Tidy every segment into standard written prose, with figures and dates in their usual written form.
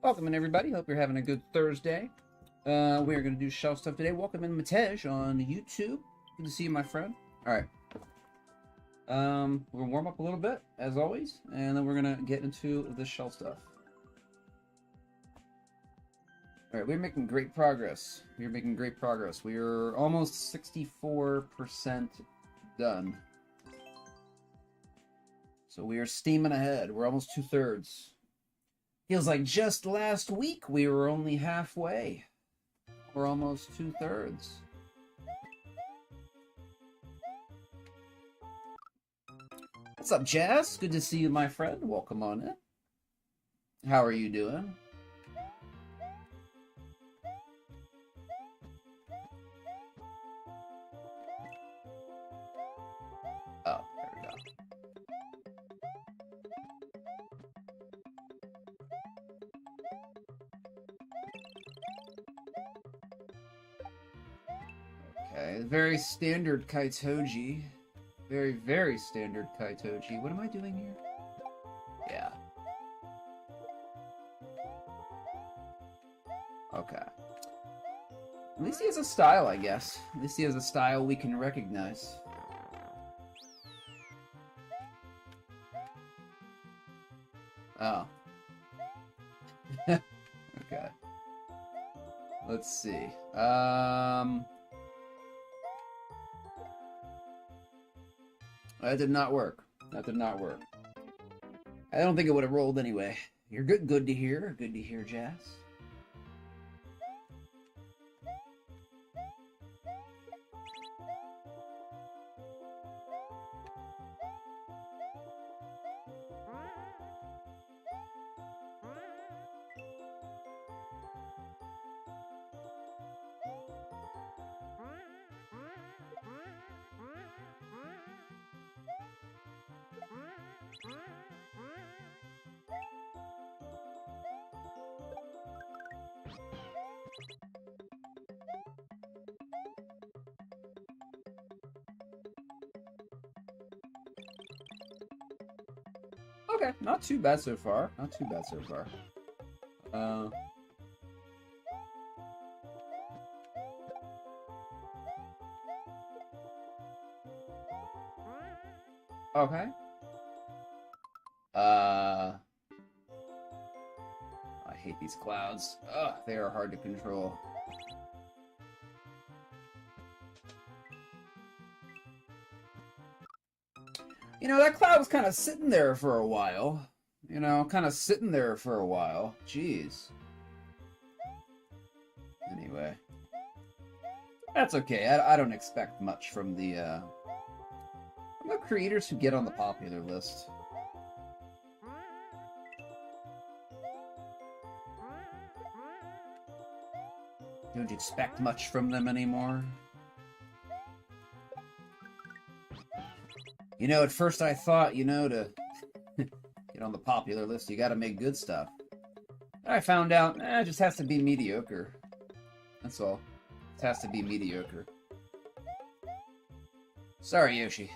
Welcome in, everybody. Hope you're having a good Thursday. We're going to do shelf stuff today. Welcome in, Matej on YouTube. Good to see you, my friend. All right. We'll warm up a little bit, as always, and then we're going to get into the shelf stuff. All right, we're making great progress. We are almost 64% done. So we are steaming ahead. We're almost 2/3. Feels like just last week we were only halfway. We're almost 2/3. What's up, Jazz? Good to see you, my friend. Welcome on in. How are you doing? Oh, there we go. Okay, very standard Kaitoji. Very, very standard Kaitoji. What am I doing here? Yeah. Okay. At least he has a style, I guess. At least he has a style we can recognize. Oh. Okay. Let's see. That did not work. That did not work. I don't think it would have rolled anyway. You're good. Good to hear. Good to hear, Jazz. Okay, not too bad so far. Not too bad so far. Okay. I hate these clouds. Ugh, they are hard to control. You know, that cloud was kind of sitting there for a while. Jeez. Anyway. That's okay. I don't expect much from the creators who get on the popular list. Don't expect much from them anymore. You know, at first I thought, to get on the popular list, you gotta make good stuff. I found out, it just has to be mediocre. That's all. It has to be mediocre. Sorry, Yoshi.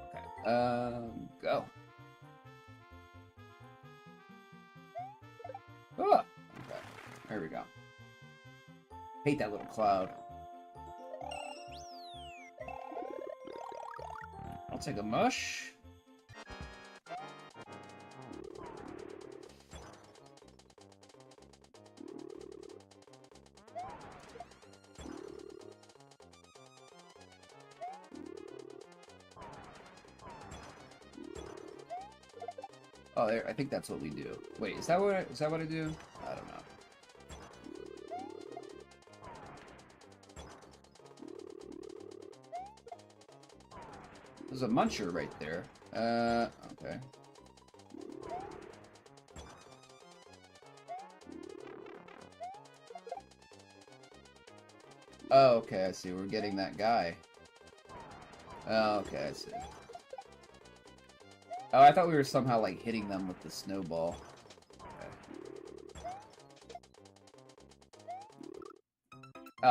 Okay, go. Oh, okay. There we go. Hate that little cloud. I'll take a mush. Oh, there. I think that's what we do. Wait, is that what I do? I don't know. There's a muncher right there. Okay. Oh, okay, I see. We're getting that guy. Oh, okay, I see. Oh, I thought we were somehow, like, hitting them with the snowball. Okay.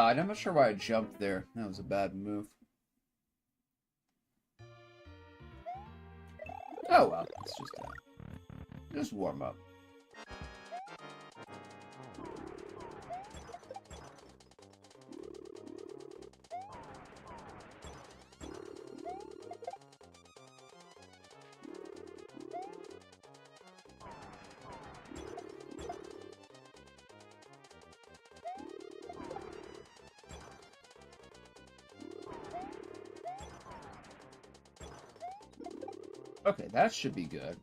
I'm not sure why I jumped there. That was a bad move. Oh well, it's just warm up. Okay, that should be good.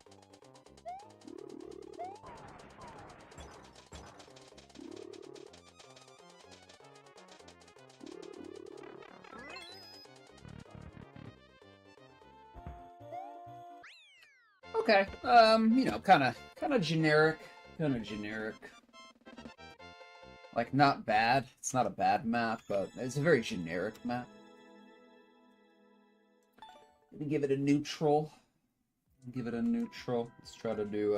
Okay, you know, kind of generic, Like, not bad. It's not a bad map, but it's a very generic map. Let me give it a neutral. Let's try to do,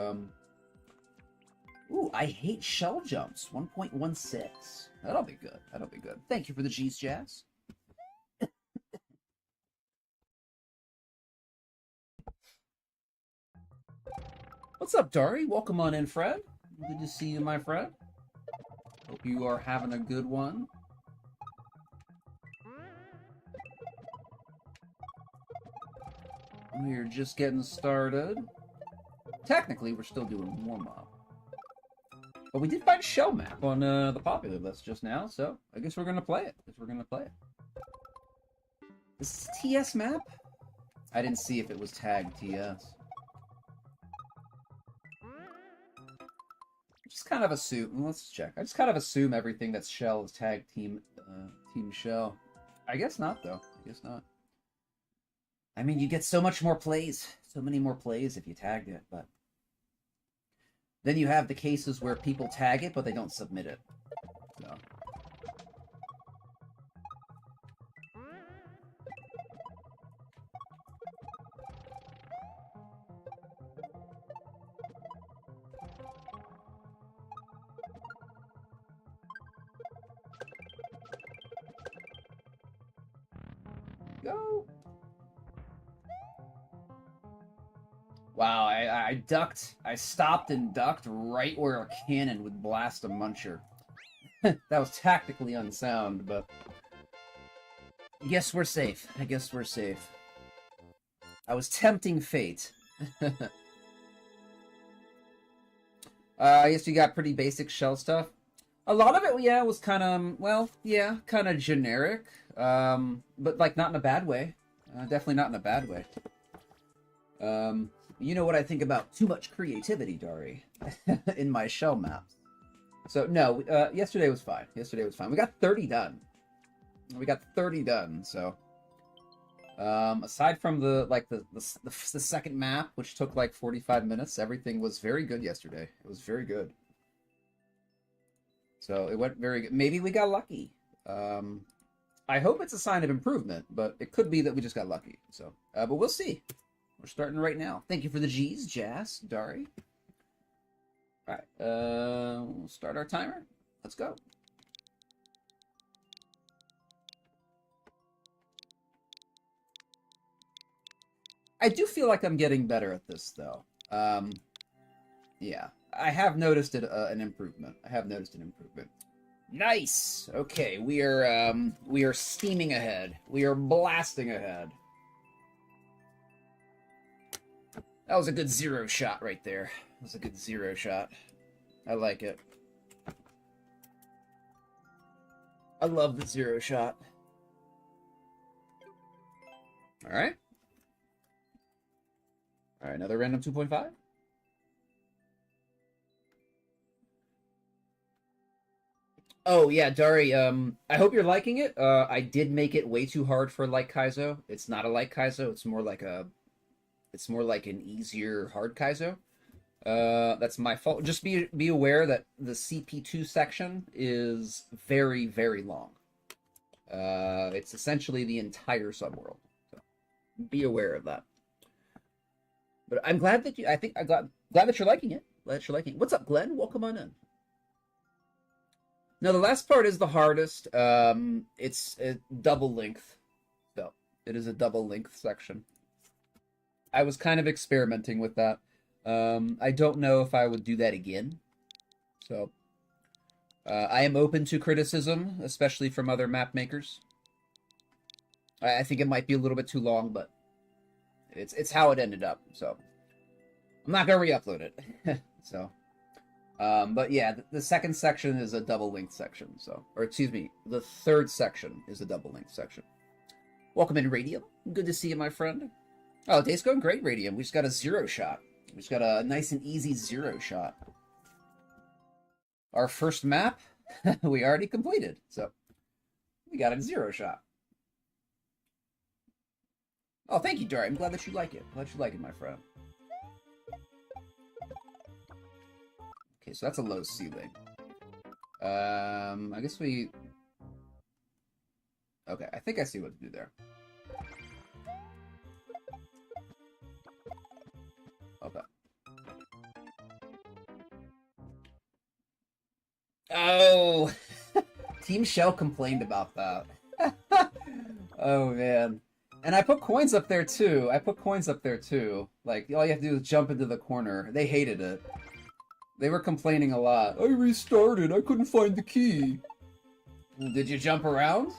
Ooh, I hate shell jumps. 1.16. That'll be good. Thank you for the G's, Jazz. What's up, Dari? Welcome on in, Fred. Good to see you, my friend. Hope you are having a good one. We're just getting started. Technically, we're still doing warm-up. But we did find a shell map on the popular list just now, so I guess we're going to play it. This is a TS map? I didn't see if it was tagged TS. Just kind of assume. Let's check. I just kind of assume everything that's shell is tagged team shell. I guess not, though. I mean, you get so much more plays. So many more plays if you tagged it, but... Then you have the cases where people tag it, but they don't submit it. So... Go! Wow, I ducked. I stopped and ducked right where a cannon would blast a muncher. That was tactically unsound, but... I guess we're safe. I was tempting fate. I guess we got pretty basic shell stuff. A lot of it, yeah, was kind of, well, yeah, kind of generic. But, like, not in a bad way. Definitely not in a bad way. You know what I think about too much creativity, Dari, in my shell maps. So, no, yesterday was fine. We got 30 done. So... aside from the second map, which took like 45 minutes, everything was very good yesterday. It was very good. So it went very good. Maybe we got lucky. I hope it's a sign of improvement, but it could be that we just got lucky. So, but we'll see. We're starting right now. Thank you for the G's, Jazz, Dari. All right, we'll start our timer. Let's go. I do feel like I'm getting better at this, though. Yeah, I have noticed an improvement. Nice. Okay, we are steaming ahead. We are blasting ahead. That was a good zero shot right there. I like it. I love the zero shot. All right. All right, another random 2.5. Oh, yeah, Dari, I hope you're liking it. I did make it way too hard for like Kaizo. It's not a like Kaizo, it's more like an easier hard Kaizo. That's my fault. Just be aware that the CP2 section is very, very long. It's essentially the entire subworld. So be aware of that. But I'm glad that glad that you're liking it. What's up, Glenn? Welcome on in. No, the last part is the hardest. It's a double length. So, it is a double length section. I was kind of experimenting with that. I don't know if I would do that again. So, I am open to criticism, especially from other map makers. I think it might be a little bit too long, but it's how it ended up. So, I'm not gonna re-upload it. So, but yeah, the second section is a double length section. So, or excuse me, the third section is a double length section. Welcome in, Radium. Good to see you, my friend. Oh, day's going great, Radium. We just got a 0 shot. We just got a nice and easy 0 shot. Our first map, we already completed. So, we got a 0 shot. Oh, thank you, Dart. I'm glad that you like it. Glad you like it, my friend. Okay, so that's a low ceiling. I guess we... Okay, I think I see what to do there. Okay. Oh! Team Shell complained about that. Oh, man. And I put coins up there, too. Like, all you have to do is jump into the corner. They hated it. They were complaining a lot. I restarted. I couldn't find the key. Did you jump around?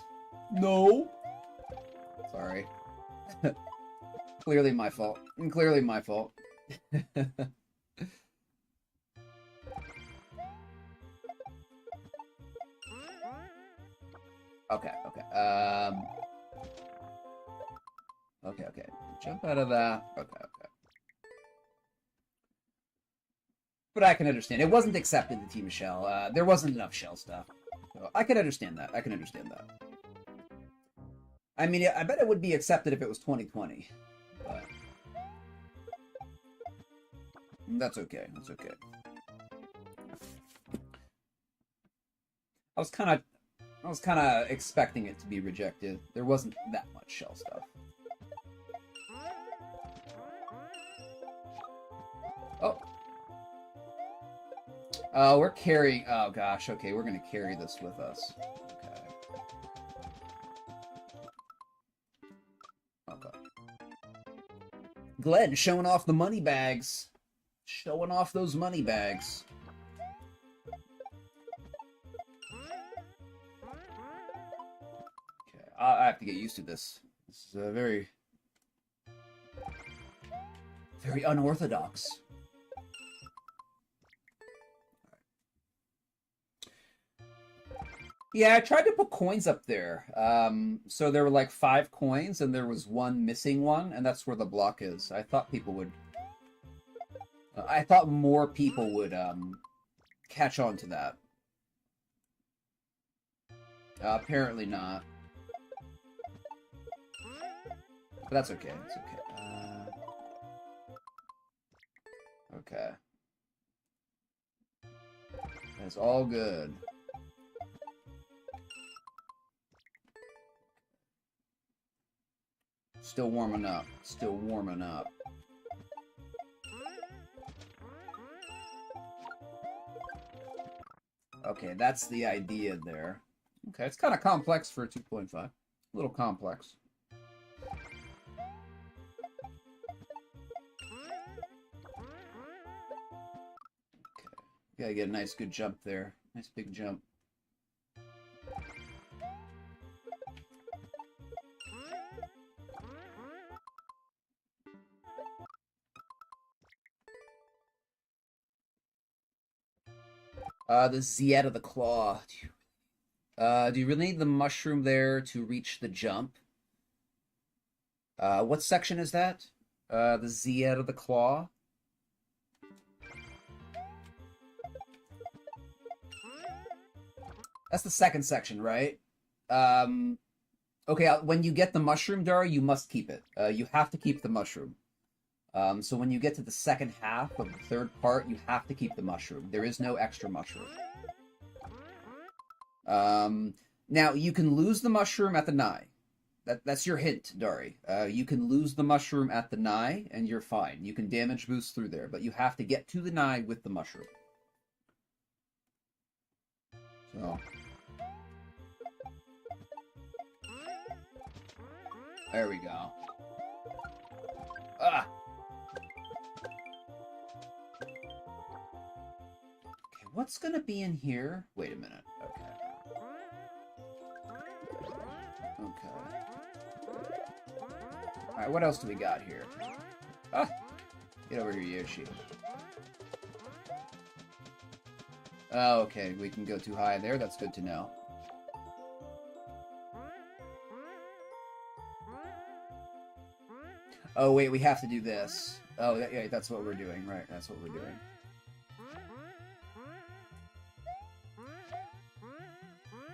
No. Sorry. Clearly my fault. Clearly my fault. Okay. Okay. Jump out of that. Okay. But I can understand. It wasn't accepted in Team Shell. There wasn't enough Shell stuff. So I can understand that. I mean, I bet it would be accepted if it was 2020. But that's okay. I was kind of expecting it to be rejected. There wasn't that much Shell stuff. Oh, we're carrying... Oh, gosh. Okay, we're going to carry this with us. Okay. Glenn, showing off the money bags. Showing off those money bags. Okay, I have to get used to this. This is a very unorthodox. Yeah, I tried to put coins up there. So there were like 5 coins, and there was one missing one, and that's where the block is. I thought people would... I thought more people would catch on to that. Apparently not. But that's okay. It's okay. Okay. That's all good. Still warming up. Okay, that's the idea there. Okay, it's kind of complex for a 2.5. A little complex. Okay, gotta get a nice good jump there. Nice big jump. The Z out of the claw. Do you really need the mushroom there to reach the jump? What section is that? The Z out of the claw? That's the second section, right? Okay, when you get the mushroom, Dara, you must keep it. You have to keep the mushroom. So when you get to the second half of the third part, you have to keep the mushroom. There is no extra mushroom. Now, you can lose the mushroom at the Nye. That's your hint, Dari. You can lose the mushroom at the Nye, and you're fine. You can damage boost through there, but you have to get to the Nye with the mushroom. So, There we go. Ah! Okay, what's gonna be in here? Wait a minute. Okay. Okay. Alright, what else do we got here? Ah! Get over here, Yoshi. Oh, okay, we can go too high there. That's good to know. Oh, wait, we have to do this. Oh, yeah, that's what we're doing, right? That's what we're doing.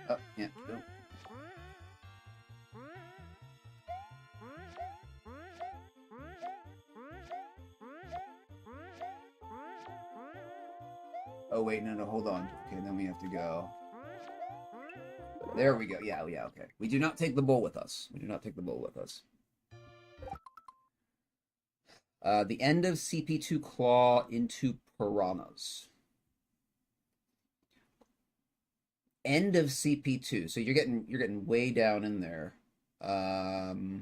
Oh, yeah, no. Oh, wait, no, hold on. Okay, then we have to go. There we go. Yeah, okay. We do not take the bowl with us. We do not take the bowl with us. The end of CP2 claw into piranhas. End of CP2. So you're getting way down in there. The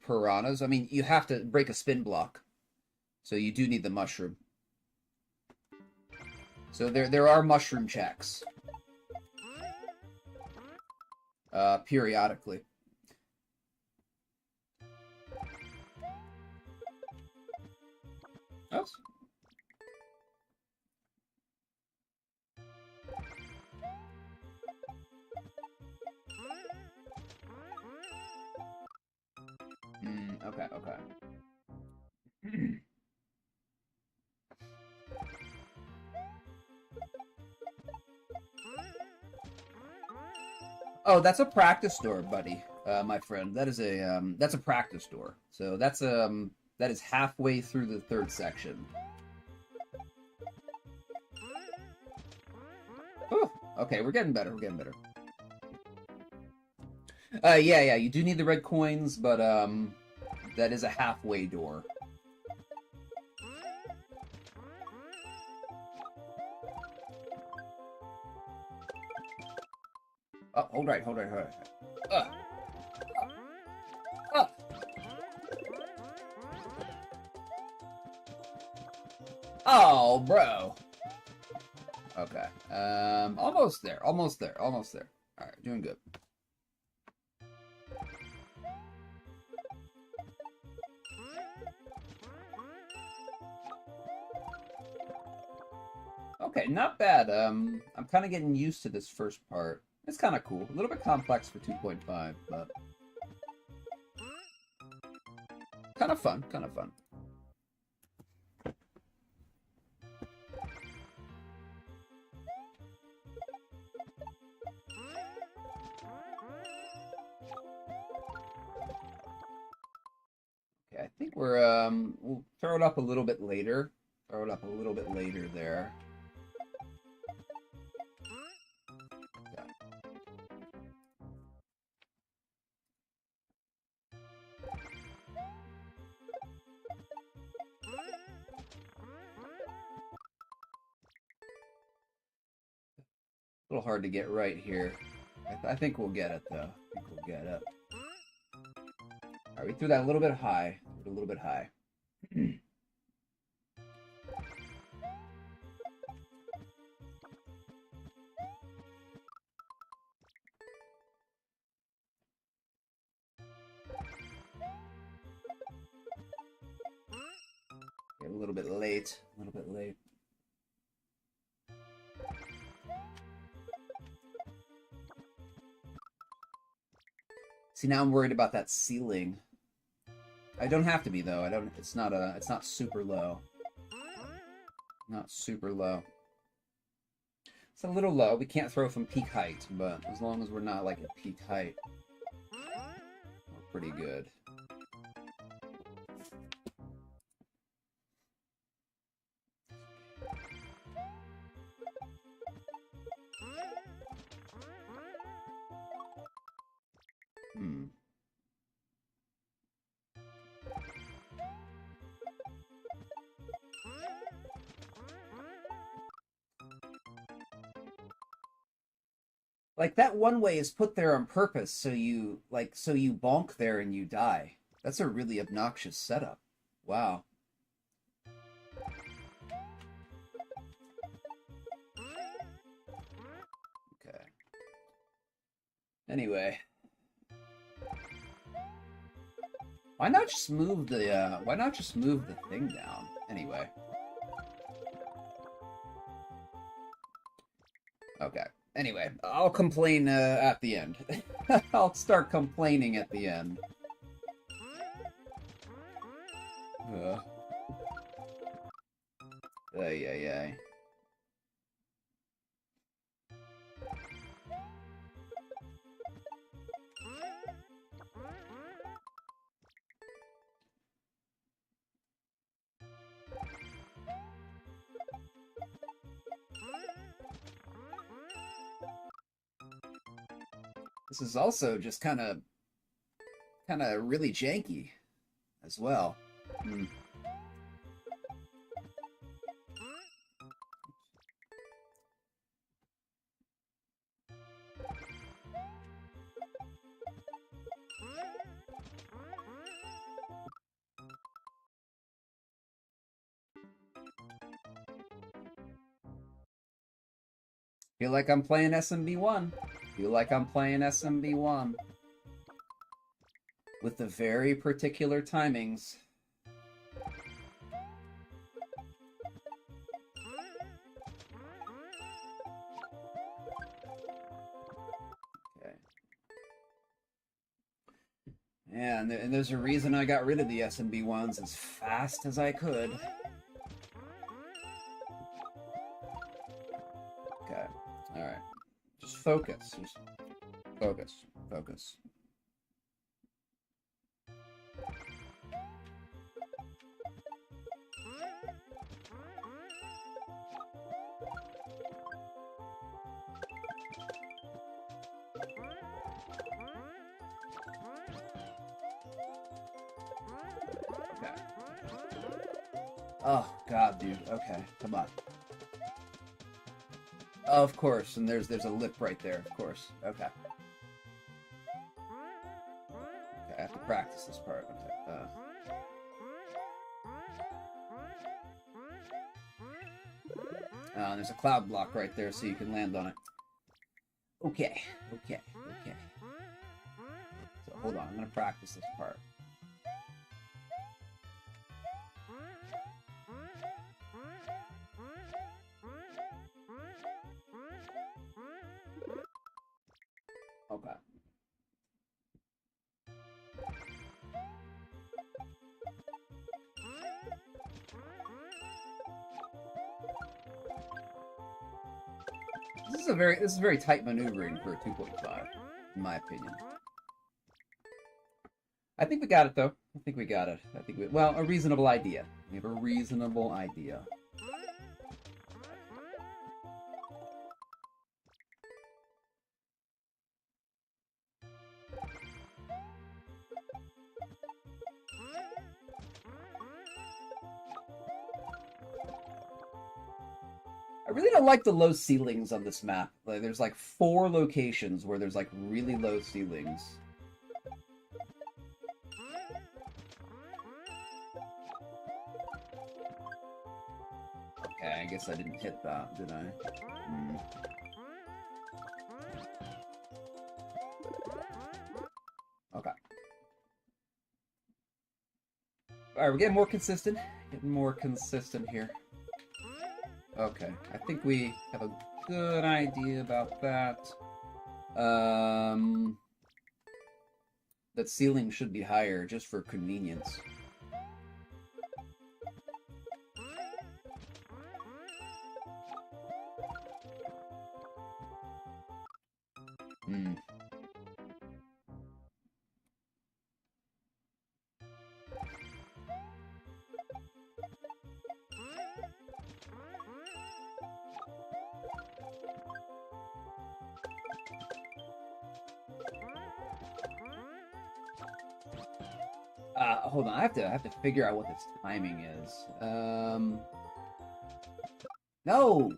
piranhas. I mean, you have to break a spin block. So you do need the mushroom. So there are mushroom checks. Periodically. Oh. Okay. Oh, that's a practice door, buddy. My friend. That's a practice door. So that is halfway through the third section. Whew. Okay, we're getting better. Yeah, you do need the red coins, but that is a halfway door. Oh, hold right. Oh, bro. Okay. Almost there. All right, doing good. Okay, not bad. I'm kind of getting used to this first part. It's kind of cool. A little bit complex for 2.5, but kind of fun. Okay, I think we'll throw it up a little bit later. There. A little hard to get right here. I think we'll get it, though. Alright, we threw that a little bit high. Okay, a little bit late. See, now I'm worried about that ceiling. I don't have to be, though. It's not super low. It's a little low. We can't throw from peak height, but as long as we're not like at peak height, we're pretty good. Like, that one way is put there on purpose, so you, like, so you bonk there and you die. That's a really obnoxious setup. Wow. Okay. Anyway. Why not just move the thing down? Anyway. Okay. Anyway, I'll complain at the end. I'll start complaining at the end. Ay, ay, ay. This is also just kind of really janky as well. Hmm. Feel like I'm playing SMB1. Feel like I'm playing SMB1. With the very particular timings. Okay. Yeah, and there's a reason I got rid of the SMB1s as fast as I could. Okay. Alright. Just focus. Just focus. Focus. Okay. Oh god, dude. Okay, come on. Of course, and there's a lip right there, of course. Okay. Okay, I have to practice this part. Okay. And there's a cloud block right there, so you can land on it. Okay, okay, okay. So hold on, I'm gonna practice this part. Okay. This is very tight maneuvering for a 2.5, in my opinion. I think we got it though. I think we got it. Well, a reasonable idea. We have a reasonable idea. I really don't like the low ceilings on this map. Like, there's like 4 locations where there's like really low ceilings. Okay, I guess I didn't hit that, did I? Okay. Alright, we're getting more consistent. Getting more consistent here. Okay, I think we have a good idea about that. That ceiling should be higher, just for convenience. Hold on, I have to figure out what this timing is. No!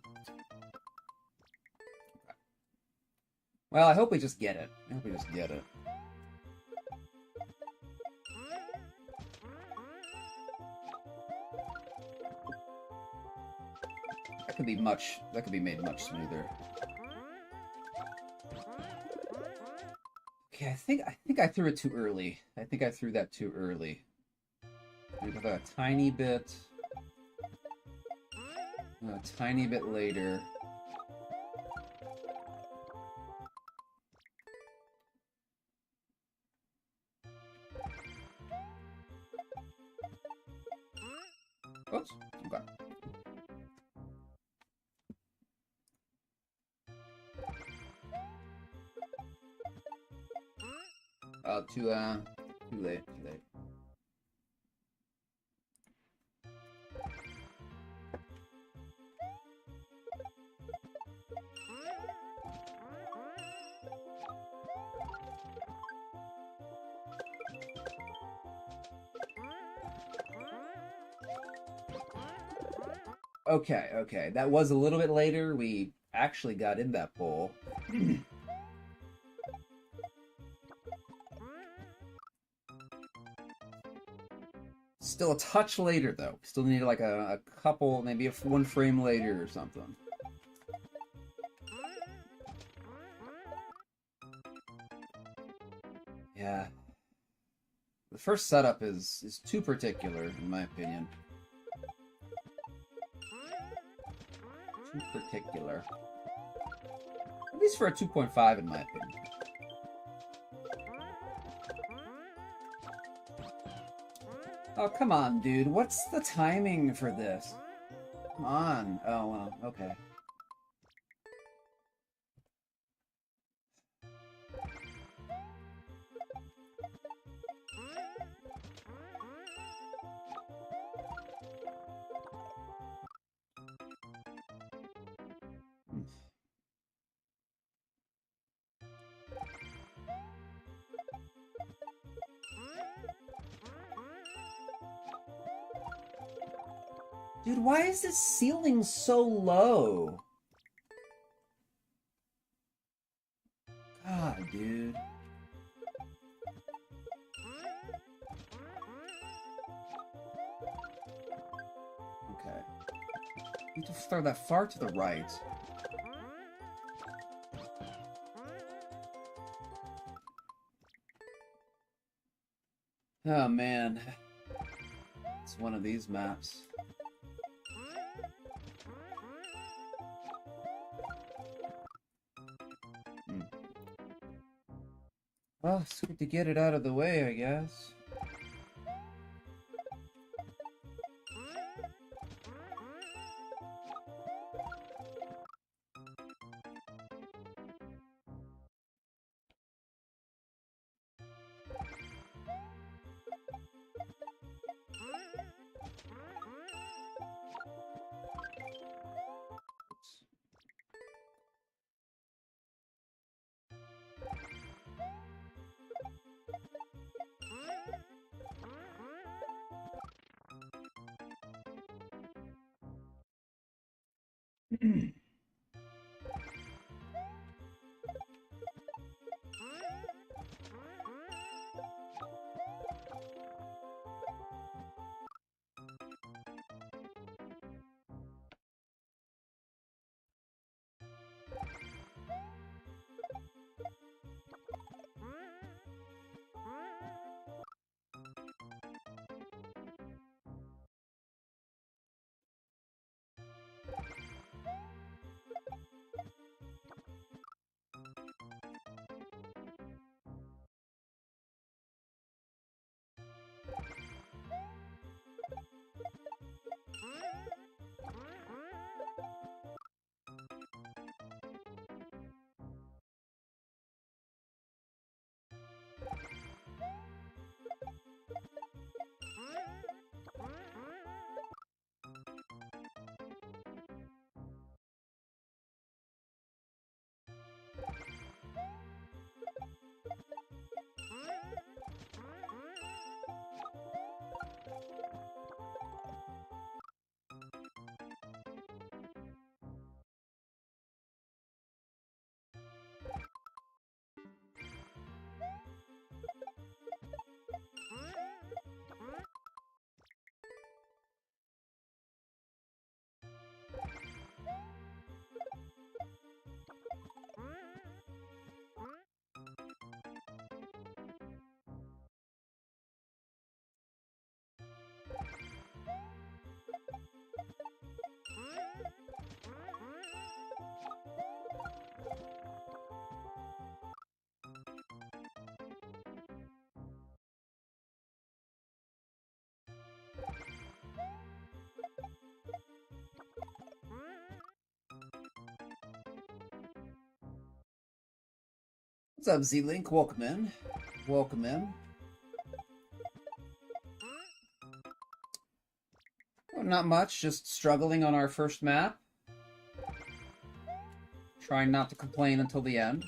Well, I hope we just get it. I hope we just get it. That could be much. That could be made much smoother. Okay, I think I threw it too early. I think I threw that too early. Maybe a tiny bit. A tiny bit later. Oops. Okay. Too late. Too late. Okay, okay. That was a little bit later. We actually got in that bowl. Still a touch later, though. Still need like a couple, maybe one frame later or something. Yeah. The first setup is too particular, in my opinion. Too particular. At least for a 2.5, in my opinion. Oh, come on, dude. What's the timing for this? Come on. Oh, well, okay. Dude, why is this ceiling so low? God, dude. Okay. Need to throw that far to the right. Oh, man. It's one of these maps. Well, it's good to get it out of the way, I guess. What's up, Z-Link? Welcome in. Welcome in. Well, not much, just struggling on our first map. Trying not to complain until the end.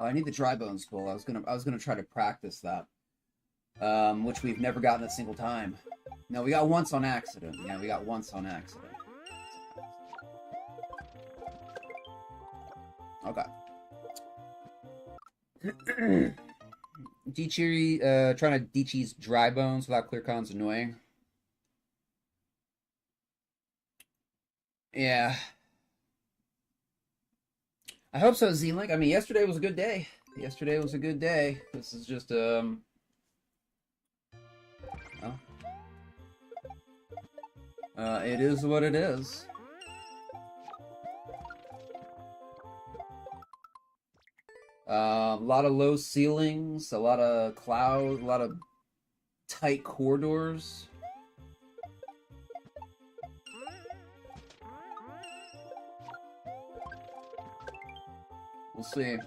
Oh, I need the dry bones spool. I was gonna try to practice that. Which we've never gotten a single time. No, we got once on accident. Yeah, we got once on accident. Okay. Dichi, trying to Dichi's dry bones without clear con's annoying. Yeah. I hope so, Z-Link. I mean, yesterday was a good day. Yesterday was a good day. This is just, oh. It is what it is. A lot of low ceilings, a lot of clouds, a lot of tight corridors. We'll see.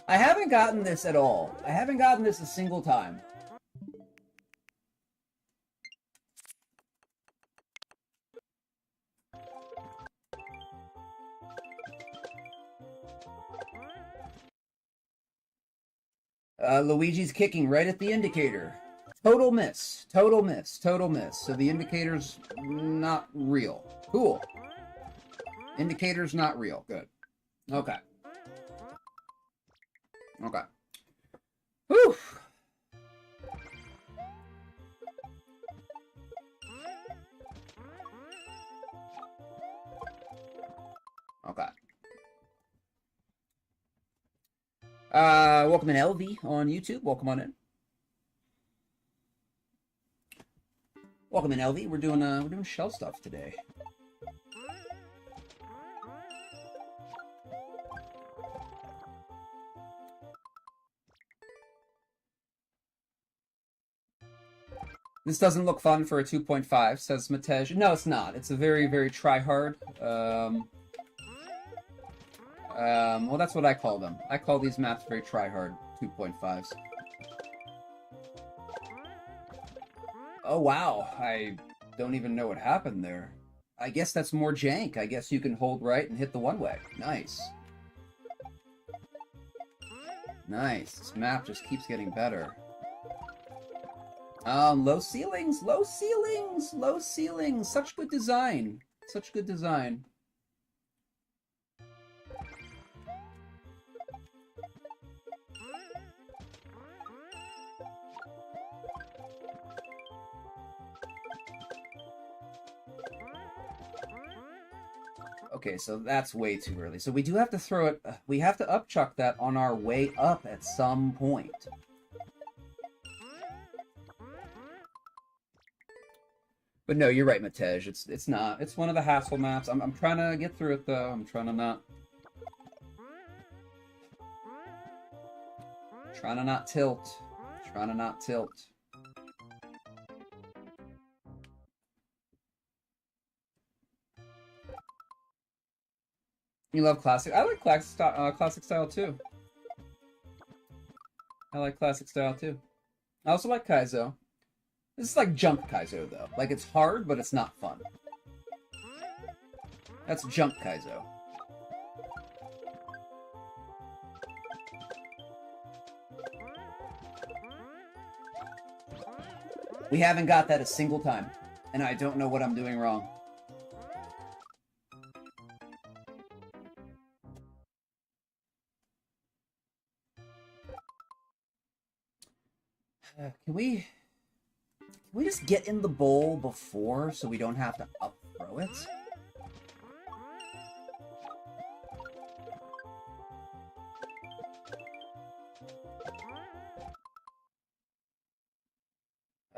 I haven't gotten this at all. I haven't gotten this a single time. Luigi's kicking right at the indicator. Total miss. Total miss. Total miss. So the indicator's not real. Cool. Indicator's not real. Good. Okay. Okay. Whew. Okay. Welcome in LV on YouTube. Welcome on in. Welcome in LV. We're doing shell stuff today. This doesn't look fun for a 2.5, says Matej. No, it's not. It's a very, very try-hard. Well, that's what I call them. I call these maps very try-hard 2.5s. Oh, wow. I don't even know what happened there. I guess that's more jank. I guess you can hold right and hit the one-way. Nice. Nice. This map just keeps getting better. Low ceilings, low ceilings, low ceilings. Such good design. Such good design. Okay, so that's way too early. So we do have to throw it, we have to upchuck that on our way up at some point. But no, you're right, Matej. It's not. It's one of the hassle maps. I'm trying to get through it though. I'm trying to not tilt. Trying to not tilt. You love classic. I like classic style too. I like classic style too. I also like Kaizo. This is like jump Kaizo, though. Like, it's hard, but it's not fun. That's jump Kaizo. We haven't got that a single time, and I don't know what I'm doing wrong. Can we just get in the bowl before so we don't have to up throw it?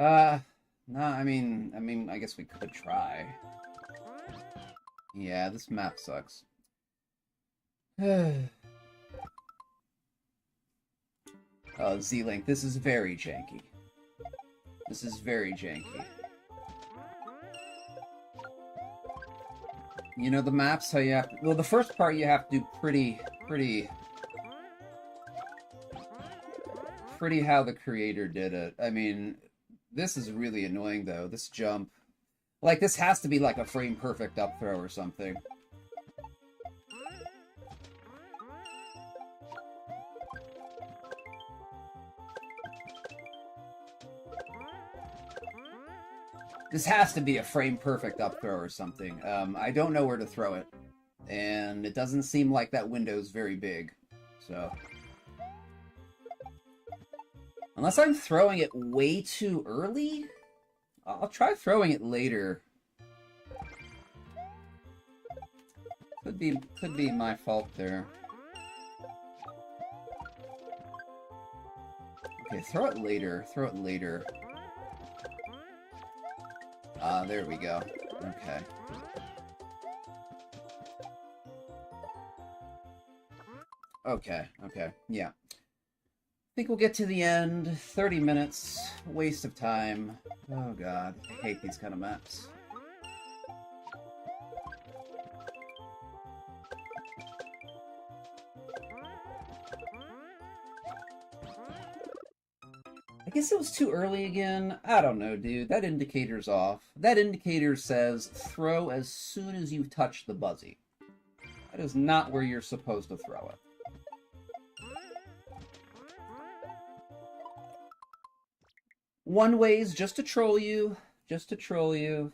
No, I guess we could try. Yeah, this map sucks. Z-Link, this is very janky. This is very janky. You know, the maps, how you have to... Well, the first part you have to do pretty how the creator did it. I mean, this is really annoying, though. This jump. Like, this has to be like a frame-perfect up throw or something. This has to be a frame-perfect up throw or something. I don't know where to throw it. And it doesn't seem like that window's very big. So... Unless I'm throwing it way too early? I'll try throwing it later. Could be my fault there. Okay, throw it later. Throw it later. There we go. Okay. Okay, yeah. I think we'll get to the end. 30 minutes. Waste of time. Oh god, I hate these kind of maps. I guess it was too early again. I don't know, dude. That indicator's off. That indicator says throw as soon as you touch the buzzy. That is not where you're supposed to throw it. One way is just to troll you. Just to troll you.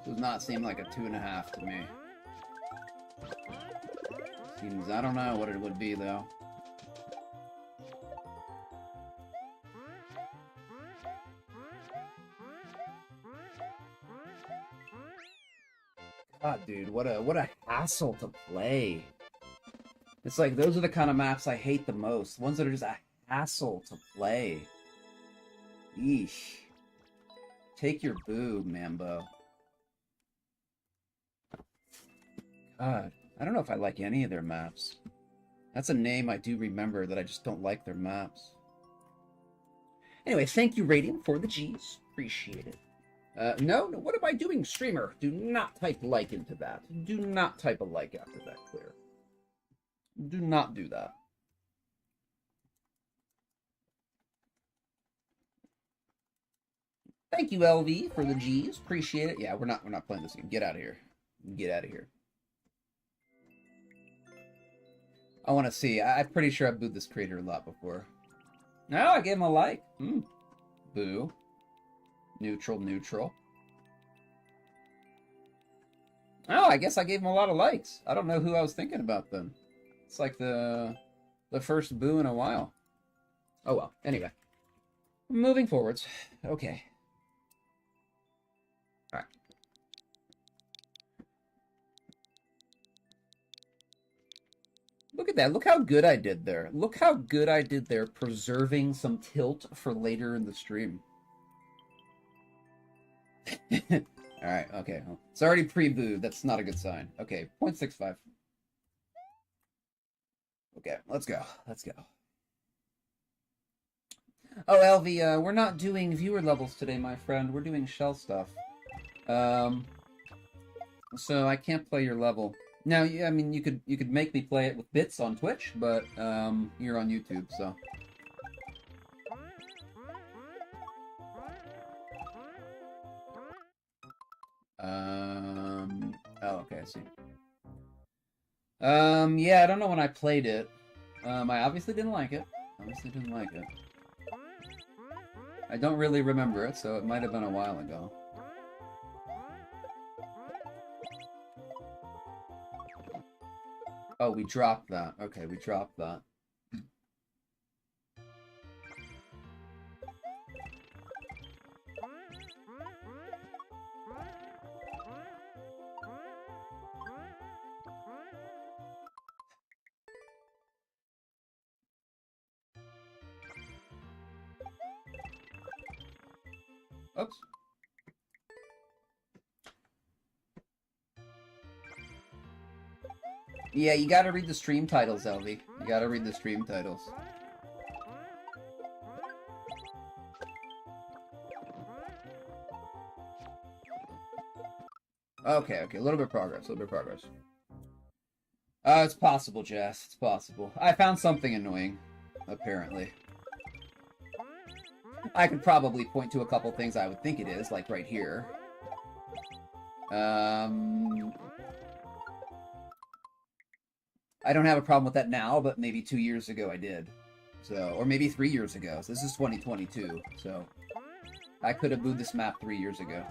Does not seem like a 2.5 to me. Seems, I don't know what it would be, though. God, dude, what a hassle to play. It's like, those are the kind of maps I hate the most. Ones that are just a hassle to play. Eesh. Take your boo, Mambo. God, I don't know if I like any of their maps. That's a name I do remember that I just don't like their maps. Anyway, thank you, Radiant, for the G's. Appreciate it. No, what am I doing, streamer? Do not type like into that. Do not type a like after that, clear. Do not do that. Thank you, LV, for the G's. Appreciate it. Yeah, we're not playing this game. Get out of here. Get out of here. I want to see. I'm pretty sure I've booed this creator a lot before. No, I gave him a like. Boo. Neutral, neutral. Oh, I guess I gave him a lot of likes. I don't know who I was thinking about then. It's like the first boo in a while. Oh well. Anyway. Moving forwards. Okay. Alright. Look at that. Look how good I did there. Look how good I did there preserving some tilt for later in the stream. Alright, okay. It's already pre-booed. That's not a good sign. Okay, 0.65. Okay, let's go. Let's go. Oh, LV, we're not doing viewer levels today, my friend. We're doing shell stuff. So I can't play your level. Now, yeah, I mean, you could make me play it with bits on Twitch, but you're on YouTube, so. Oh, okay, I see. Yeah, I don't know when I played it. I obviously didn't like it. Obviously didn't like it. I don't really remember it, so it might have been a while ago. Oh, we dropped that. Okay, we dropped that. Oops. Yeah, you gotta read the stream titles, Elvie. You gotta read the stream titles. Okay, okay, a little bit of progress, a little bit of progress. It's possible, Jess, it's possible. I found something annoying, apparently. I could probably point to a couple things I would think it is, like right here. I don't have a problem with that now, but maybe 2 years ago I did. So, or maybe 3 years ago. So this is 2022, so I could have booed this map 3 years ago.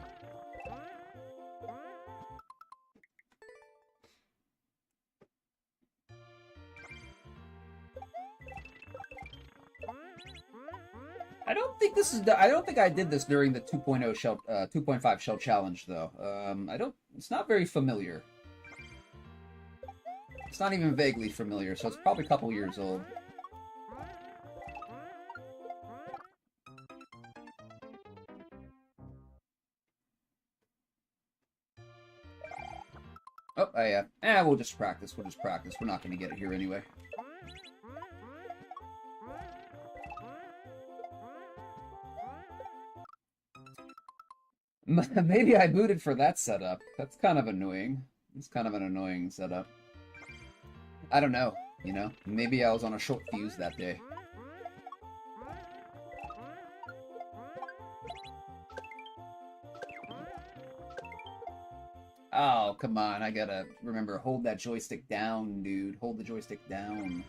I don't think I did this during the 2.0 shell, 2.5 shell challenge though. It's not very familiar. It's not even vaguely familiar, so it's probably a couple years old. Oh, yeah. We'll just practice. We'll just practice. We're not going to get it here anyway. Maybe I booted for that setup. That's kind of annoying. It's kind of an annoying setup. I don't know, you know? Maybe I was on a short fuse that day. Oh, come on. I gotta remember, hold that joystick down, dude. Hold the joystick down.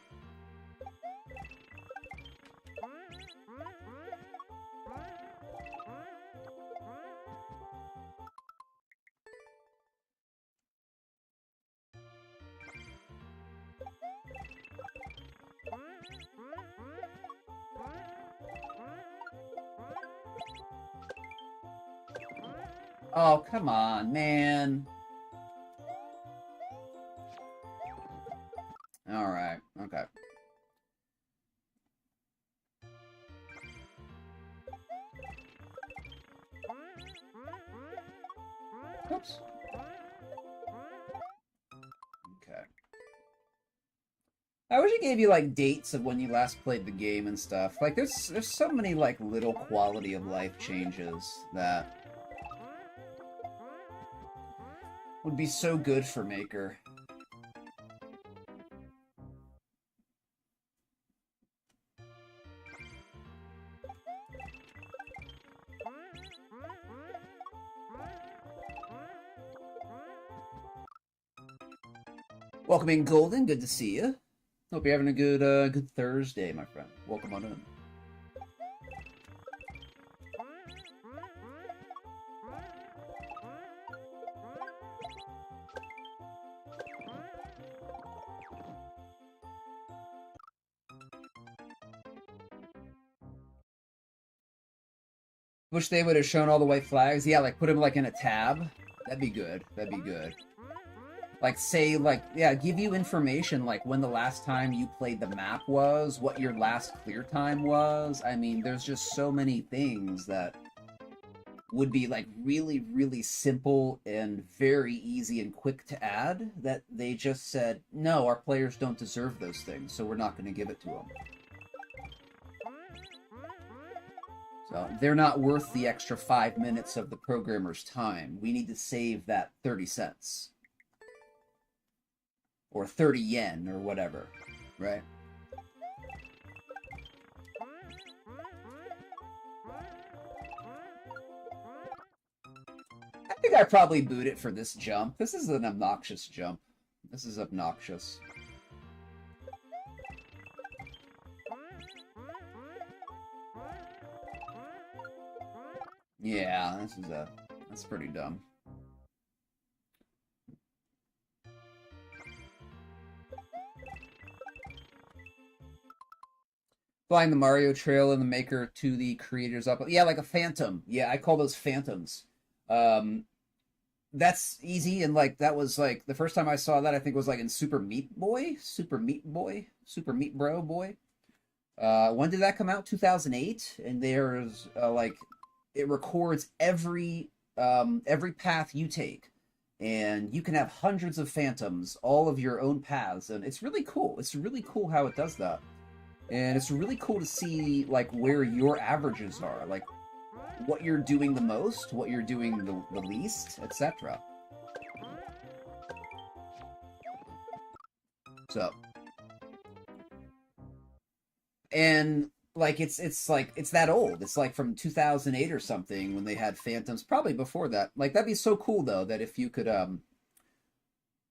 Oh, come on, man. Alright, okay. Oops. Okay. I wish it gave you, like, dates of when you last played the game and stuff. Like, there's so many, like, little quality of life changes that would be so good for Maker. Welcome in, Golden. Good to see you. Hope you're having a good Thursday, my friend. Welcome on in. Wish they would have shown all the white flags. Yeah, like put them like in a tab. That'd be good. That'd be good. Like say like yeah, give you information like when the last time you played the map was, what your last clear time was. I mean, there's just so many things that would be like really, really simple and very easy and quick to add that they just said, no, our players don't deserve those things, so we're not going to give it to them. So they're not worth the extra 5 minutes of the programmer's time. We need to save that 30 cents. Or 30 yen or whatever, right? I think I probably boot it for this jump. This is an obnoxious jump. This is obnoxious. Yeah, that's pretty dumb. Flying the Mario Trail and the Maker to the creators up. Yeah, like a phantom. Yeah, I call those phantoms. That's easy, and like that was like the first time I saw that I think was like in Super Meat Boy, Super Meat Bro Boy. When did that come out? 2008, and there's like it records every path you take, and you can have hundreds of phantoms, all of your own paths, and it's really cool. It's really cool how it does that. And it's really cool to see like where your averages are, like what you're doing the most, what you're doing the least, etc. So, and like it's that old. It's like from 2008 or something when they had phantoms, probably before that. Like that'd be so cool though that if you could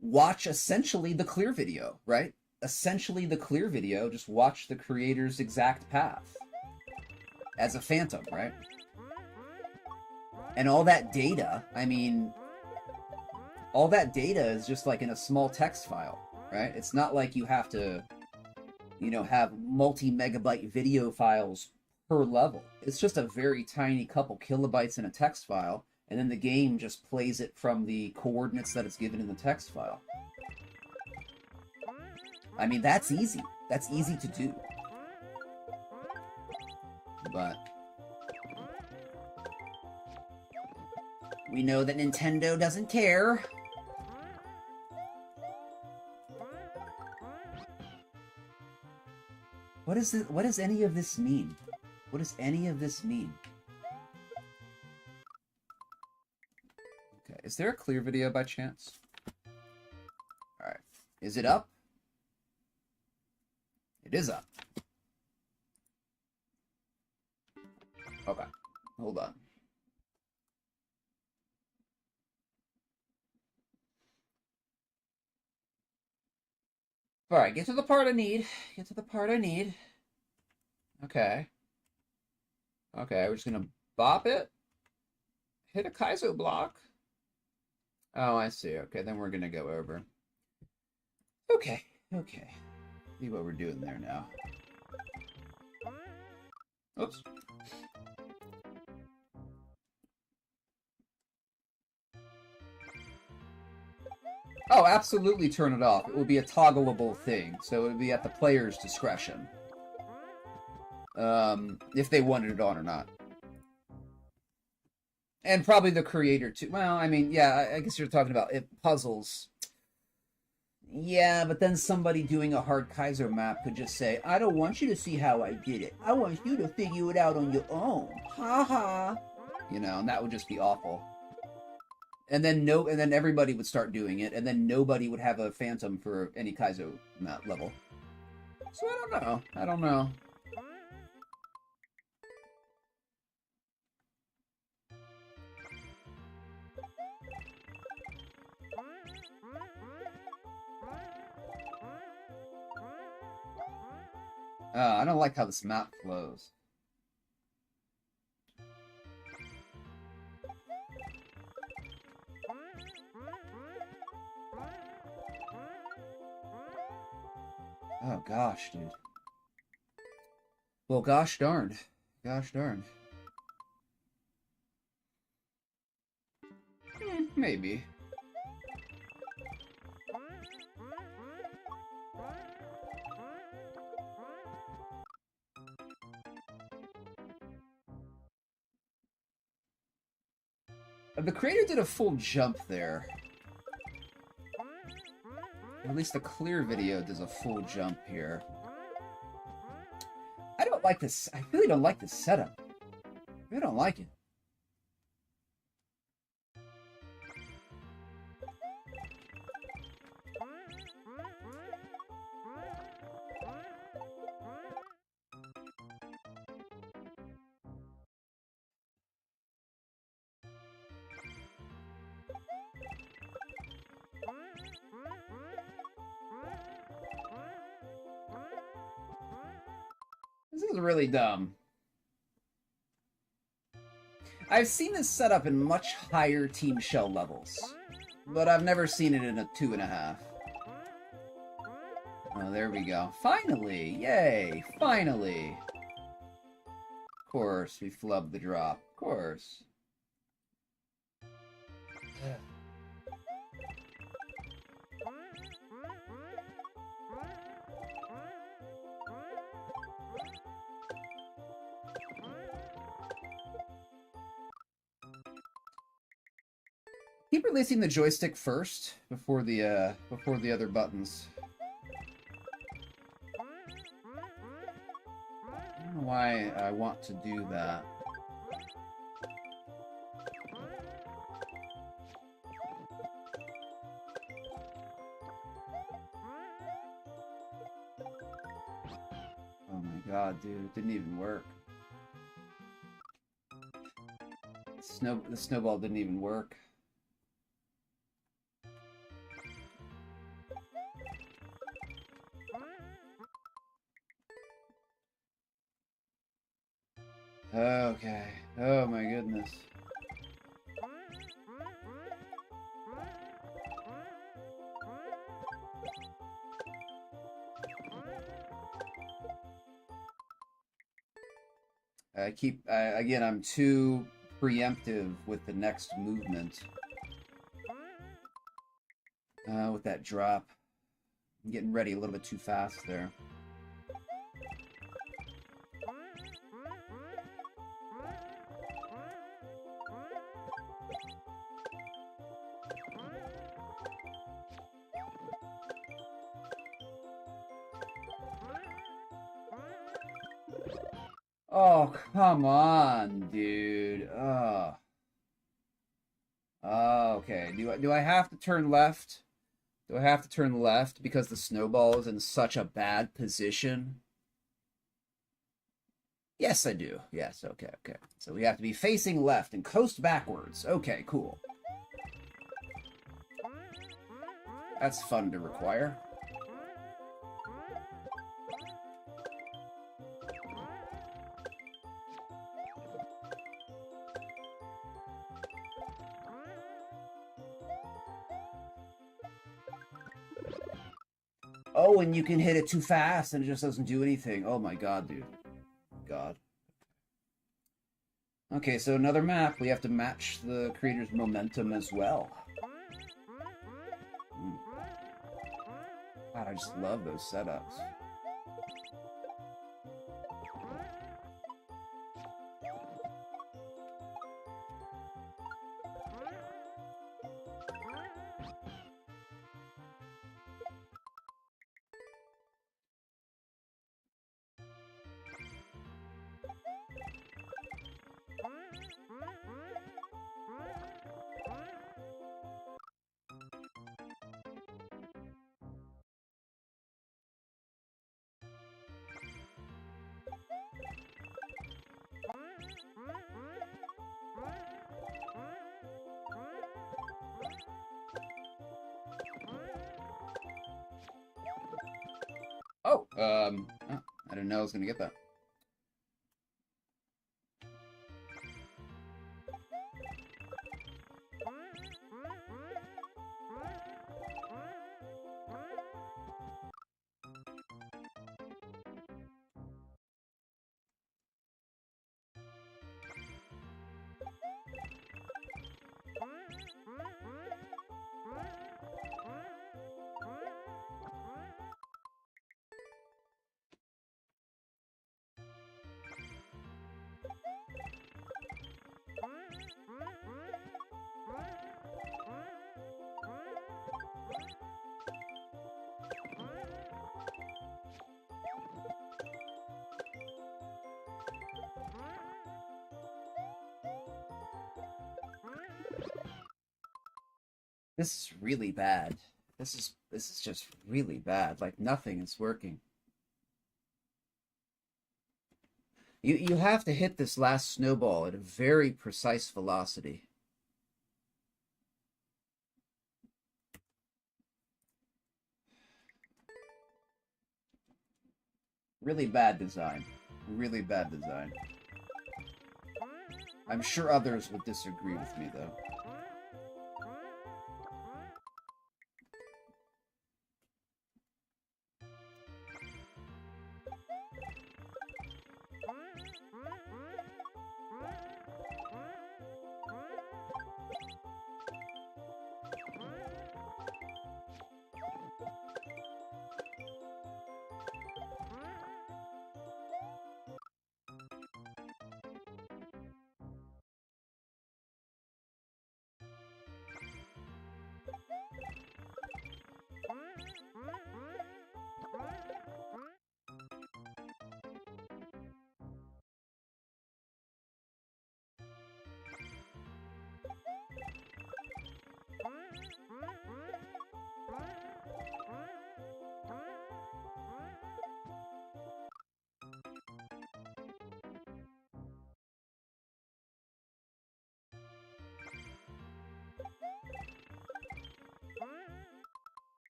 watch essentially the clear video, right? Essentially the clear video, just watch the creator's exact path as a phantom, right? And all that data, I mean, all that data is just like in a small text file, right? It's not like you have to, you know, have multi-megabyte video files per level. It's just a very tiny couple kilobytes in a text file, and then the game just plays it from the coordinates that it's given in the text file. I mean, that's easy. That's easy to do. But we know that Nintendo doesn't care. What is it? What does any of this mean? What does any of this mean? Okay, is there a clear video by chance? All right, is it up? It is up. Okay, hold on. All right, get to the part I need. Get to the part I need. Okay. Okay, we're just gonna bop it. Hit a Kaizo block. Oh, I see. Okay, then we're gonna go over. Okay, okay. See what we're doing there now. Oops. Oh, absolutely turn it off. It would be a toggleable thing, so it would be at the player's discretion. If they wanted it on or not. And probably the creator, too. Well, I mean, yeah, I guess you're talking about puzzles. Yeah, but then somebody doing a hard Kaizo map could just say, I don't want you to see how I did it. I want you to figure it out on your own. Ha ha. You know, and that would just be awful. And then everybody would start doing it, and then nobody would have a phantom for any Kaizo map level. So I don't know. I don't know. I don't like how this map flows. Oh gosh, dude. Well, gosh darn. Gosh darn. Maybe. The creator did a full jump there. Or at least the clear video does a full jump here. I don't like this. I really don't like this setup. I don't like it. This is really dumb. I've seen this set up in much higher Team Shell levels, but I've never seen it in a 2.5. Oh, there we go. Finally! Yay! Finally! Of course, we flubbed the drop. Of course. Keep releasing the joystick first before the other buttons. I don't know why I want to do that. Oh my god, dude, it didn't even work. The snowball didn't even work. Okay. Oh my goodness. Again, I'm too preemptive with the next movement. With that drop. I'm getting ready a little bit too fast there. Oh, come on, dude. Oh. Oh, okay. Do I have to turn left? Do I have to turn left because the snowball is in such a bad position? Yes, I do. Yes, okay, okay. So we have to be facing left and coast backwards. Okay, cool. That's fun to require. Oh, and you can hit it too fast and it just doesn't do anything. Oh my god, dude. God. Okay, so another map. We have to match the creator's momentum as well. God, I just love those setups. Oh, I didn't know I was gonna get that. This is really bad. This is just really bad. Like nothing is working. You have to hit this last snowball at a very precise velocity. Really bad design. Really bad design. I'm sure others would disagree with me, though.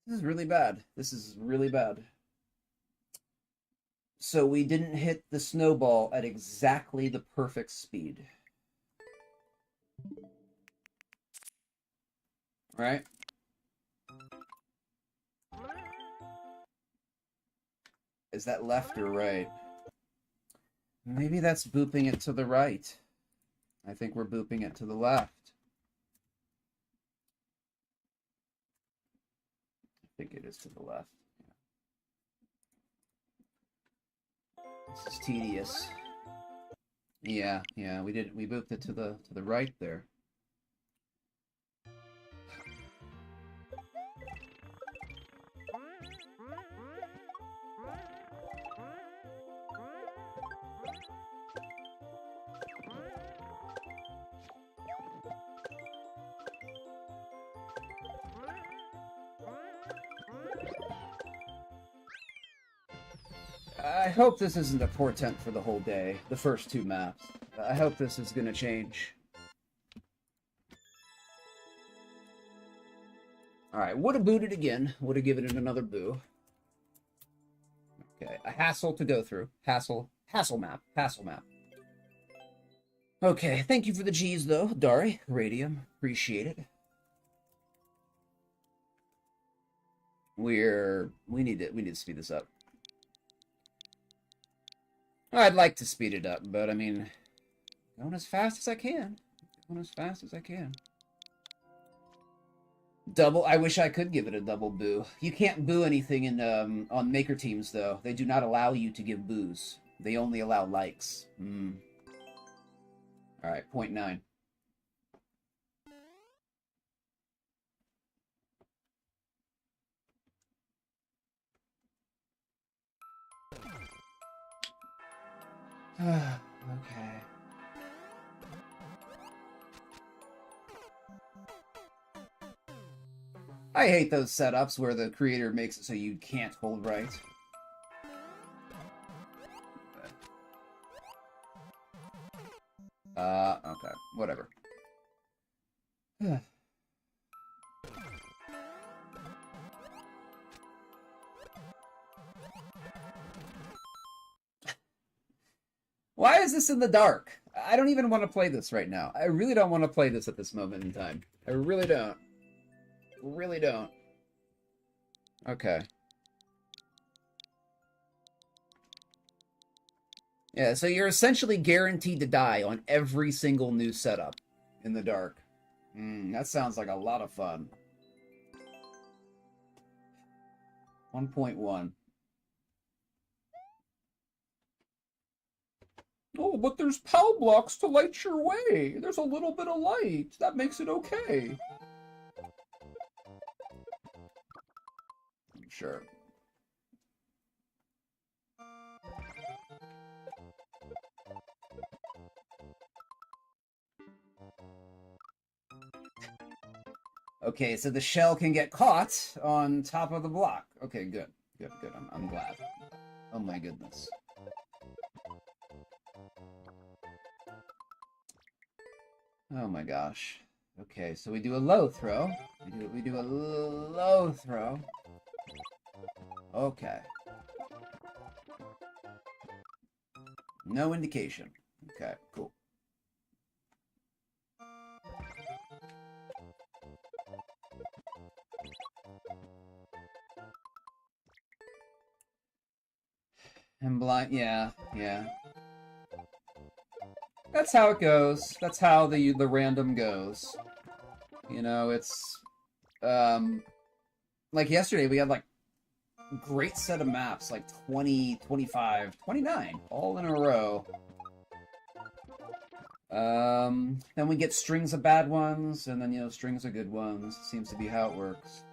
This is really bad. This is really bad. So we didn't hit the snowball at exactly the perfect speed. Right? Is that left or right? Maybe that's booping it to the right. I think we're booping it to the left. I think it is to the left. This is tedious. Yeah, we booped it to the right there. I hope this isn't a portent for the whole day, the first two maps. I hope this is gonna change. Alright, would have booed it again. Would have given it another boo. Okay, a hassle to go through. Hassle map. Okay, thank you for the G's, though, Dari, Radium. Appreciate it. We need to speed this up. I'd like to speed it up, but I mean, going as fast as I can. Double. I wish I could give it a double boo. You can't boo anything in on maker teams though. They do not allow you to give boos. They only allow likes. All right, 0.9. Okay. I hate those setups where the creator makes it so you can't hold right. Okay, whatever. Why is this in the dark? I don't even want to play this right now. I really don't want to play this at this moment in time. I really don't. Really don't. Okay. Yeah, so you're essentially guaranteed to die on every single new setup in the dark. That sounds like a lot of fun. 1.1. Oh, but there's POW blocks to light your way. There's a little bit of light. That makes it okay. Sure. Okay, so the shell can get caught on top of the block. Okay, good. Good, good. I'm glad. Oh my goodness. Oh my gosh. Okay, so we do a low throw. We do a low throw. Okay. No indication. Okay, cool. And blind, yeah. That's how it goes. That's how the random goes. You know, it's like yesterday we had like great set of maps, like 20, 25, 29, all in a row. Then we get strings of bad ones, and then, you know, strings of good ones. Seems to be how it works.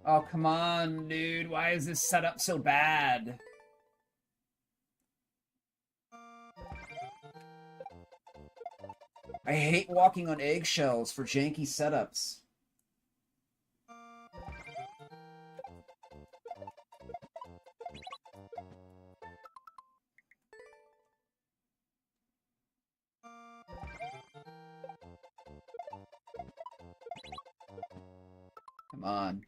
Oh, come on, dude. Why is this setup so bad? I hate walking on eggshells for janky setups. Come on.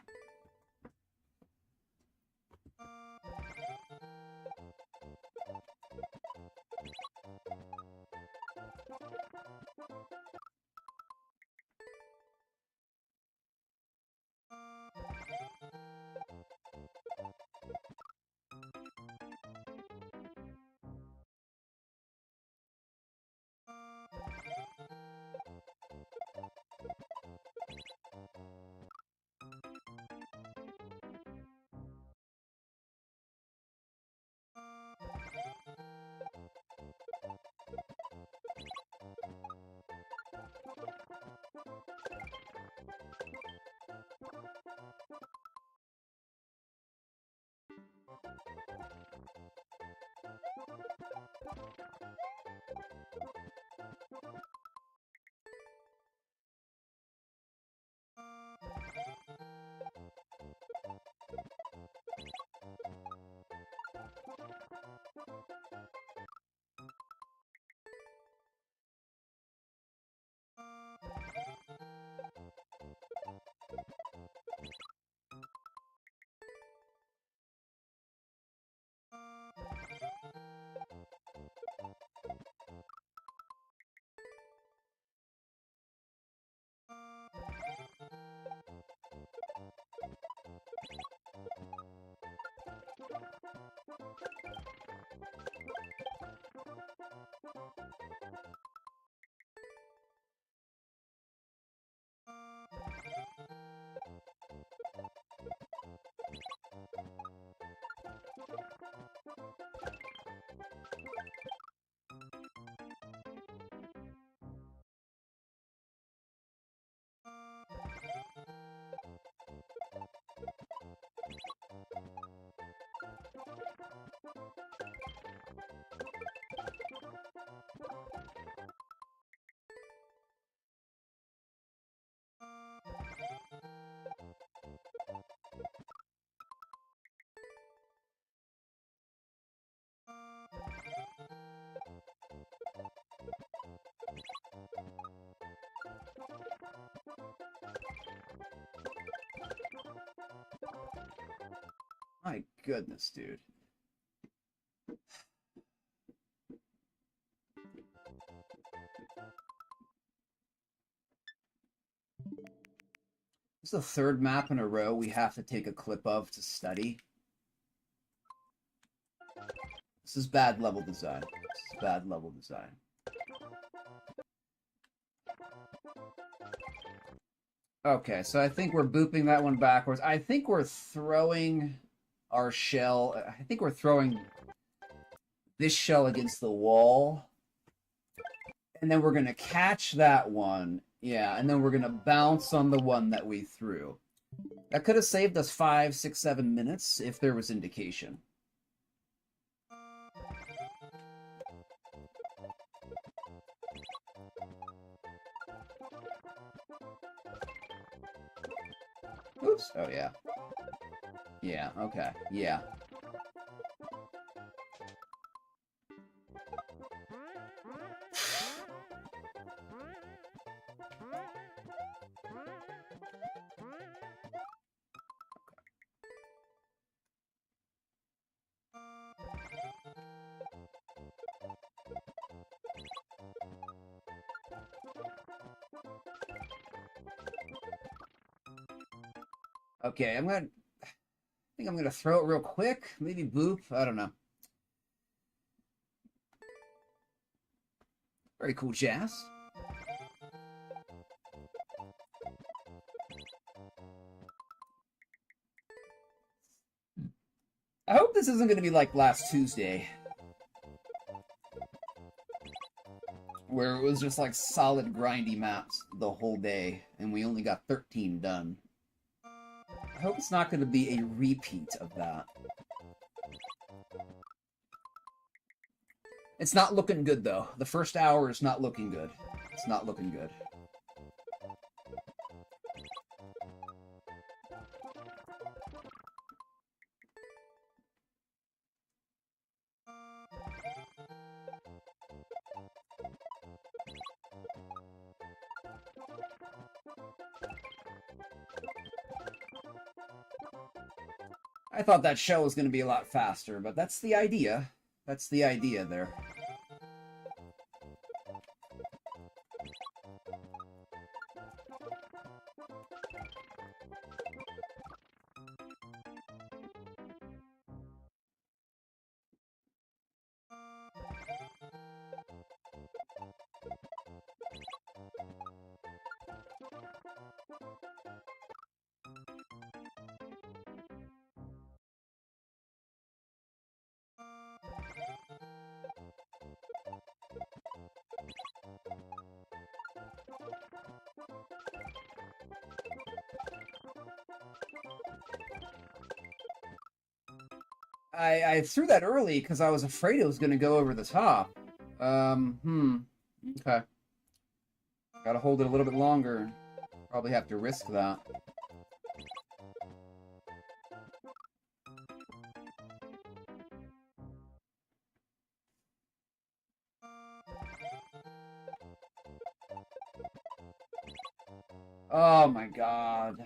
goodness, dude. This is the third map in a row we have to take a clip of to study. This is bad level design. This is bad level design. Okay, so I think we're booping that one backwards. I think we're throwing our shell. I think we're throwing this shell against the wall. And then we're going to catch that one. Yeah, and then we're going to bounce on the one that we threw. That could have saved us 5, 6, 7 minutes if there was indication. Oops. Oh, yeah. Yeah, okay. Yeah. Okay, I think I'm gonna throw it real quick. Maybe boop. I don't know. Very cool, Jazz. I hope this isn't gonna be like last Tuesday, where it was just like solid grindy maps the whole day, and we only got 13 done. I hope it's not going to be a repeat of that. It's not looking good, though. The first hour is not looking good. It's not looking good. I thought that show was going to be a lot faster, but that's the idea. That's the idea there. I threw that early because I was afraid it was going to go over the top. Okay. Gotta hold it a little bit longer. Probably have to risk that. Oh my god.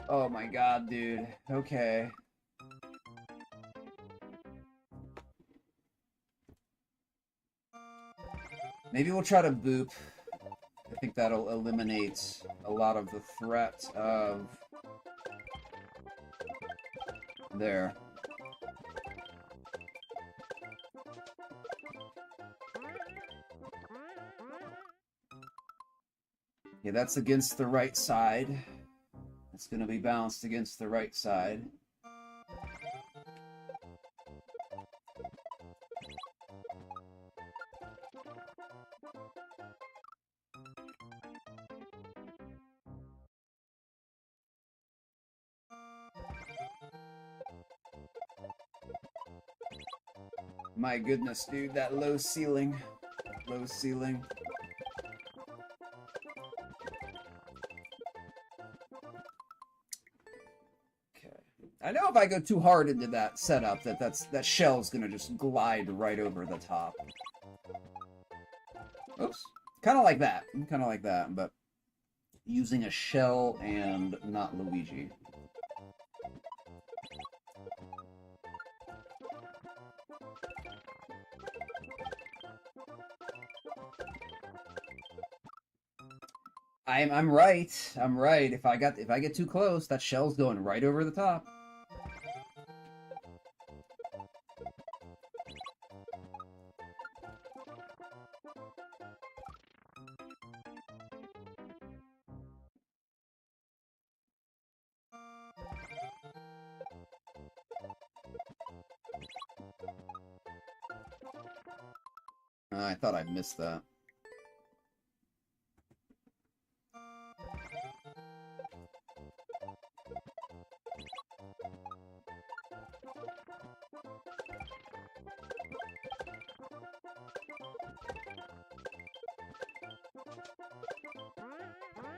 Oh my god, dude. Okay. Maybe we'll try to boop. I think that'll eliminate a lot of the threat of... There. Yeah, that's against the right side. It's going to be bounced against the right side. My goodness, dude, that low ceiling. Low ceiling. Okay. I know if I go too hard into that setup, that shell's gonna just glide right over the top. Oops. Kind of like that. Kind of like that, but using a shell and not Luigi. I'm right. I'm right. If I get too close, that shell's going right over the top. I thought I missed that.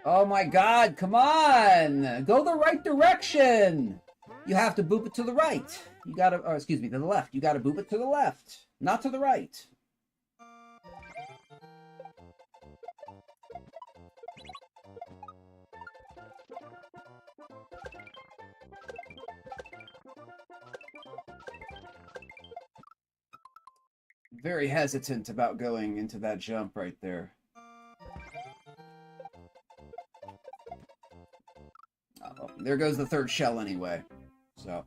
Oh my god, come on! Go the right direction! You have to boop it to the right. You gotta, oh, excuse me, to the left. You gotta boop it to the left, not to the right. Very hesitant about going into that jump right there. Oh, there goes the third shell anyway. So.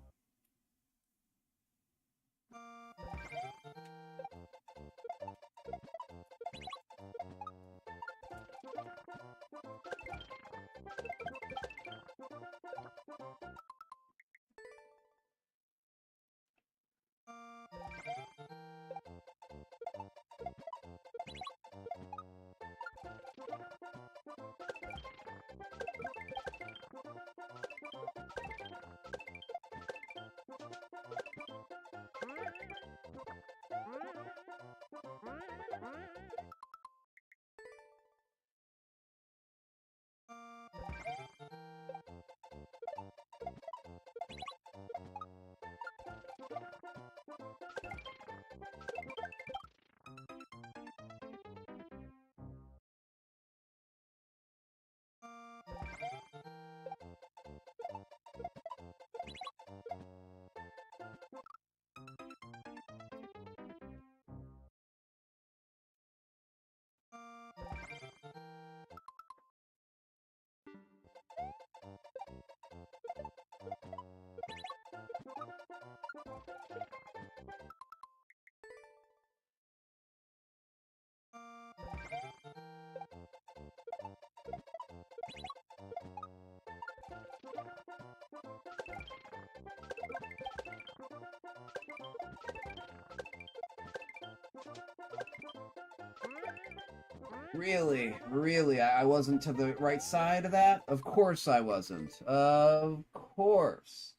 Really? Really? I wasn't to the right side of that? Of course I wasn't. Of course.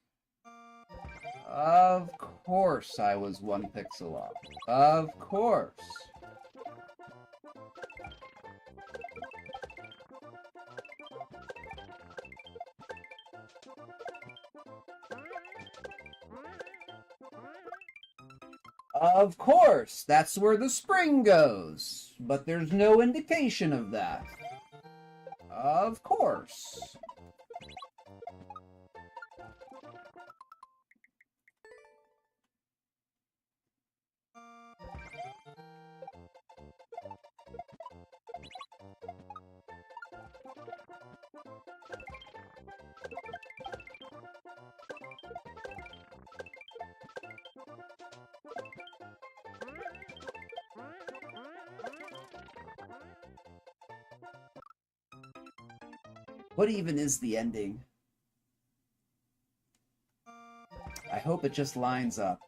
Of course I was one pixel off. Of course. Of course, that's where the spring goes. But there's no indication of that. Of course. What even is the ending? I hope it just lines up.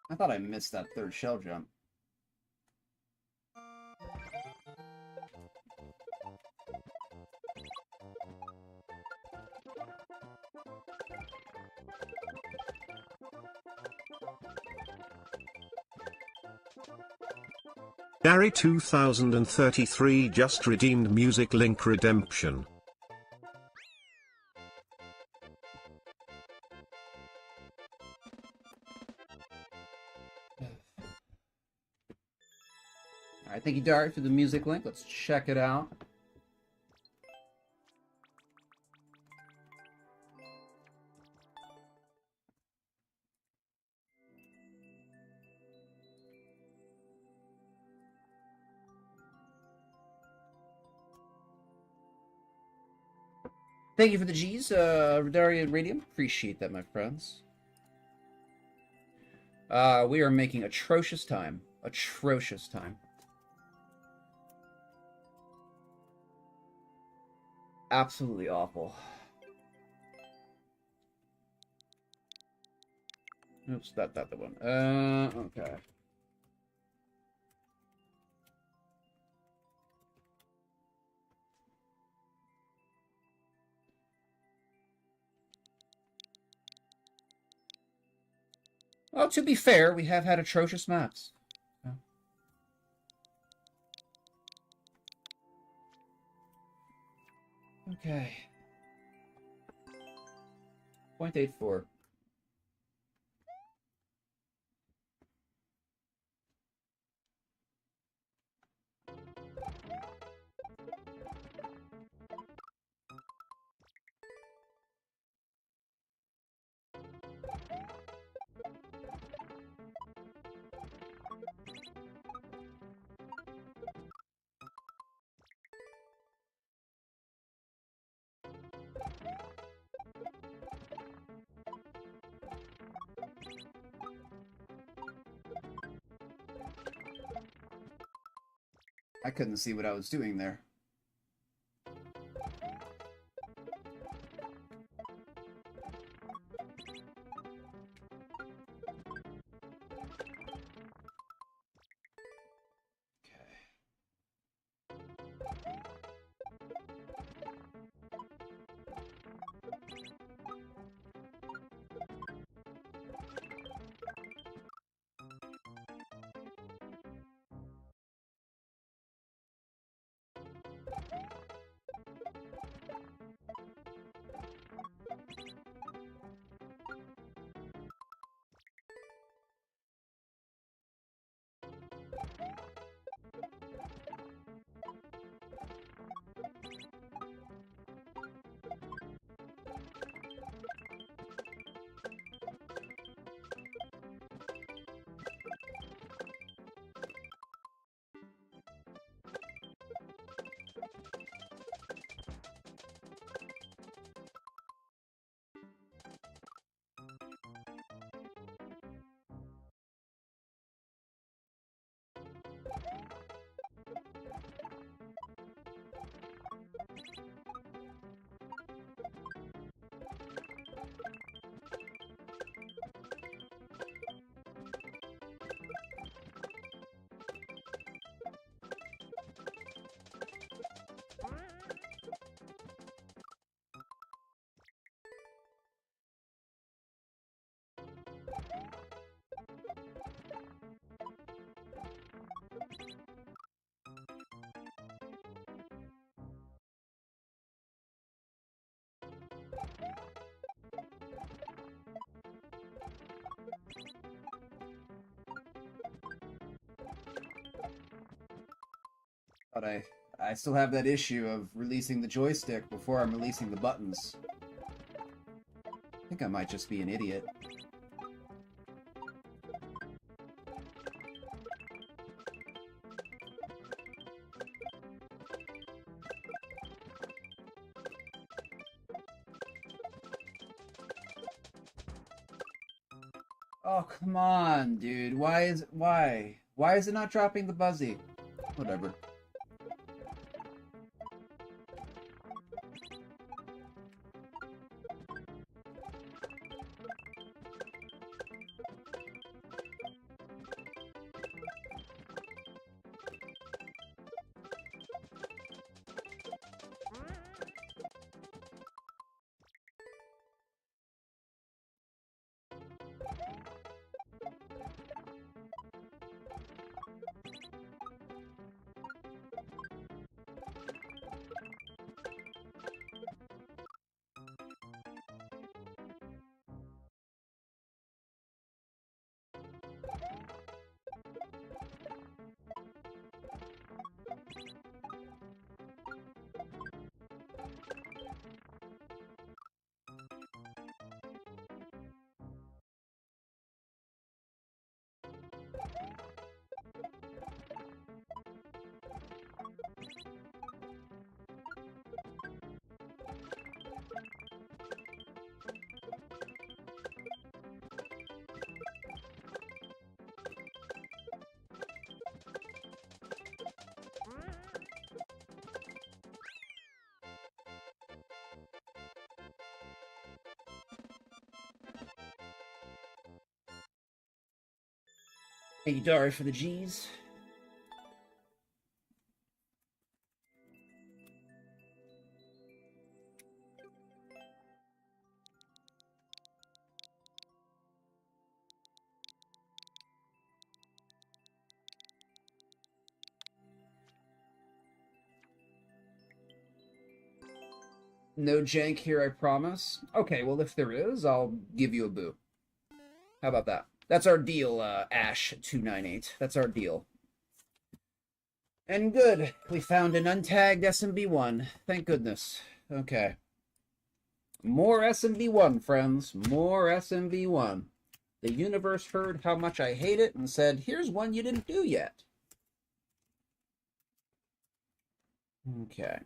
I thought I missed that third shell jump. Gary 2033 just redeemed Music Link Redemption. Alright, thank you, Dari, for the music link. Let's check it out. Thank you for the G's, Rodari and Radium. Appreciate that, my friends. We are making atrocious time. Atrocious time. Absolutely awful. Oops, not the one. Okay. Well, to be fair, we have had atrocious maps. Yeah. Okay. 0.84. I couldn't see what I was doing there. But I still have that issue of releasing the joystick before I'm releasing the buttons. I think I might just be an idiot. Oh, come on, dude. Why is it not dropping the buzzy? Whatever. Thank you, Dari, for the G's. No jank here, I promise. Okay, well, if there is, I'll give you a boo. How about that? That's our deal, Ash298. That's our deal. And good. We found an untagged SMB1. Thank goodness. Okay. More SMB1, friends. More SMB1. The universe heard how much I hate it and said, here's one you didn't do yet. Okay.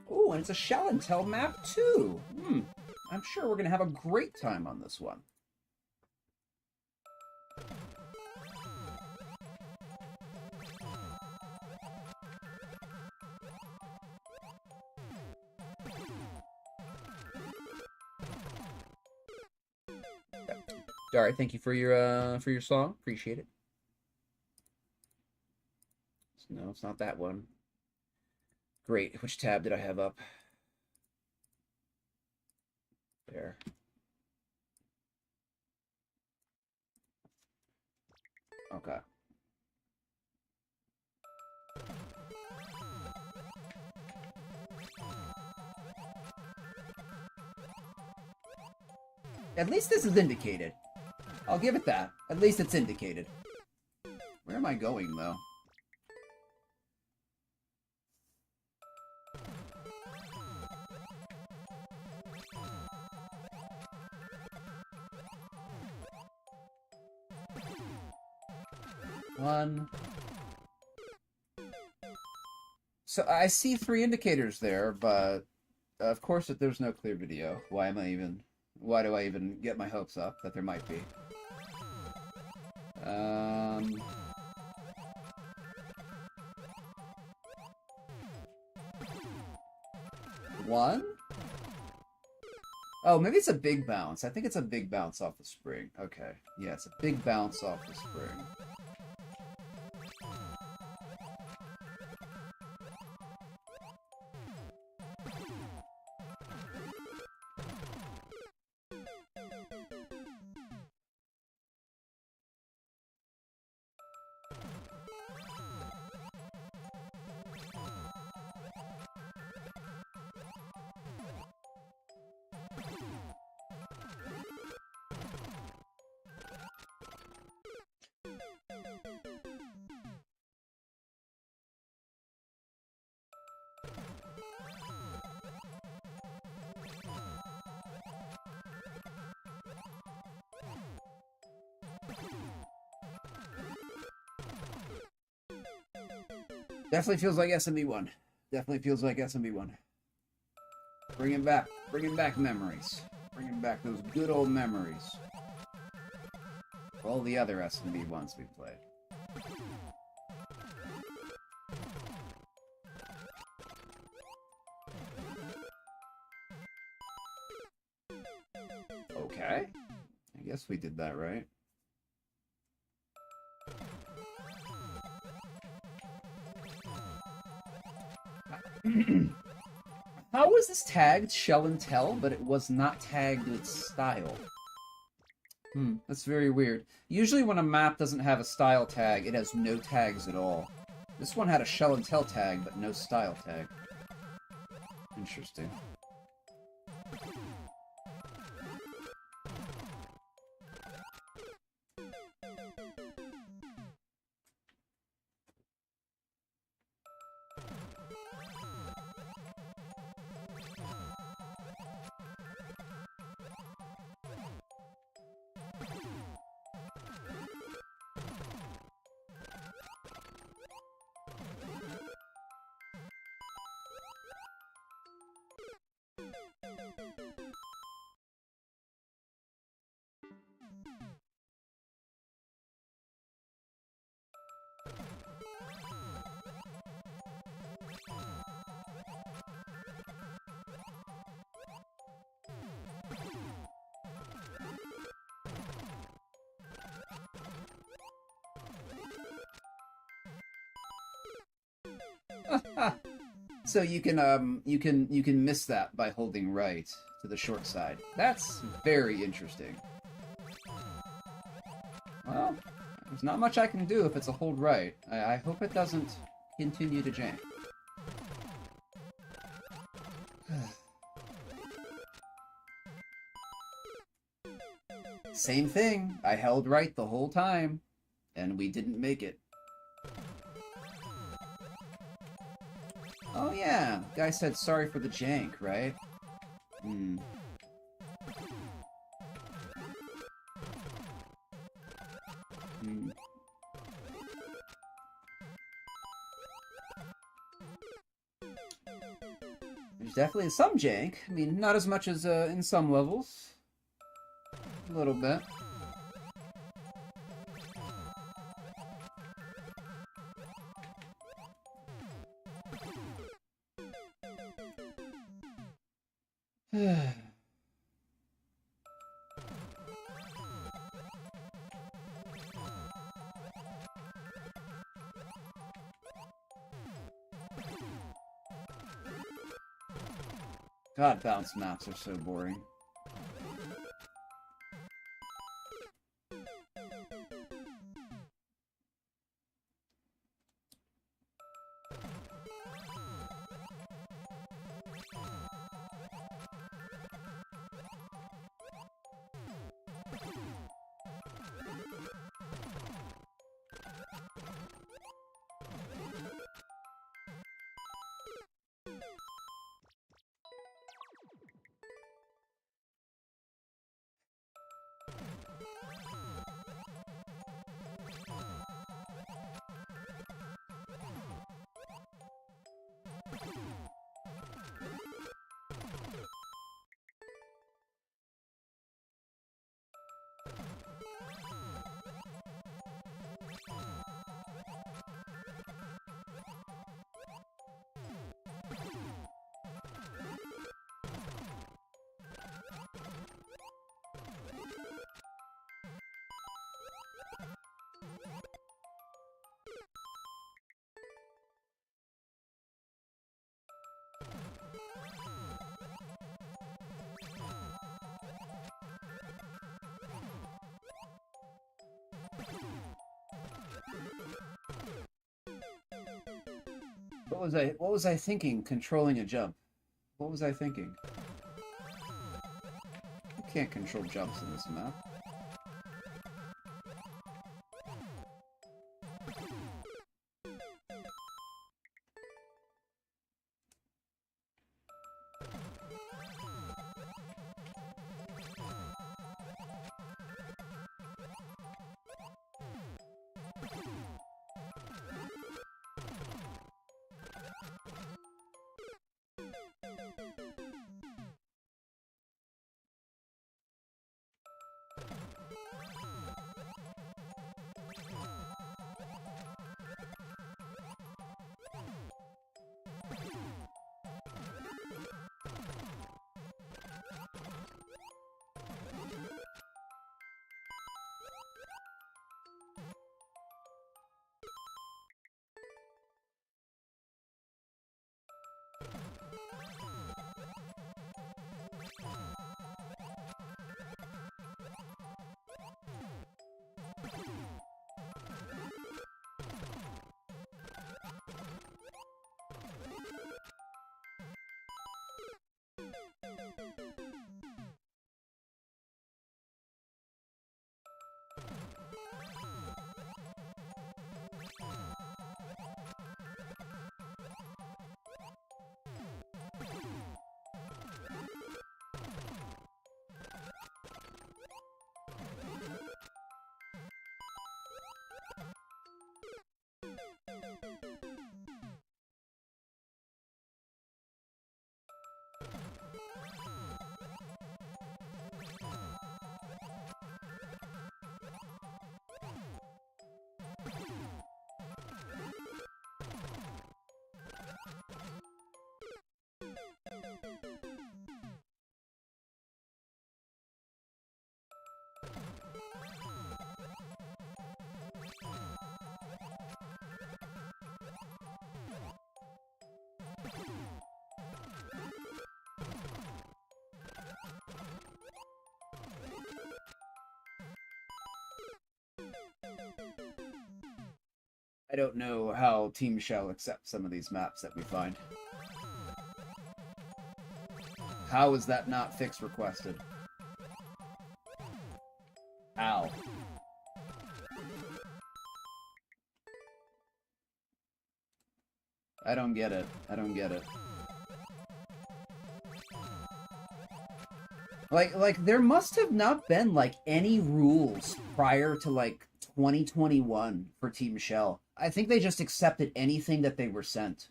Oh, and it's a Shell and Tell map, too. I'm sure we're going to have a great time on this one. Dari, thank you for your song. Appreciate it. No, it's not that one. Great. Which tab did I have up? There. Okay. At least this is indicated. I'll give it that. At least it's indicated. Where am I going, though? One. So I see 3 indicators there, but of course, if there's no clear video, why do I even get my hopes up that there might be? One? Oh, maybe it's a big bounce. I think it's a big bounce off the spring. Okay. Yeah, it's a big bounce off the spring. Definitely feels like SMB1. Definitely feels like SMB1. Bringing back memories. Bringing back those good old memories. All the other SMB1s we played. Okay. I guess we did that right. How was this tagged Shell and Tell, but it was not tagged with style? That's very weird. Usually when a map doesn't have a style tag, it has no tags at all. This one had a Shell and Tell tag, but no style tag. Interesting. So you can miss that by holding right to the short side. That's very interesting. Well, there's not much I can do if it's a hold right. I hope it doesn't continue to jank. Same thing. I held right the whole time, and we didn't make it. Oh yeah, guy said sorry for the jank, right? There's definitely some jank. I mean, not as much as in some levels. A little bit. God, bounce maps are so boring. What was I thinking controlling a jump? What was I thinking? You can't control jumps in this map. I don't know how Team Shell accept some of these maps that we find. How is that not fix requested? How? I don't get it. I don't get it. Like there must have not been like any rules prior to like 2021 for Team Shell. I think they just accepted anything that they were sent.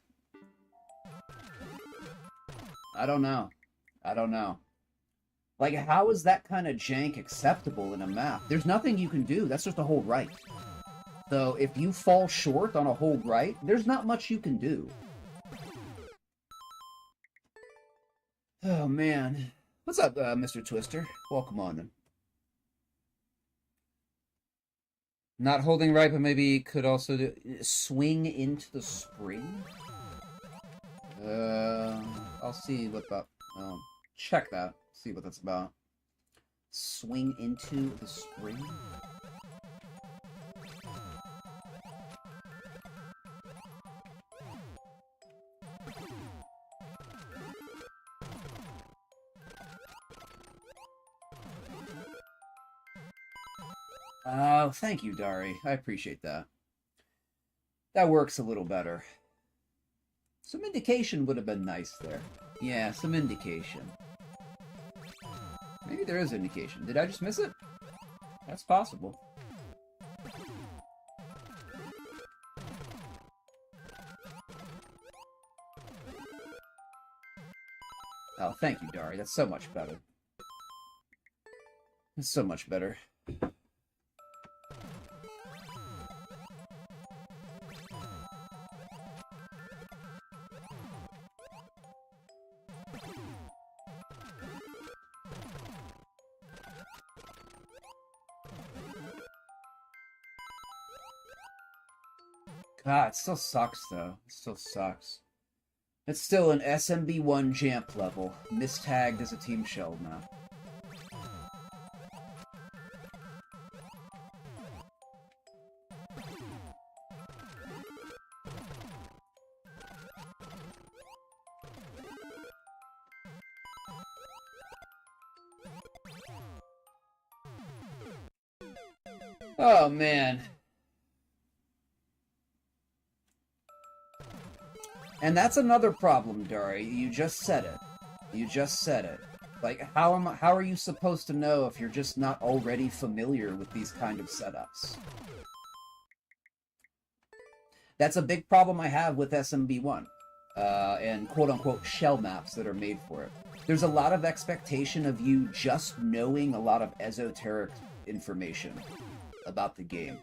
I don't know. I don't know. Like, how is that kind of jank acceptable in a map? There's nothing you can do. That's just a hold right. So if you fall short on a hold right, there's not much you can do. Oh, man. What's up, Mr. Twister? Welcome on then. Not holding right, but maybe could also do, swing into the spring? I'll see what about... check that. See what that's about. Swing into the spring? Oh, thank you, Dari. I appreciate that. That works a little better. Some indication would have been nice there. Yeah, some indication. Maybe there is indication. Did I just miss it? That's possible. Oh, thank you, Dari. That's so much better. That's so much better. God, it still sucks, though. It still sucks. It's still an SMB1 Jamp level, mistagged as a Team Shell map. Oh, man. And that's another problem, Dari. You just said it. You just said it. Like, how are you supposed to know if you're just not already familiar with these kind of setups? That's a big problem I have with SMB1. and quote-unquote shell maps that are made for it. There's a lot of expectation of you just knowing a lot of esoteric information about the game.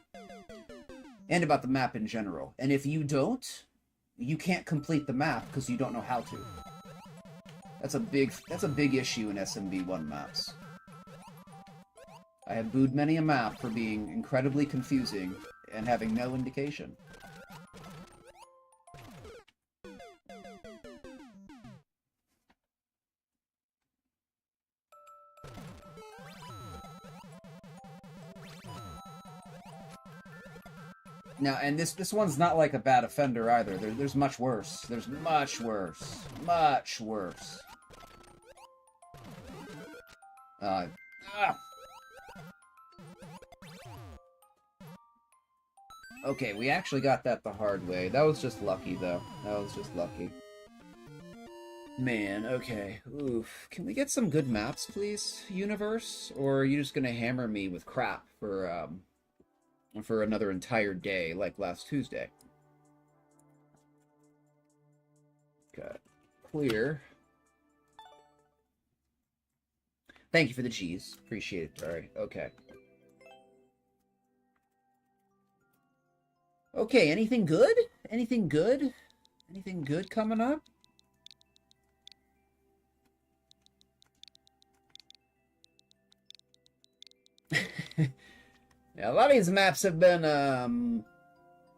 And about the map in general. And if you don't, you can't complete the map because you don't know how to. That's a big issue in SMB1 maps. I have booed many a map for being incredibly confusing and having no indication. Now, and this one's not like a bad offender either. There's much worse. There's much worse. Much worse. Okay, we actually got that the hard way. That was just lucky, though. That was just lucky. Man, okay. Oof. Can we get some good maps, please, universe? Or are you just gonna hammer me with crap for another entire day, like last Tuesday? Okay. Clear. Thank you for the G's. Appreciate it, Barry. Okay. Okay, anything good? Anything good? Anything good coming up? Yeah, a lot of these maps have been 6-7.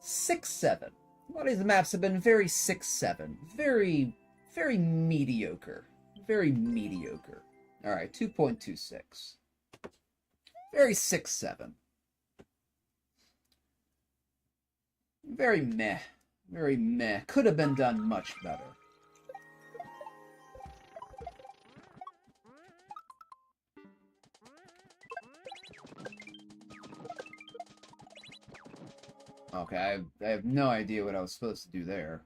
A lot of these maps have been very 6-7. Very, very mediocre. Very mediocre. Alright, 2.26. Very 6-7. Very meh. Very meh. Could have been done much better. Okay, I have no idea what I was supposed to do there.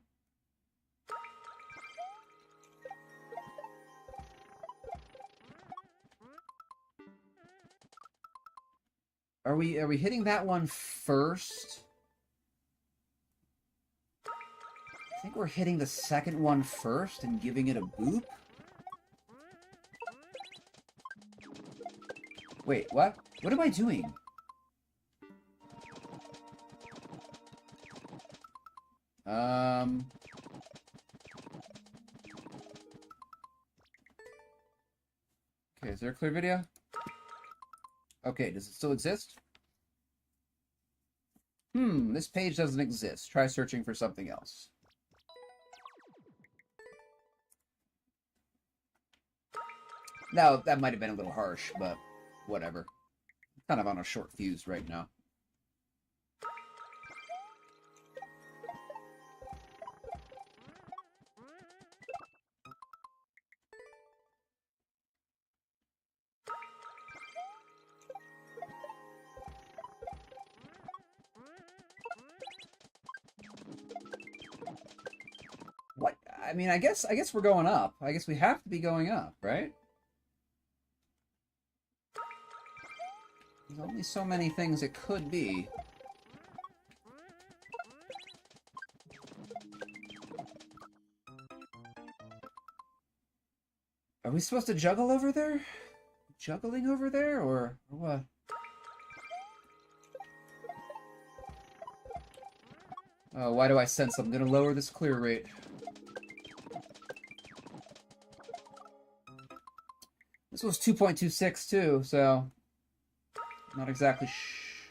Are we hitting that one first? I think we're hitting the second one first and giving it a boop. Wait, what? What am I doing? Okay, is there a clear video? Okay, does it still exist? This page doesn't exist. Try searching for something else. Now, that might have been a little harsh, but whatever. I'm kind of on a short fuse right now. What? I mean, I guess we're going up. I guess we have to be going up, right? There's only so many things it could be. Are we supposed to juggle over there? Juggling over there, or what? Oh, why do I sense I'm gonna lower this clear rate? This was 2.26 too, so not exactly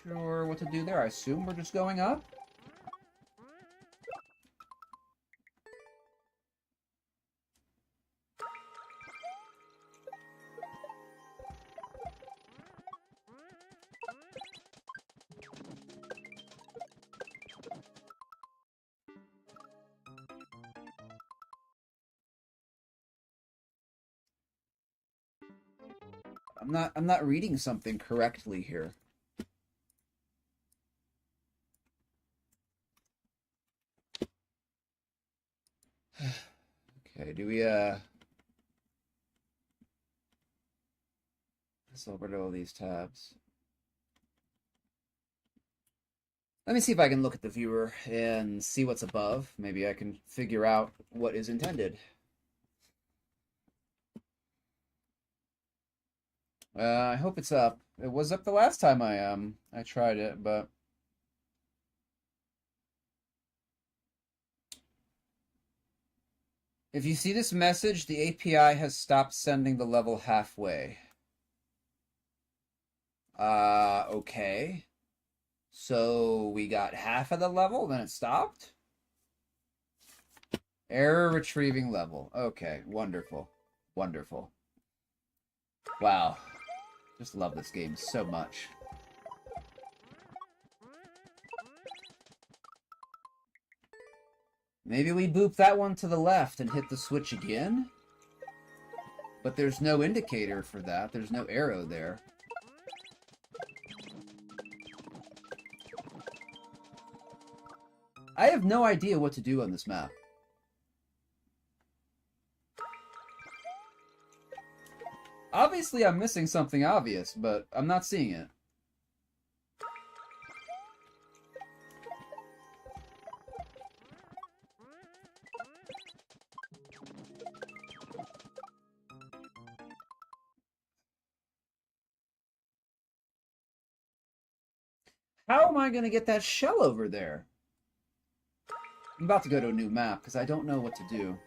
sure what to do there. I assume we're just going up. I'm not reading something correctly here. Okay, do we let's over to all these tabs. Let me see if I can look at the viewer and see what's above. Maybe I can figure out what is intended. I hope it's up. It was up the last time I tried it, but if you see this message, the API has stopped sending the level halfway. Okay. So we got half of the level, then it stopped? Error retrieving level. Okay, wonderful. Wonderful. Wow. Just love this game so much. Maybe we boop that one to the left and hit the switch again? But there's no indicator for that. There's no arrow there. I have no idea what to do on this map. Obviously, I'm missing something obvious, but I'm not seeing it. How am I going to get that shell over there? I'm about to go to a new map because I don't know what to do.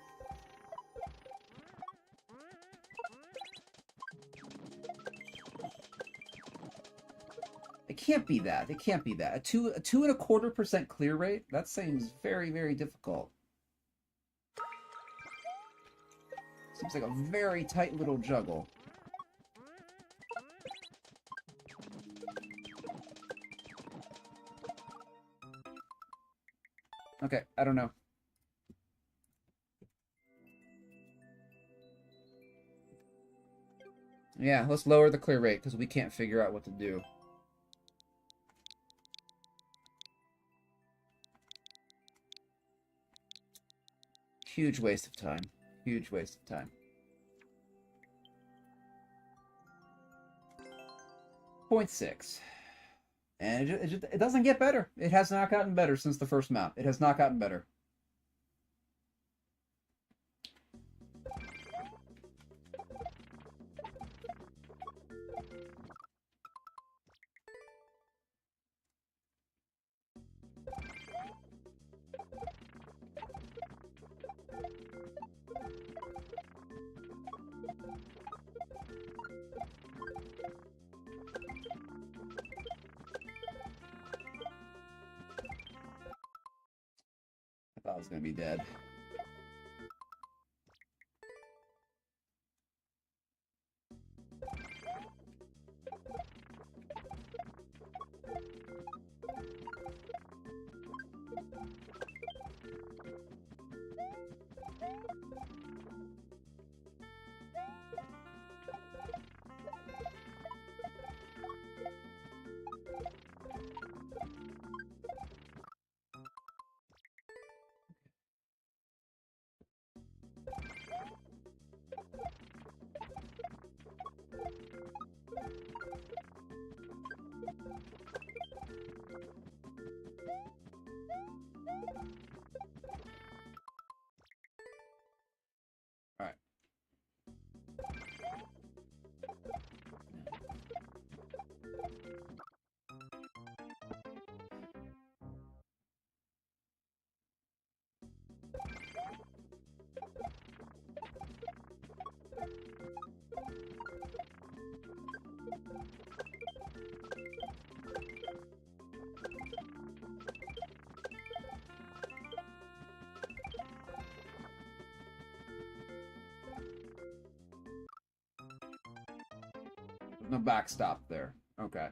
It can't be that. It can't be that. A 2.25% clear rate? That seems very, very difficult. Seems like a very tight little juggle. Okay, I don't know. Yeah, let's lower the clear rate because we can't figure out what to do. Huge waste of time. Huge waste of time. 0.6. And it doesn't get better. It has not gotten better since the first map. It has not gotten better. I thought I was going to be dead. All right. No backstop there. Okay.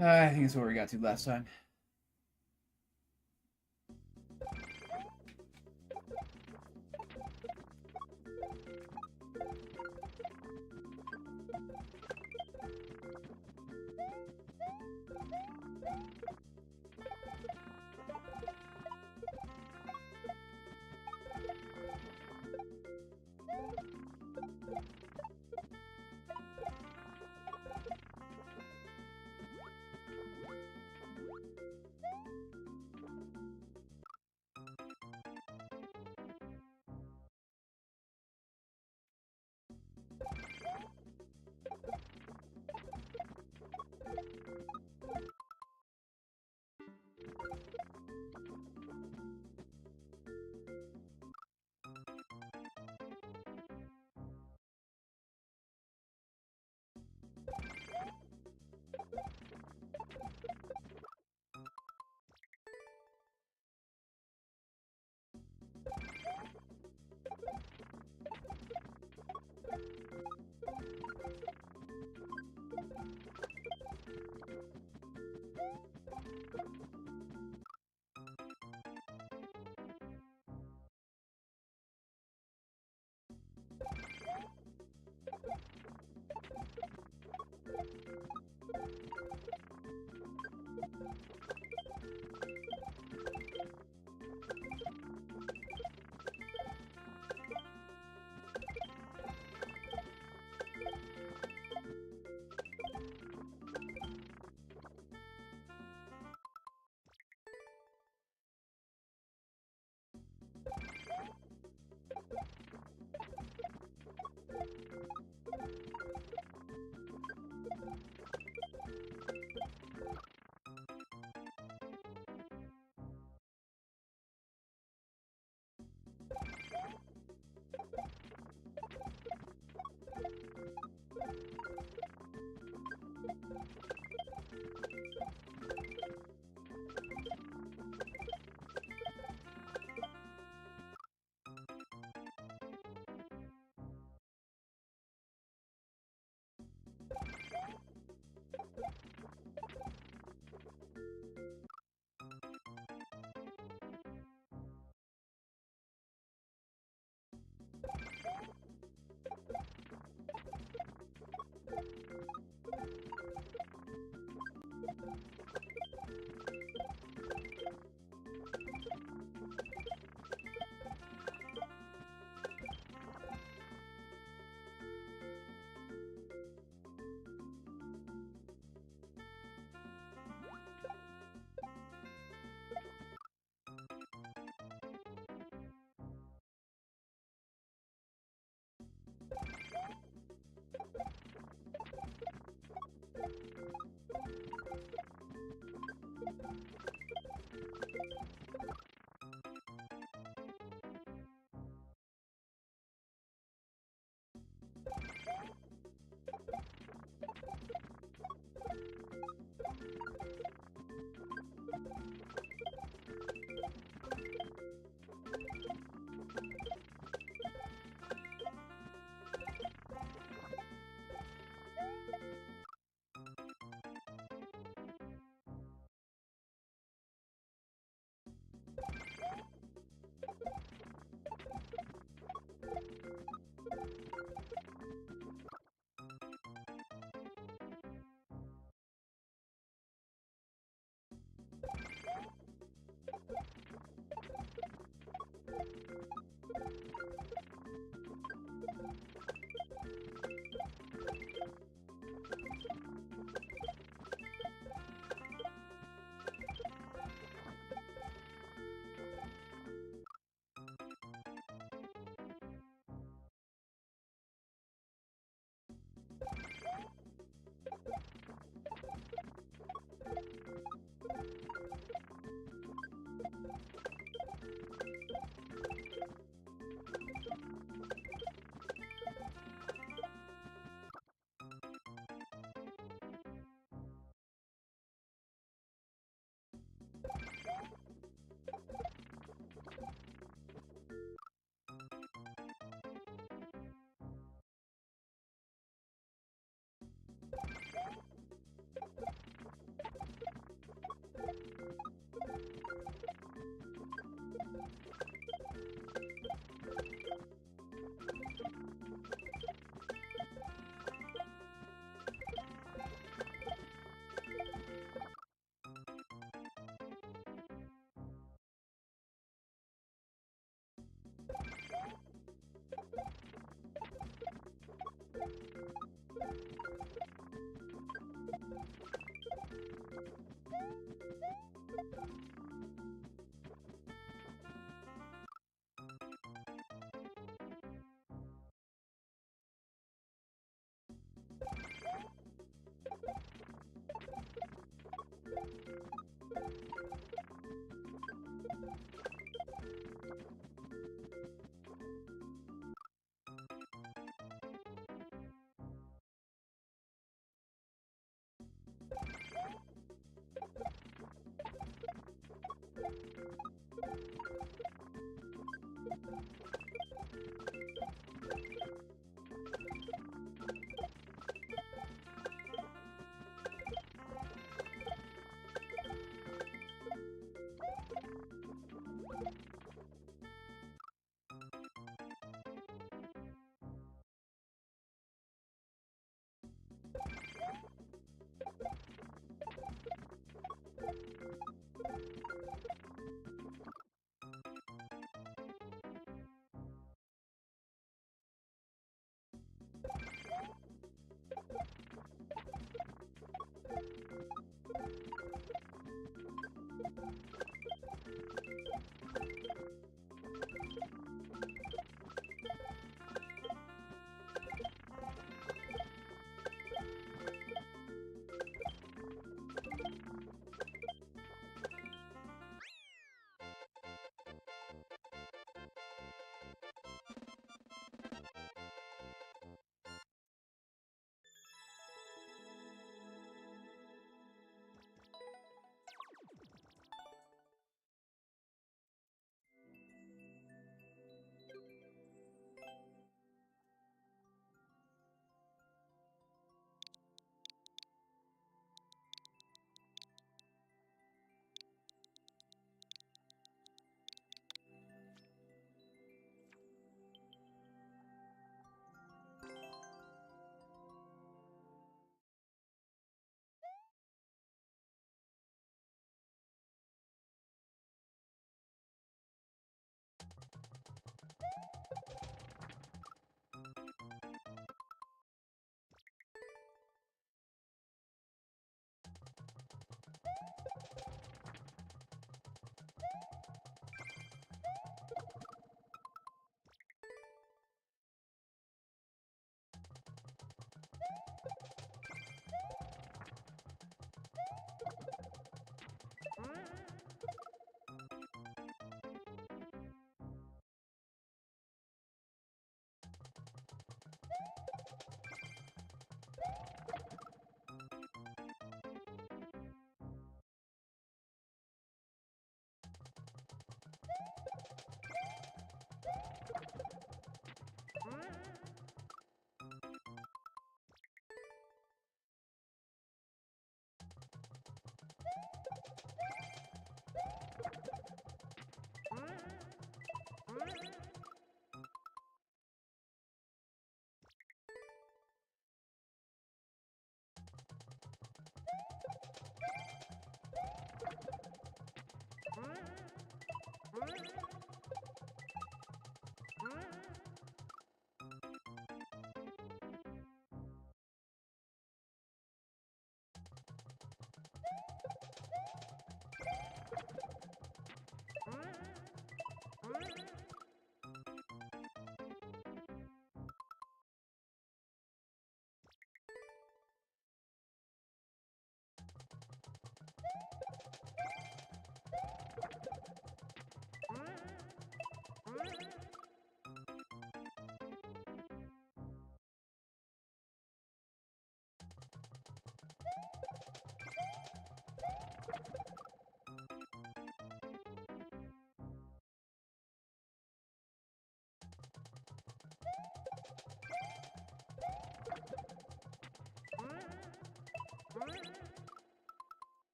I think it's where we got to last time.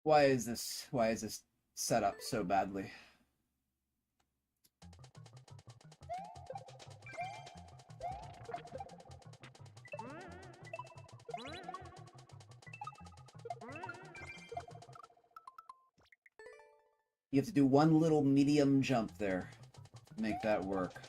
Why is this set up so badly? You have to do one little medium jump there to make that work.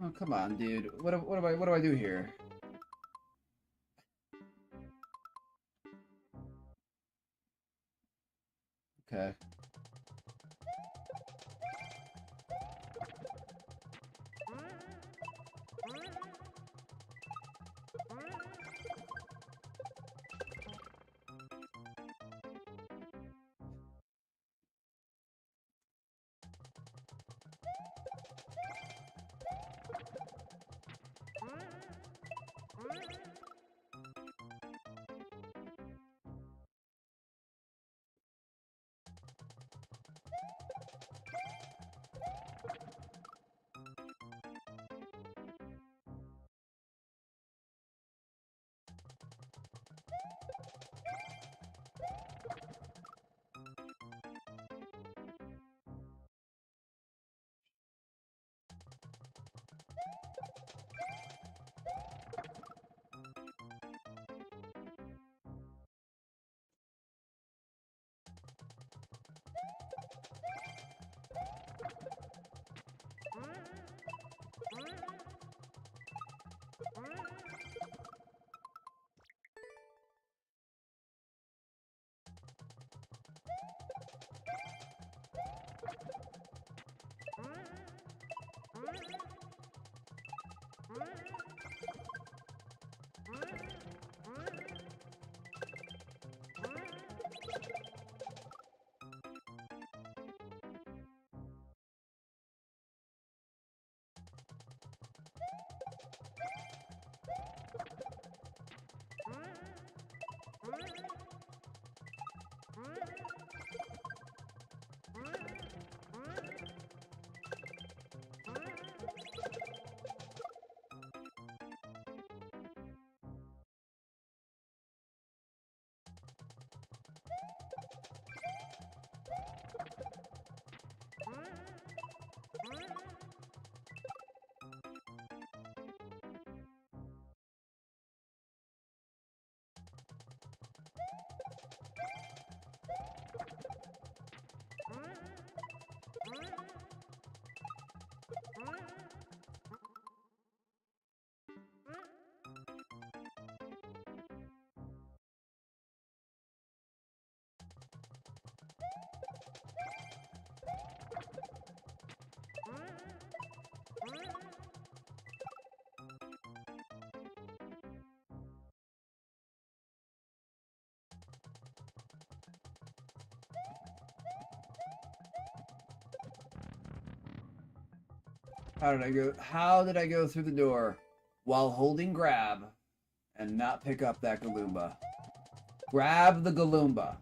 Oh, come on, dude. What do I do here? Okay. How did I go through the door while holding grab and not pick up that Galumba? Grab the Galumba.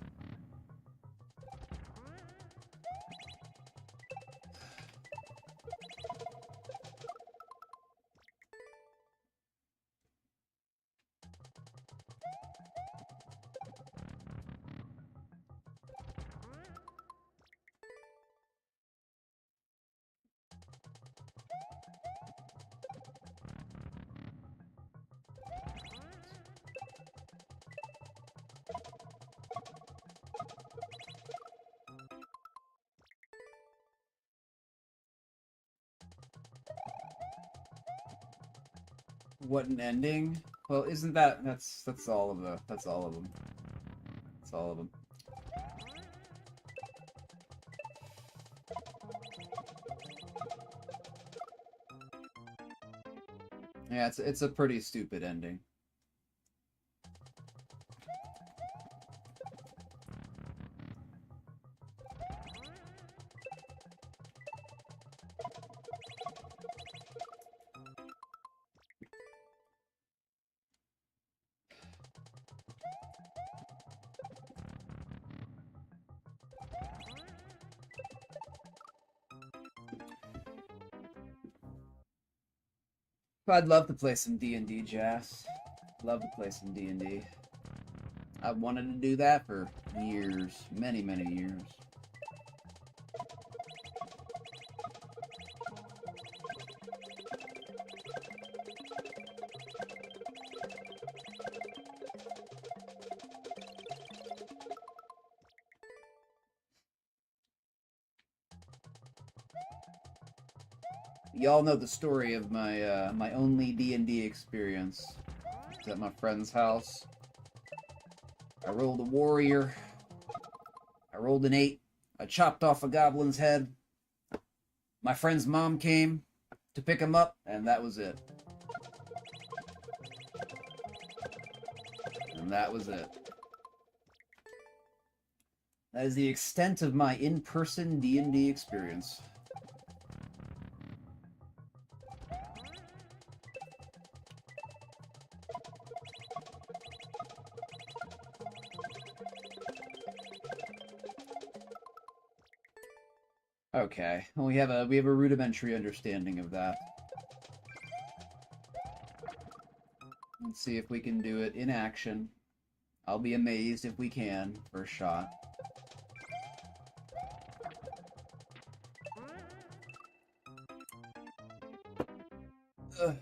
What an ending. Well, isn't that's all of them. That's all of them. Yeah, it's a pretty stupid ending. I'd love to play some D&D, Jazz. Love to play some D&D. I've wanted to do that for years. Many, many years. Y'all know the story of my my only D&D experience. It's at my friend's house. I rolled a warrior. I rolled an 8. I chopped off a goblin's head. My friend's mom came to pick him up, and that was it. And that was it. That is the extent of my in-person D&D experience. Okay, well, we have a rudimentary understanding of that. Let's see if we can do it in action. I'll be amazed if we can. First shot. Ugh.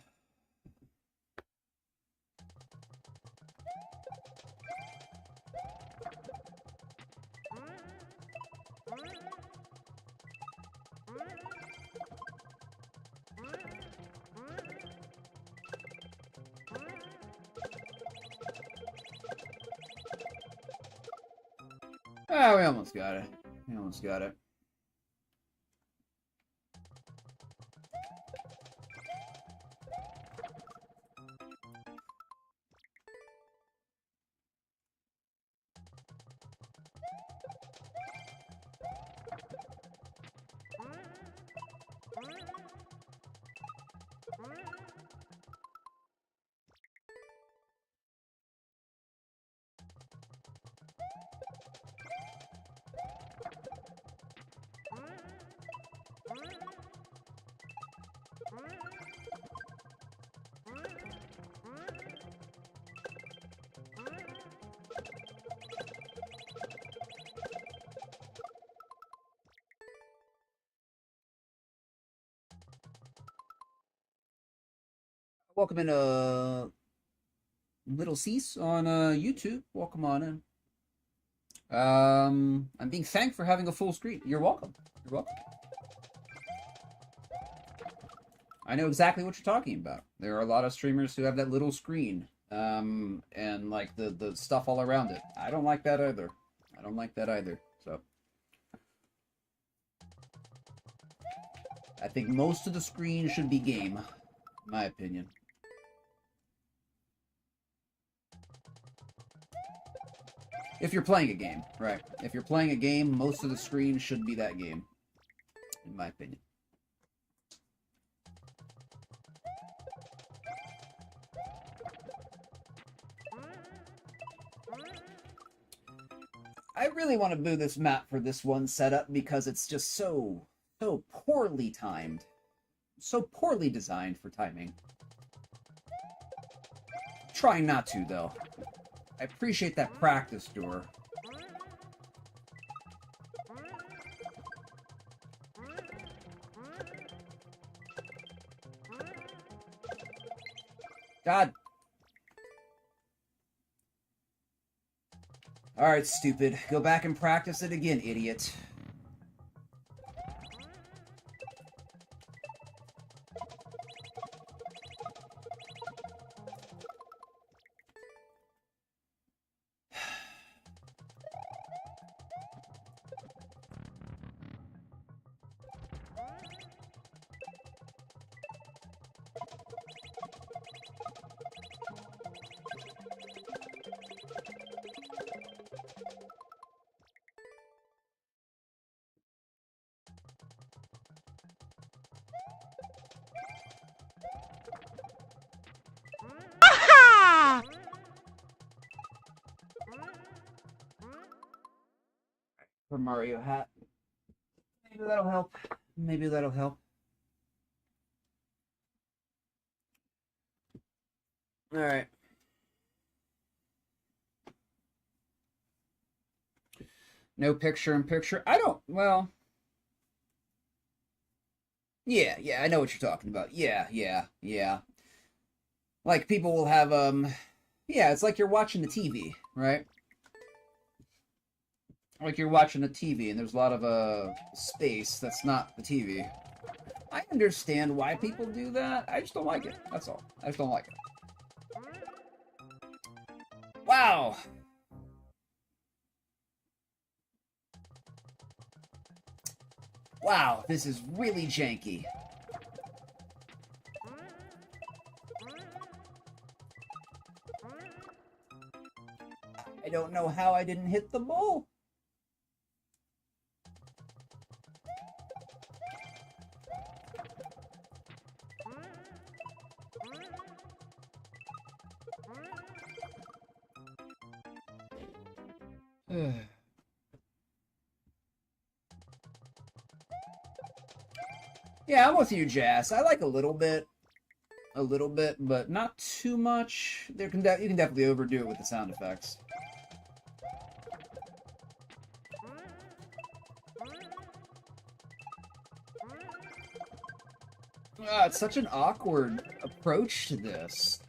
Ah, we almost got it. We almost got it. Welcome in, Little Cease on YouTube. Welcome on in. I'm being thanked for having a full screen. You're welcome. You're welcome. I know exactly what you're talking about. There are a lot of streamers who have that little screen, and like the stuff all around it. I don't like that either. I don't like that either. So I think most of the screen should be game, in my opinion. If you're playing a game, right? If you're playing a game, most of the screen should be that game, in my opinion. I really want to boo this map for this one setup because it's just so poorly timed. So poorly designed for timing. Trying not to, though. I appreciate that practice door. God. Alright, stupid. Go back and practice it again, idiot. For Mario hat. Maybe that'll help. Maybe that'll help. All right. No picture in picture. I don't. Well. Yeah, yeah. I know what you're talking about. Yeah, yeah, yeah. Like people will have Yeah, it's like you're watching the TV, right? Like you're watching a TV and there's a lot of space that's not the TV. I understand why people do that. I just don't like it. That's all. I just don't like it. Wow. Wow, this is really janky. I don't know how I didn't hit the ball. Yeah, I'm with you, Jazz. I like a little bit, but not too much. You can definitely overdo it with the sound effects. It's such an awkward approach to this.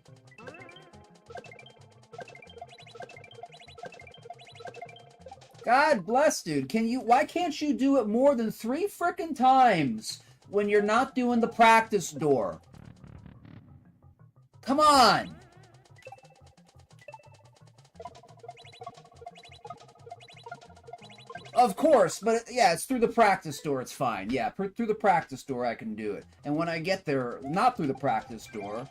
God bless, dude. Why can't you do it more than 3 frickin' times when you're not doing the practice door? Come on! Of course, but yeah, it's through the practice door, it's fine. Yeah, through the practice door I can do it. And when I get there, not through the practice door...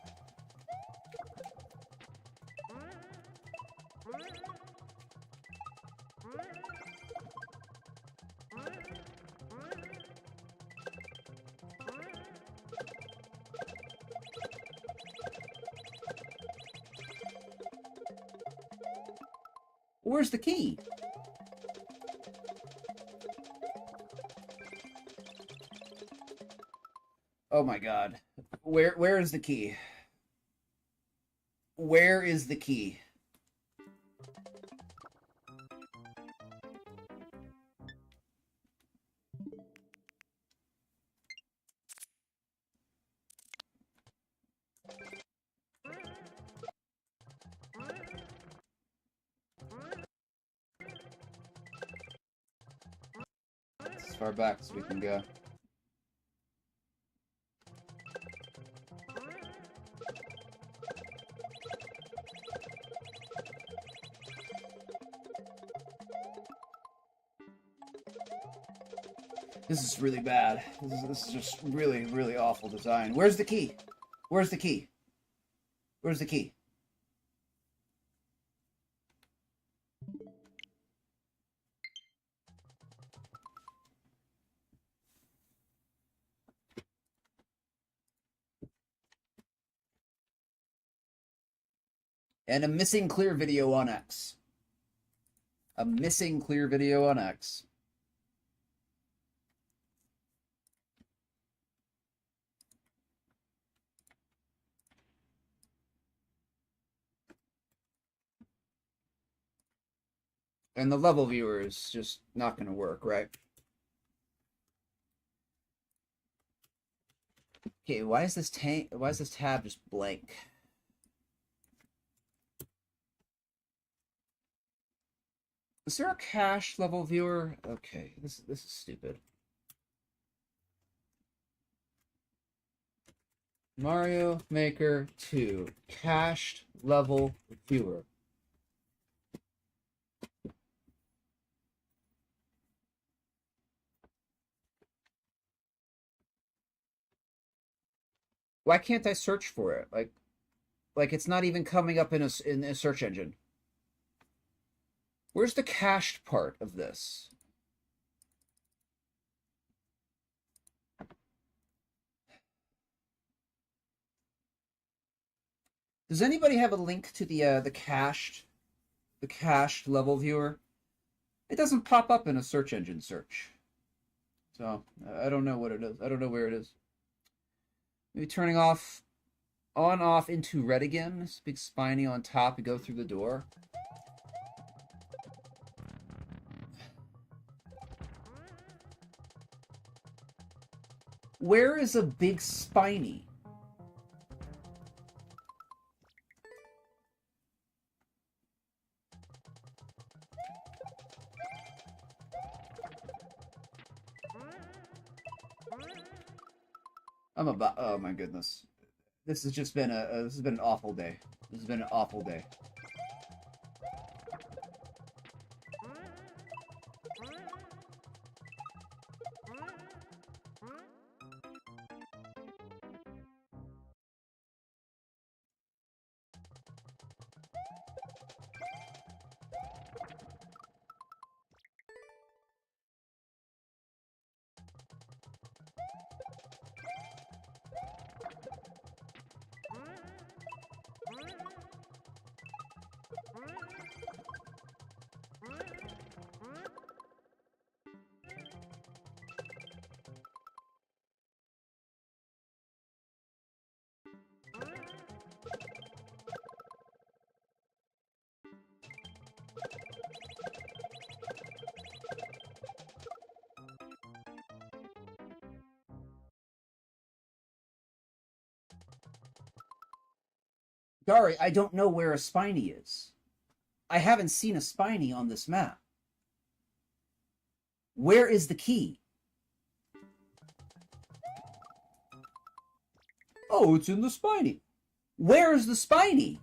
Where's the key? Oh my god. Where is the key? Where is the key? As far back as we can go. This is really bad. This is just really, really awful design. Where's the key? Where's the key? Where's the key? And a missing clear video on X. A missing clear video on X. And the level viewer is just not going to work, right? Okay, why is this tab just blank? Is there a cached level viewer? Okay, this is stupid. Mario Maker 2 cached level viewer. Why can't I search for it? Like it's not even coming up in a search engine. Where's the cached part of this? Does anybody have a link to the cached level viewer? It doesn't pop up in a search engine search. So I don't know what it is. I don't know where it is. Maybe turning off On, off, into red again. This big spiny on top and go through the door. Where is a big spiny? I'm about. Oh my goodness, this has just been this has been an awful day. This has been an awful day. Gary, I don't know where a spiny is. I haven't seen a spiny on this map. Where is the key? Oh, it's in the spiny. Where is the spiny?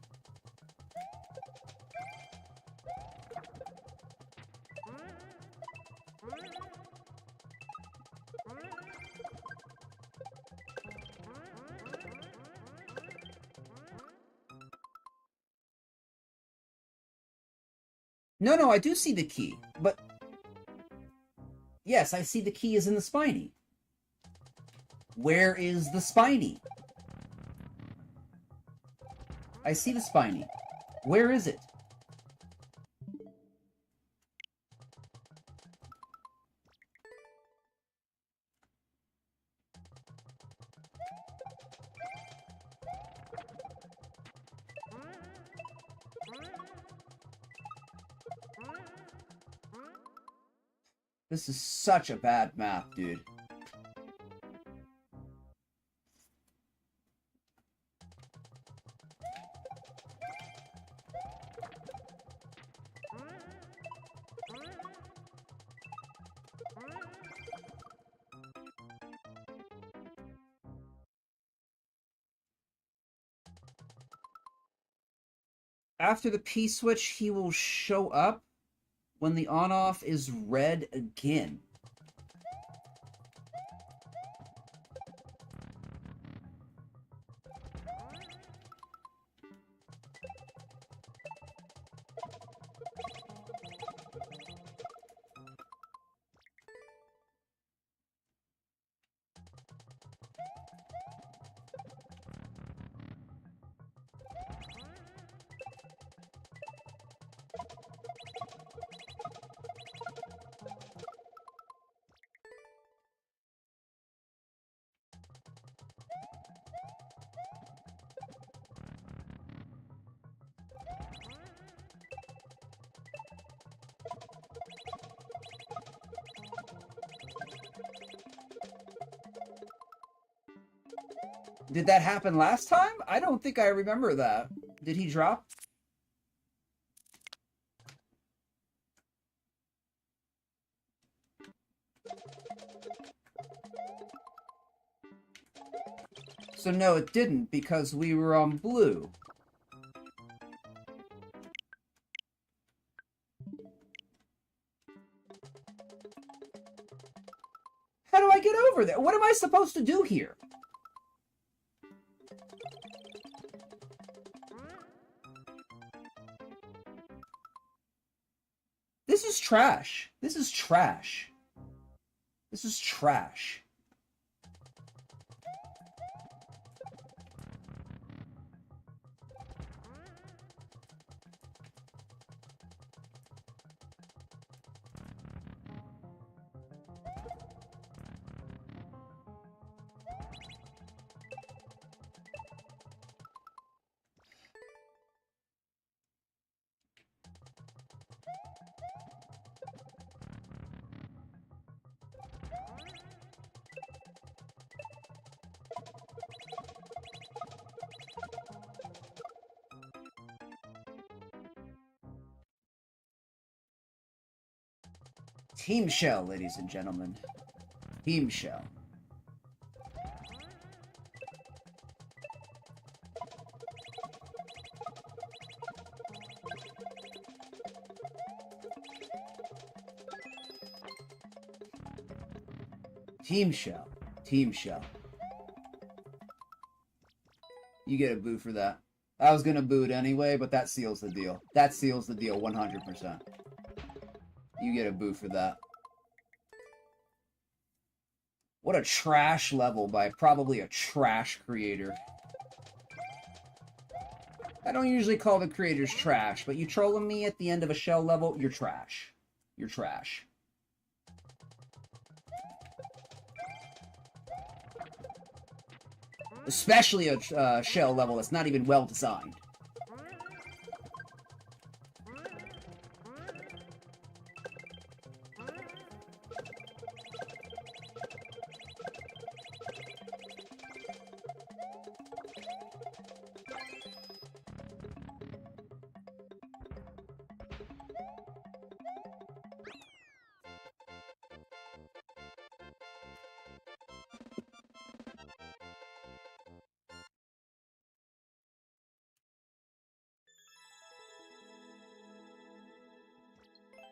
No, I do see the key, but... Yes, I see the key is in the spiny. Where is the spiny? I see the spiny. Where is it? This is such a bad map, dude. After the P switch, he will show up when the on-off is red again. Did that happen last time? I don't think I remember that. Did he drop? So no, it didn't, because we were on blue. How do I get over there? What am I supposed to do here? This is trash. This is trash. This is trash. Team Shell, ladies and gentlemen. Team Shell. Team Shell. Team Shell. You get a boo for that. I was gonna boo it anyway, but that seals the deal. That seals the deal 100%. You get a boo for that. What a trash level by probably a trash creator. I don't usually call the creators trash, but you trolling me at the end of a shell level, you're trash. You're trash. Especially a shell level that's not even well designed.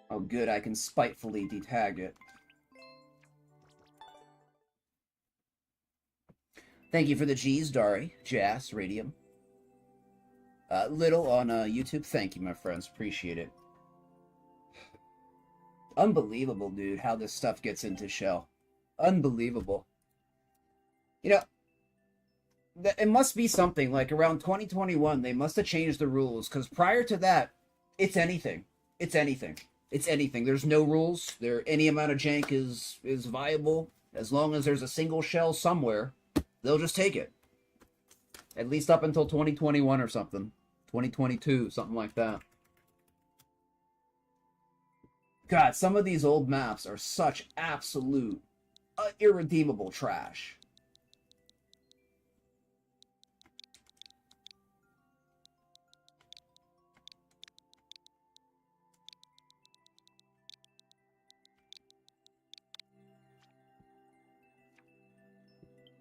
Oh good, I can spitefully detag it. Thank you for the G's, Dari, Jas, Radium. Little on YouTube, thank you, my friends. Appreciate it. Unbelievable, dude, how this stuff gets into Shell. Unbelievable. You know, it must be something, like around 2021, they must have changed the rules, because prior to that, it's anything. It's anything. It's anything. There's no rules. Any amount of jank is viable. As long as there's a single shell somewhere, they'll just take it. At least up until 2021 or something. 2022, something like that. God, some of these old maps are such absolute, irredeemable trash.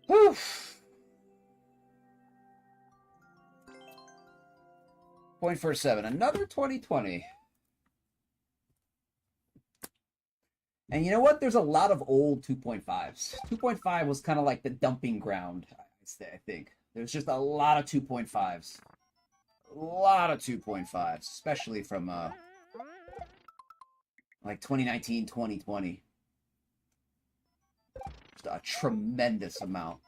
Whew. 0.47, another 2020. And you know what? There's a lot of old 2.5s. 2.5 was kind of like the dumping ground, I think. There's just a lot of 2.5s. A lot of 2.5s, especially from like 2019, 2020. Just a tremendous amount.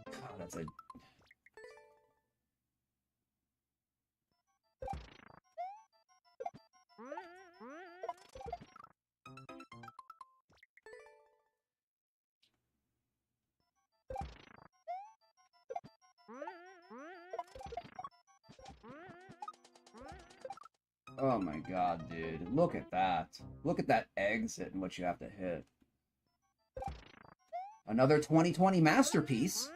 God, that's a... Oh my god, dude. Look at that. Look at that exit and what you have to hit. Another 2020 masterpiece.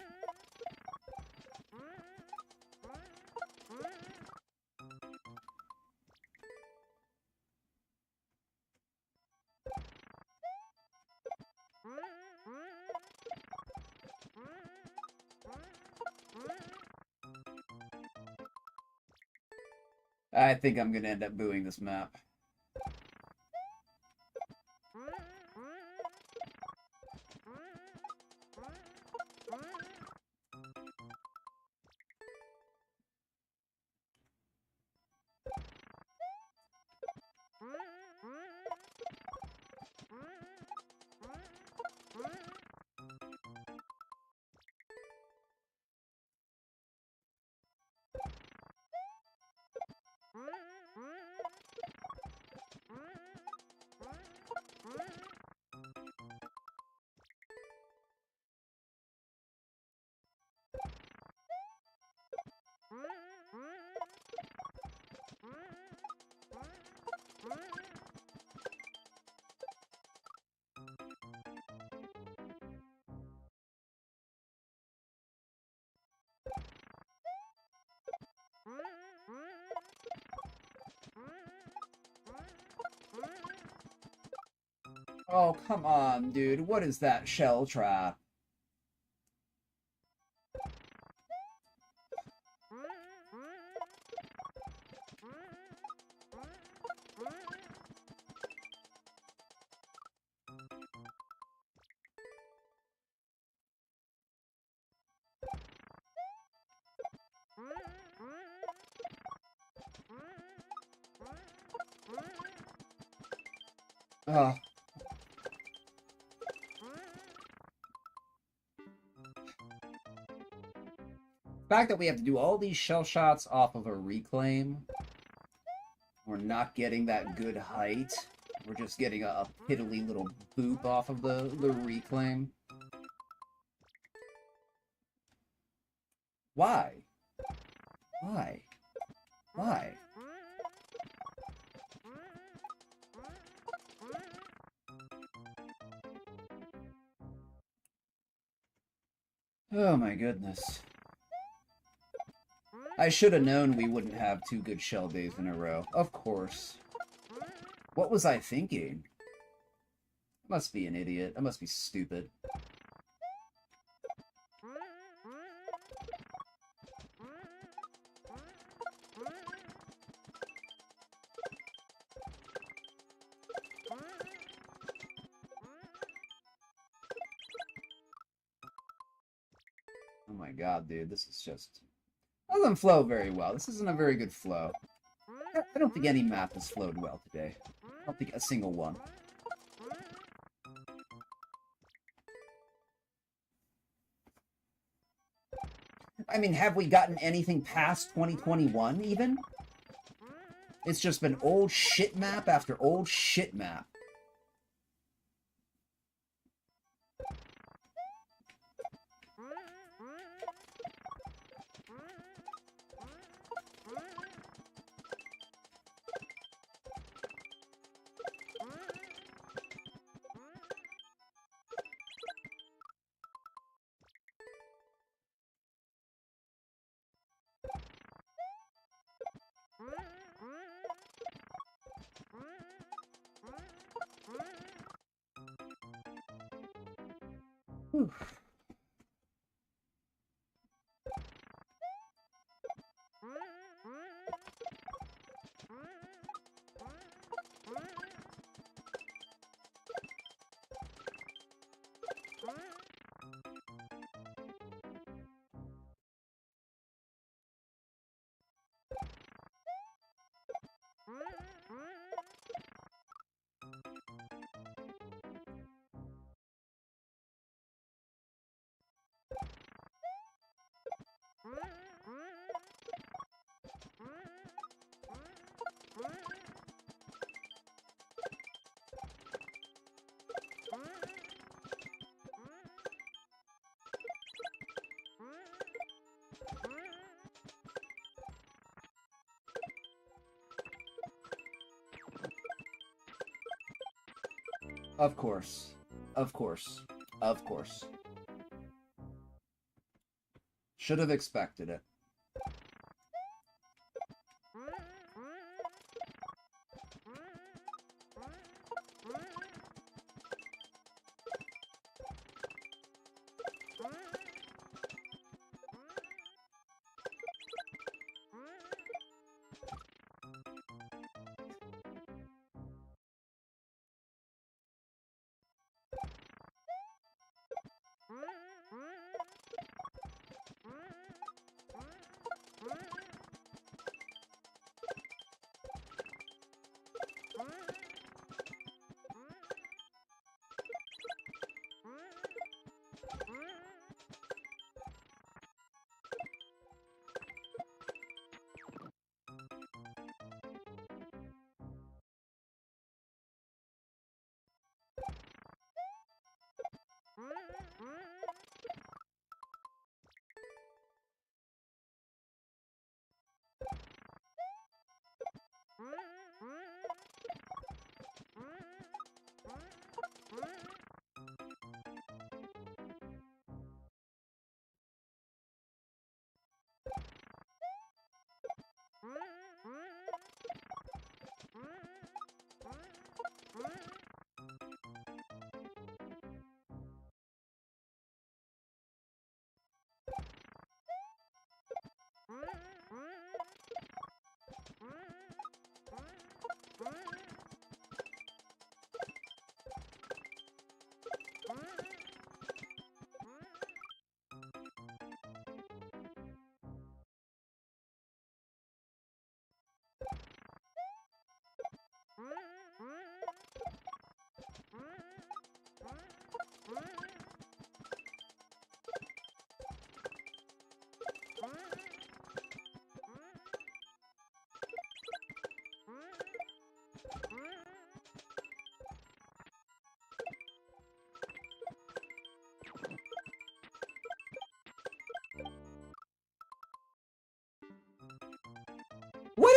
I think I'm gonna end up booing this map. Oh, come on, dude. What is that shell trap? Oh. The fact that we have to do all these shell shots off of a reclaim, we're not getting that good height. We're just getting a piddly little boop off of the reclaim. Why? Why? Why? Oh my goodness. I should have known we wouldn't have 2 good shell days in a row. Of course. What was I thinking? I must be an idiot. I must be stupid. Oh my god, dude. This is just... doesn't flow very well. This isn't a very good flow. I don't think any map has flowed well today. I don't think a single one. I mean, have we gotten anything past 2021, even? It's just been old shit map after old shit map. Whew. Of course. Of course. Of course. Should have expected it.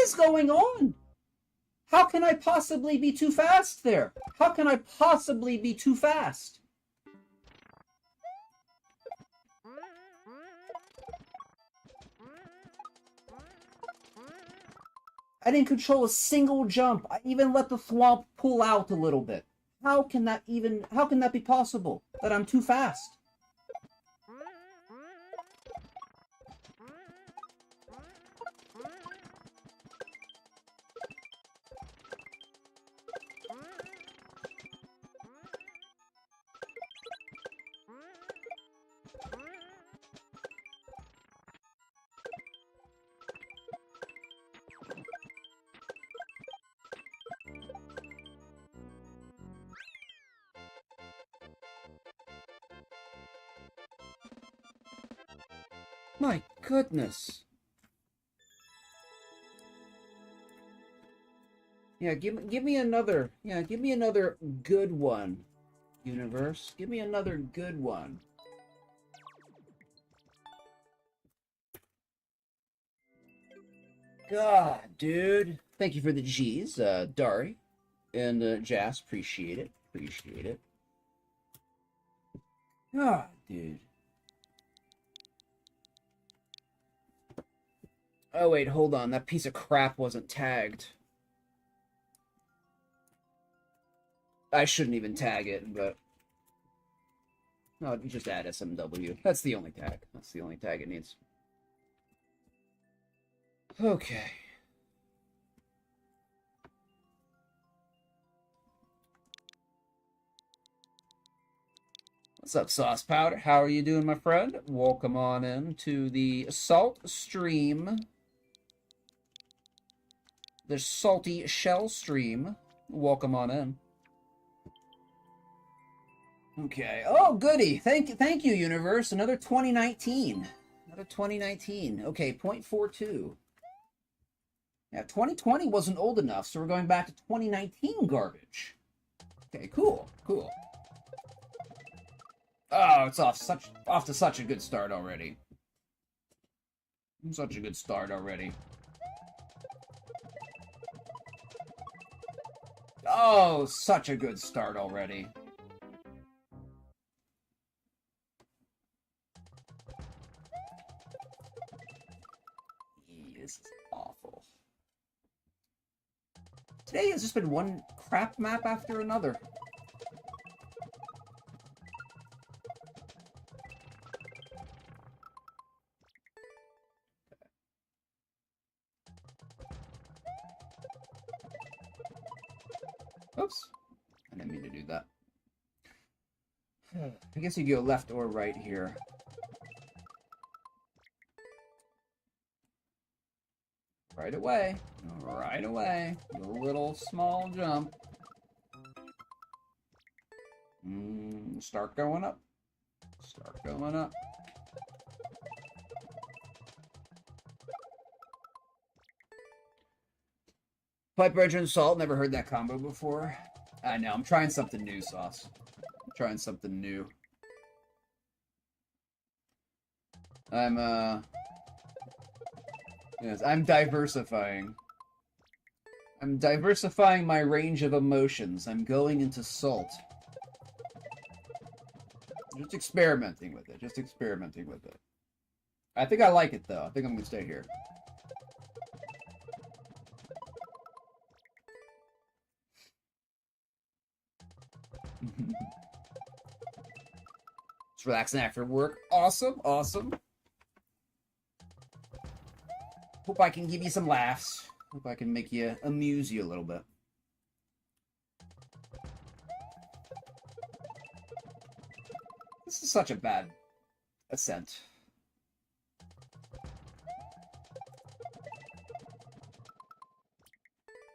is going on? How can I possibly be too fast there? How can I possibly be too fast? I didn't control a single jump. I even let the thwomp pull out a little bit. How can that be possible? That I'm too fast? My goodness. Yeah, give me another. Yeah, give me another good one, universe. Give me another good one. God, dude. Thank you for the G's, Dari and Jas. Appreciate it. Appreciate it. God, dude. Oh, wait, hold on. That piece of crap wasn't tagged. I shouldn't even tag it, but... No, just add SMW. That's the only tag. That's the only tag it needs. Okay. What's up, Sauce Powder? How are you doing, my friend? Welcome on in to the Salt Stream. The Salty Shell Stream. Welcome on in. Okay. Oh, goody. Thank you, universe. Another 2019. Another 2019. Okay, 0.42. Yeah, 2020 wasn't old enough, so we're going back to 2019 garbage. Okay, cool. Cool. Oh, it's off to such a good start already. Such a good start already. Oh, such a good start already. This is awful. Today has just been one crap map after another. Oops. I didn't mean to do that. I guess you go left or right here. Right away. Right away. A little small jump. Start going up. Start going up. Pipe Bridge and Salt. Never heard that combo before. I know. I'm trying something new, Sauce. I'm trying something new. Yes, I'm diversifying. I'm diversifying my range of emotions. I'm going into Salt. Just experimenting with it. Just experimenting with it. I think I like it, though. I think I'm going to stay here. Just relaxing after work. Awesome, awesome. Hope I can give you some laughs. Hope I can make you amuse you a little bit. This is such a bad ascent.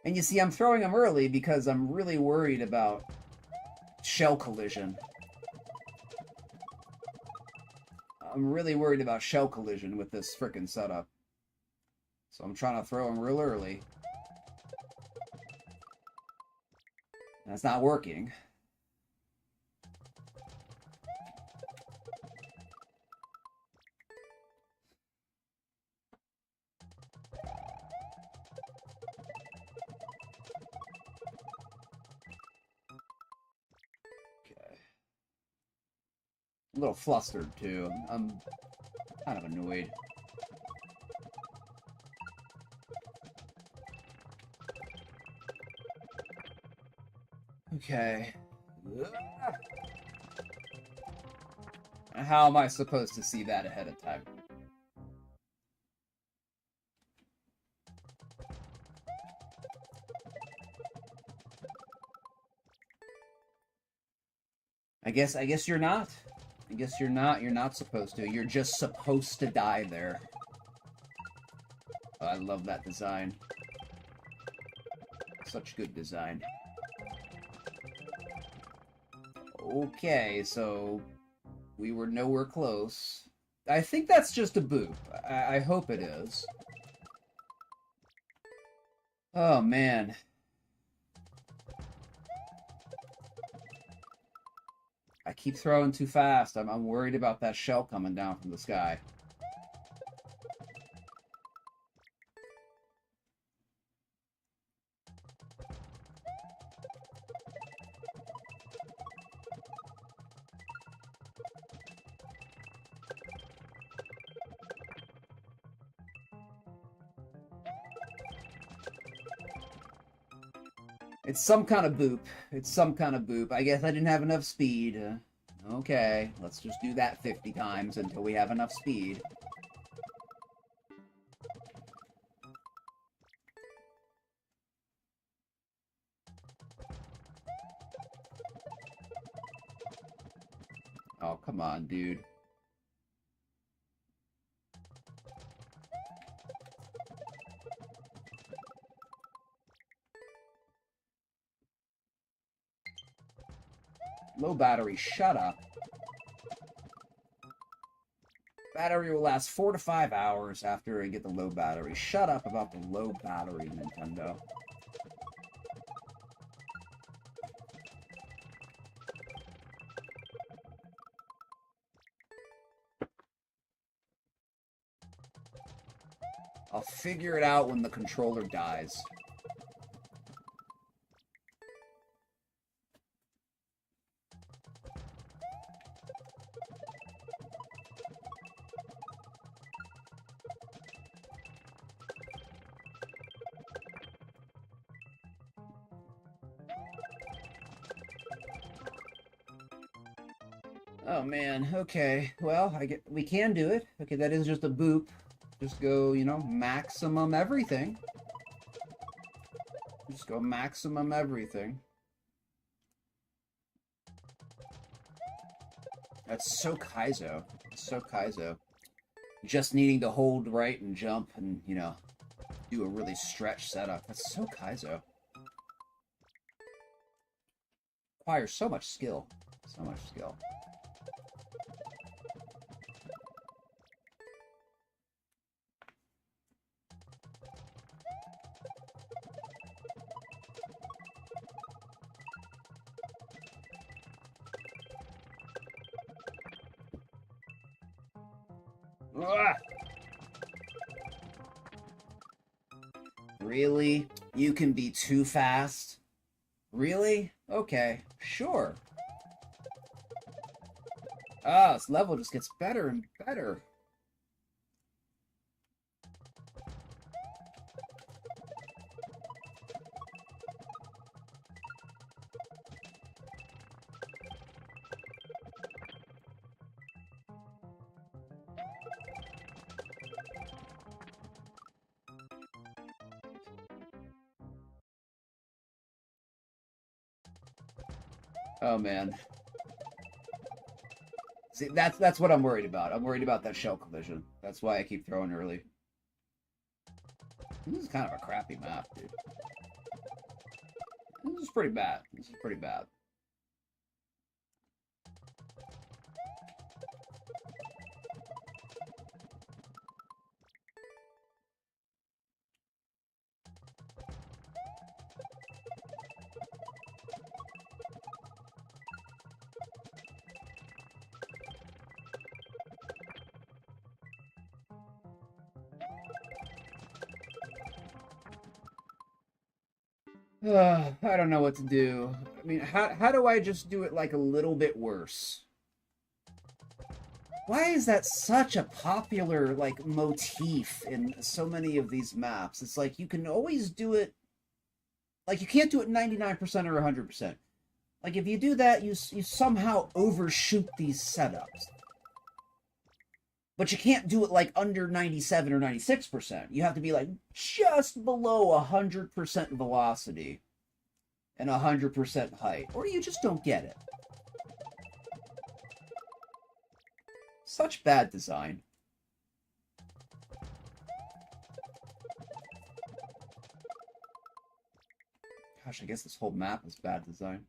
And you see, I'm throwing them early because I'm really worried about shell collision. I'm really worried about shell collision with this frickin' setup. So I'm trying to throw them real early. And it's not working. a little flustered, too. I'm kind of annoyed. Okay. How am I supposed to see that ahead of time? I guess you're not. I guess you're not supposed to. You're just supposed to die there. Oh, I love that design. Such good design. Okay, so we were nowhere close. I think that's just a boop. I hope it is. Oh, man. I keep throwing too fast. I'm worried about that shell coming down from the sky. It's some kind of boop. It's some kind of boop. I guess I didn't have enough speed. Okay, let's just do that 50 times until we have enough speed. Oh, come on, dude. Low battery, shut up. Battery will last 4 to 5 hours after I get the low battery. Shut up about the low battery, Nintendo. I'll figure it out when the controller dies. Oh man, okay. Well, we can do it. Okay, that is just a boop. Just go, you know, maximum everything. Just go maximum everything. That's so Kaizo. So Kaizo. Just needing to hold right and jump and, you know, do a really stretched setup. That's so Kaizo. Requires so much skill. So much skill. Ugh. Really? You can be too fast? Really? Okay, sure. Ah, this level just gets better and better. Oh man. See, that's what I'm worried about. I'm worried about that shell collision. That's why I keep throwing early. This is kind of a crappy map, dude. This is pretty bad. This is pretty bad. I don't know what to do. I mean, how do I just do it like a little bit worse? Why is that such a popular, like, motif in so many of these maps? It's like, you can always do it... Like, you can't do it 99% or 100%. Like, if you do that, you somehow overshoot these setups. But you can't do it, like, under 97 or 96%. You have to be, like, just below 100% velocity and 100% height. Or you just don't get it. Such bad design. Gosh, I guess this whole map is bad design.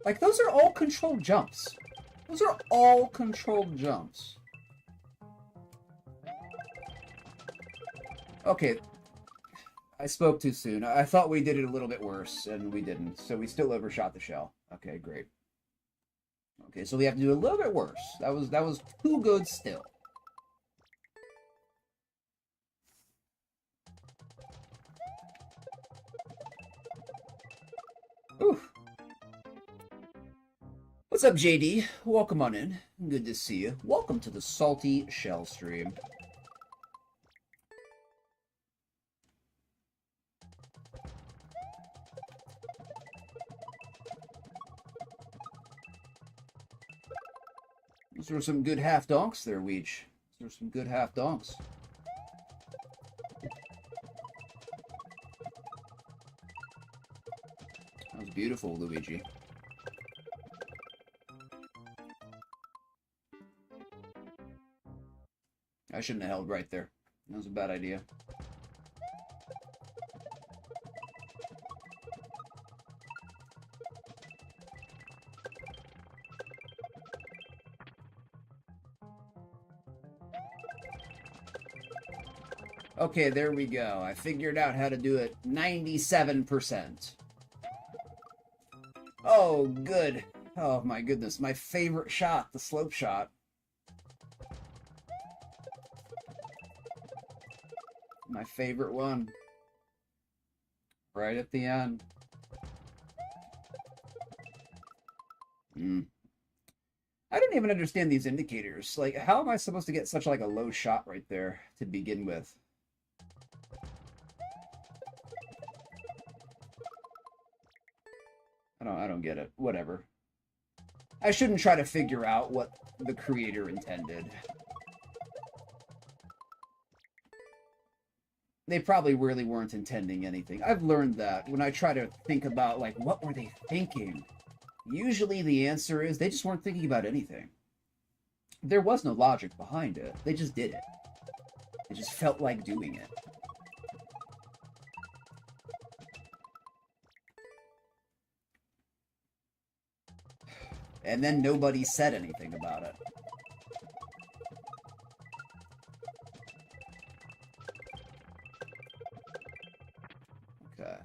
Like, those are all controlled jumps. Those are all controlled jumps. Okay. I spoke too soon. I thought we did it a little bit worse, and we didn't. So we still overshot the shell. Okay, great. Okay, so we have to do a little bit worse. That was too good still. Oof. What's up, JD? Welcome on in. Good to see you. Welcome to the Salty Shell stream. Those were some good half donks there, Weech. Those were some good half donks. That was beautiful, Luigi. I shouldn't have held right there. That was a bad idea. Okay, there we go. I figured out how to do it 97%. Oh, good. Oh, my goodness. My favorite shot, the slope shot. My favorite one. Right at the end. I don't even understand these indicators. Like, how am I supposed to get such, like, a low shot right there to begin with? I don't get it. Whatever. I shouldn't try to figure out what the creator intended. They probably really weren't intending anything. I've learned that when I try to think about, like, what were they thinking? Usually the answer is they just weren't thinking about anything. There was no logic behind it. They just did it. They just felt like doing it. And then nobody said anything about it. Okay.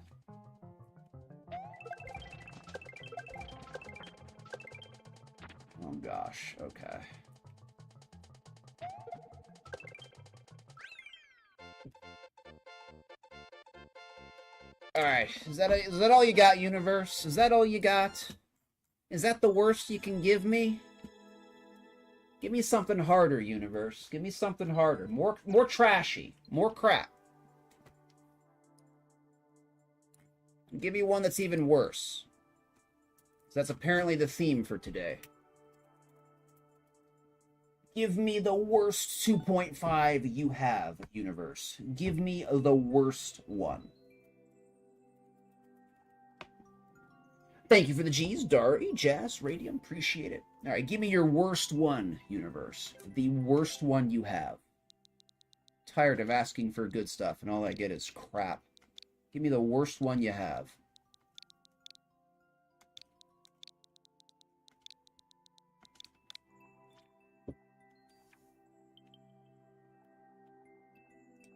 Oh gosh, okay. Alright, is that all you got, universe? Is that all you got? Is that the worst you can give me? Give me something harder, universe. Give me something harder. More trashy. More crap. Give me one that's even worse. That's apparently the theme for today. Give me the worst 2.5 you have, universe. Give me the worst one. Thank you for the G's, Dari, Jazz, Radium. Appreciate it. All right, give me your worst one, universe. The worst one you have. Tired of asking for good stuff, and all I get is crap. Give me the worst one you have.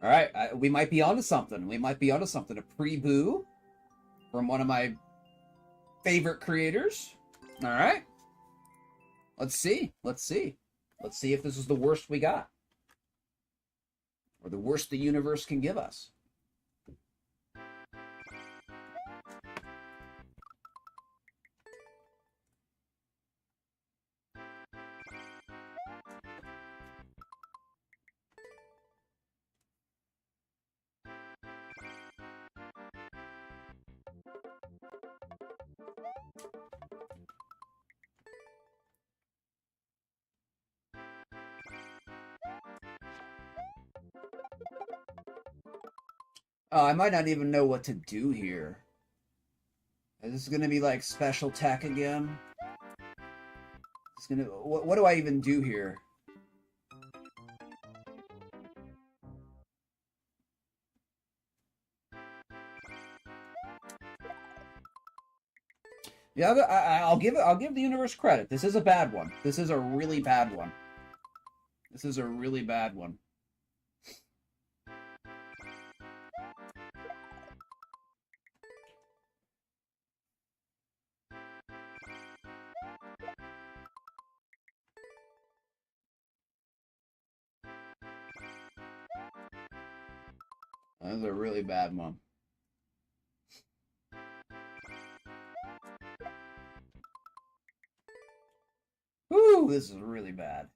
All right, we might be onto something. We might be onto something. A pre-boo from one of my favorite creators. All right. Let's see. Let's see. Let's see if this is the worst we got. Or the worst the universe can give us. Oh, I might not even know what to do here. Is this gonna be like special tech again? It's gonna. What do I even do here? Yeah, I'll give it. I'll give the universe credit. This is a bad one. This is a really bad one. This is a really bad one. This is a really bad one. Whew, this is really bad.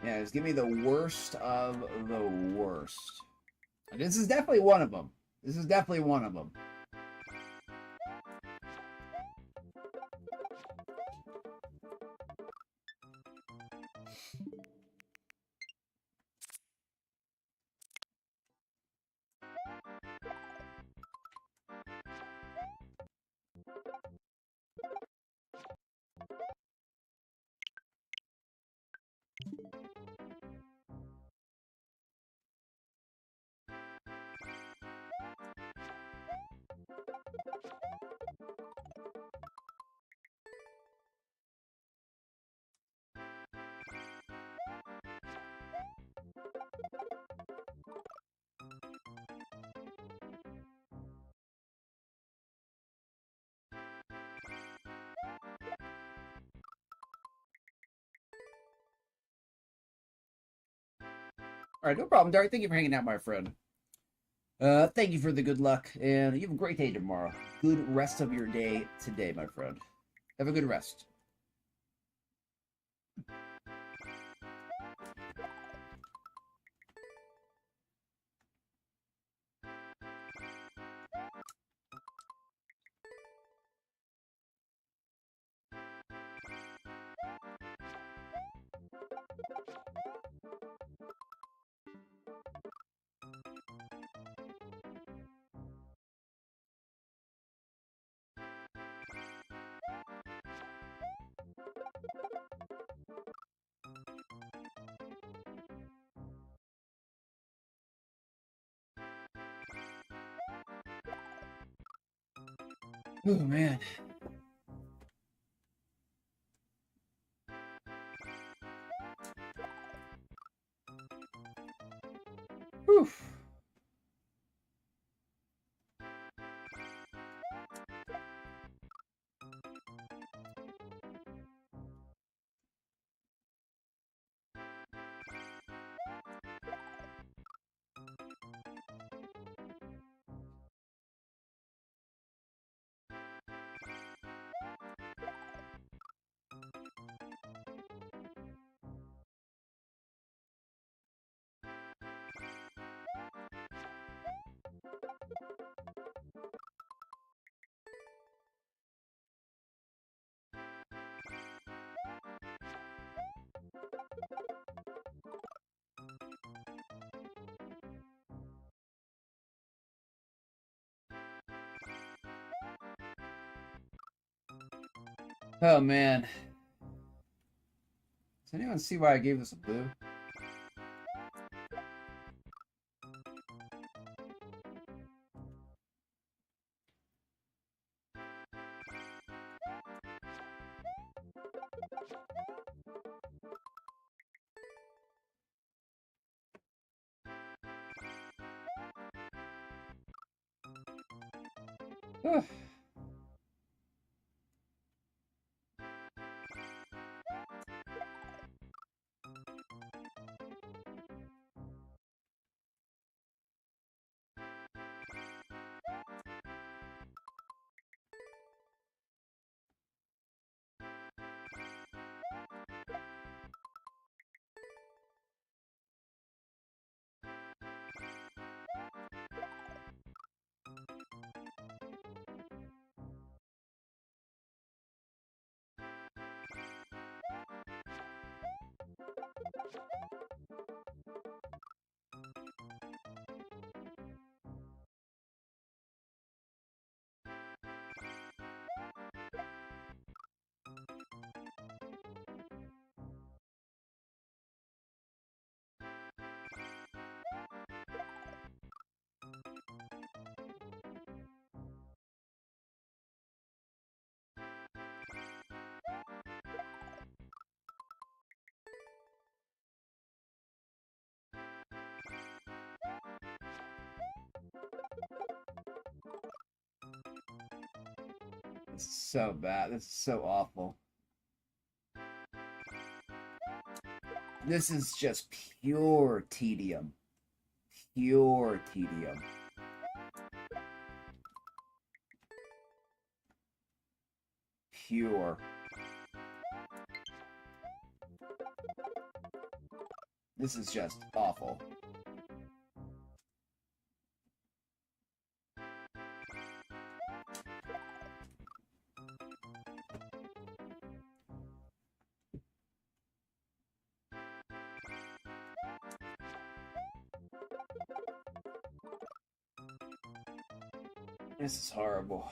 Yeah, just give me the worst of the worst. This is definitely one of them. This is definitely one of them. All right, no problem, Dark. Thank you for hanging out, my friend. Thank you for the good luck, and you have a great day tomorrow. Good rest of your day today, my friend. Have a good rest. Oh man. Whew. Oh man. Does anyone see why I gave this a boo? Ugh. This is so bad. This is so awful. This is just pure tedium. Pure tedium. Pure. This is just awful. This is horrible.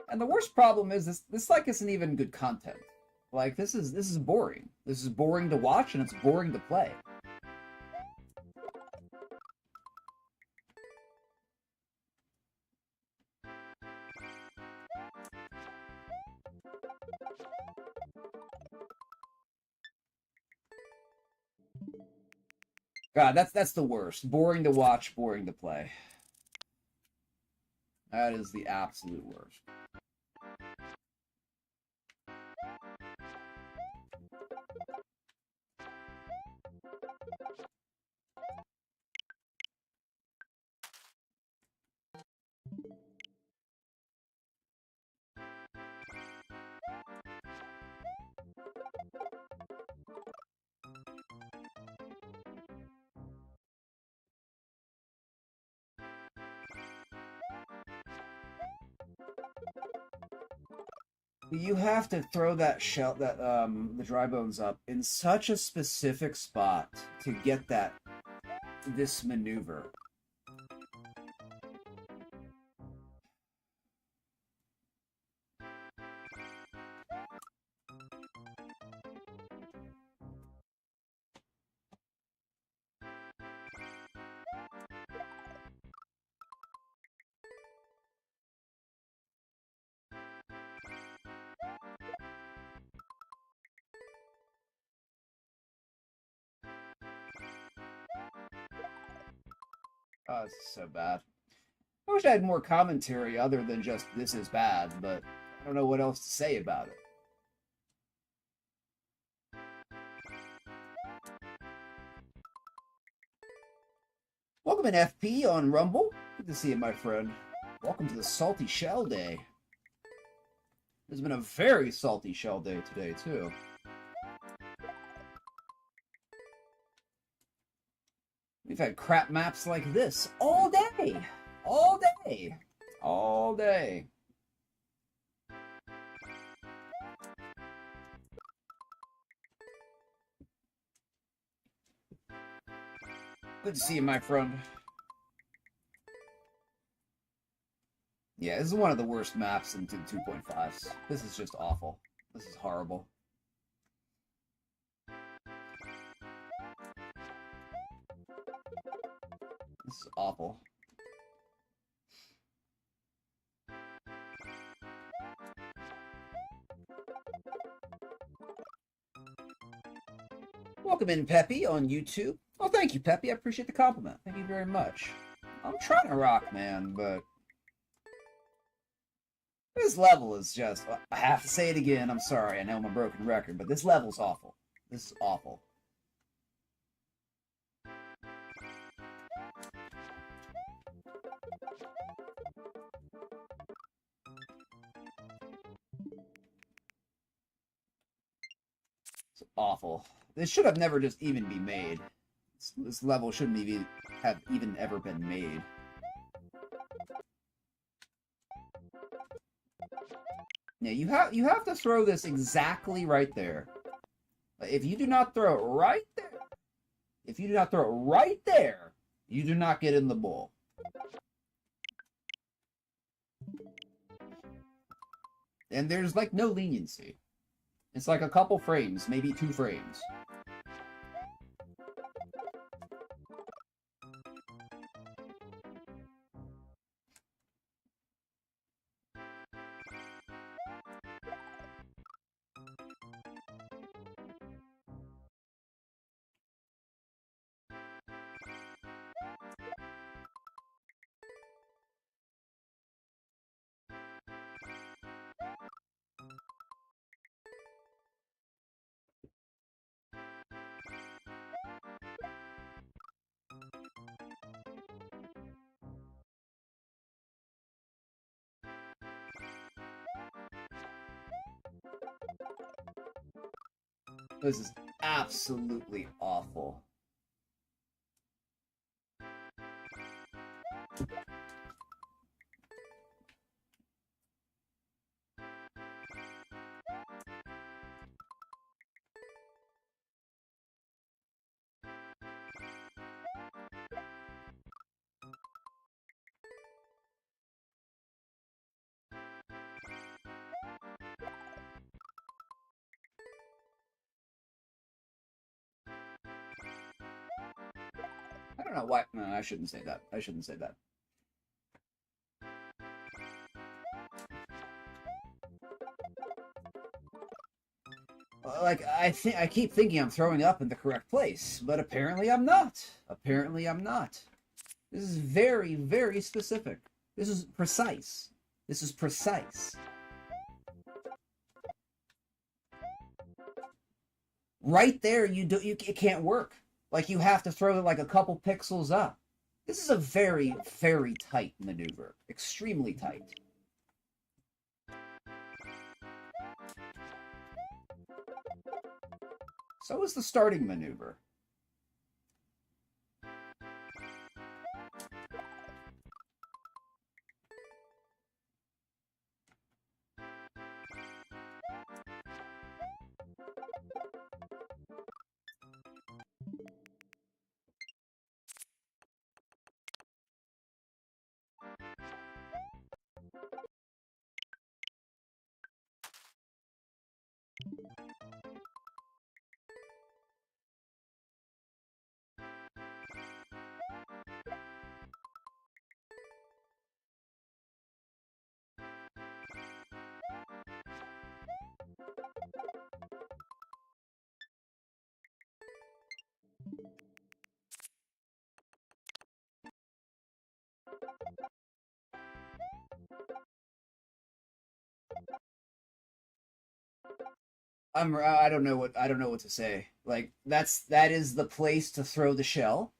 And the worst problem is this like isn't even good content. Like this is boring. This is boring to watch and it's boring to play. God, that's the worst. Boring to watch, boring to play. That is the absolute worst. You have to throw that shell, the dry bones up in such a specific spot to get this maneuver. Oh, this is so bad. I wish I had more commentary other than just this is bad, but I don't know what else to say about it. Welcome in FP on Rumble. Good to see you, my friend. Welcome to the Salty Shell Day. There's been a very salty shell day today, too. We've had crap maps like this all day. All day. All day. Good to see you, my friend. Yeah, this is one of the worst maps in 2.5s. This is just awful. This is horrible. This is awful. Welcome in, Peppy, on YouTube. Oh, thank you, Peppy. I appreciate the compliment. Thank you very much. I'm trying to rock, man, but this level is just... I have to say it again. I'm sorry. I know I'm a broken record, but this level's awful. This is awful. It's awful. This should have never just even be made. This level shouldn't even have even ever been made. Yeah, you have to throw this exactly right there. If you do not throw it right there, if you do not throw it right there, you do not get in the bowl. And there's like no leniency. It's like a couple frames, maybe 2 frames. This is absolutely awful. I don't know why. No, I shouldn't say that. I shouldn't say that. Like, I keep thinking I'm throwing up in the correct place, but apparently I'm not. Apparently I'm not. This is very, very specific. This is precise. This is precise. Right there, it can't work. Like, you have to throw it like a couple pixels up. This is a very, very tight maneuver. Extremely tight. So is the starting maneuver. I don't know what to say. Like, that is the place to throw the shell,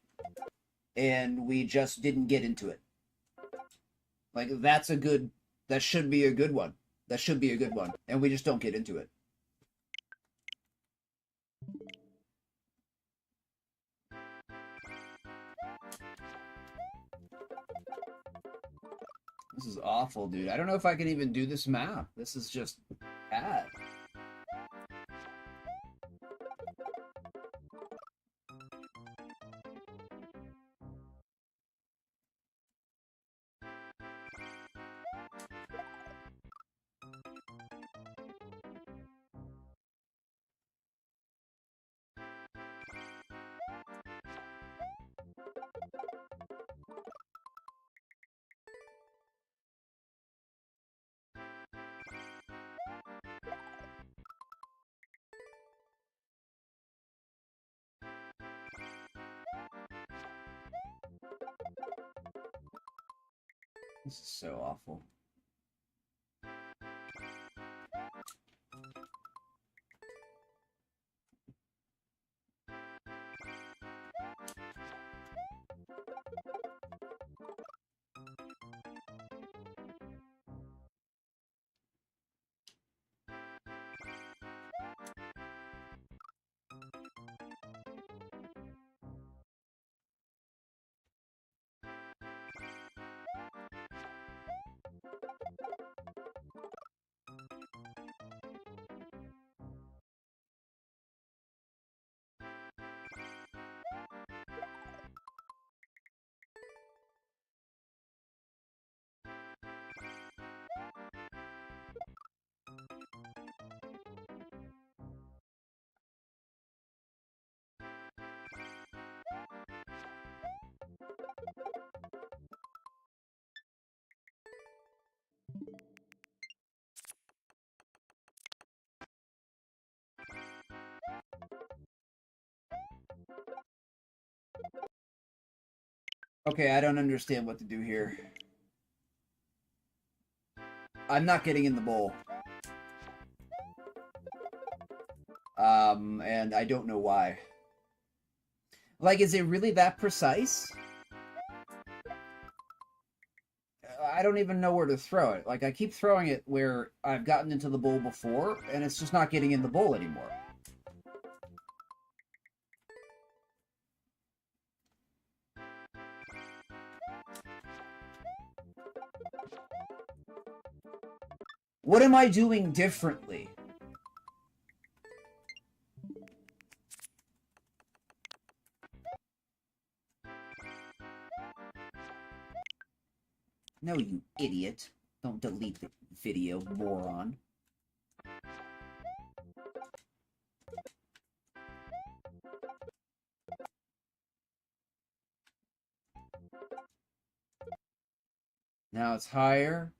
and we just didn't get into it. Like, that should be a good one. That should be a good one, and we just don't get into it. This is awful, dude. I don't know if I can even do this map. This is just bad. This is so awful. Okay, I don't understand what to do here. I'm not getting in the bowl. And I don't know why. Like, is it really that precise? I don't even know where to throw it. Like, I keep throwing it where I've gotten into the bowl before, and it's just not getting in the bowl anymore. What am I doing differently? No, you idiot. Don't delete the video, moron. Now it's higher.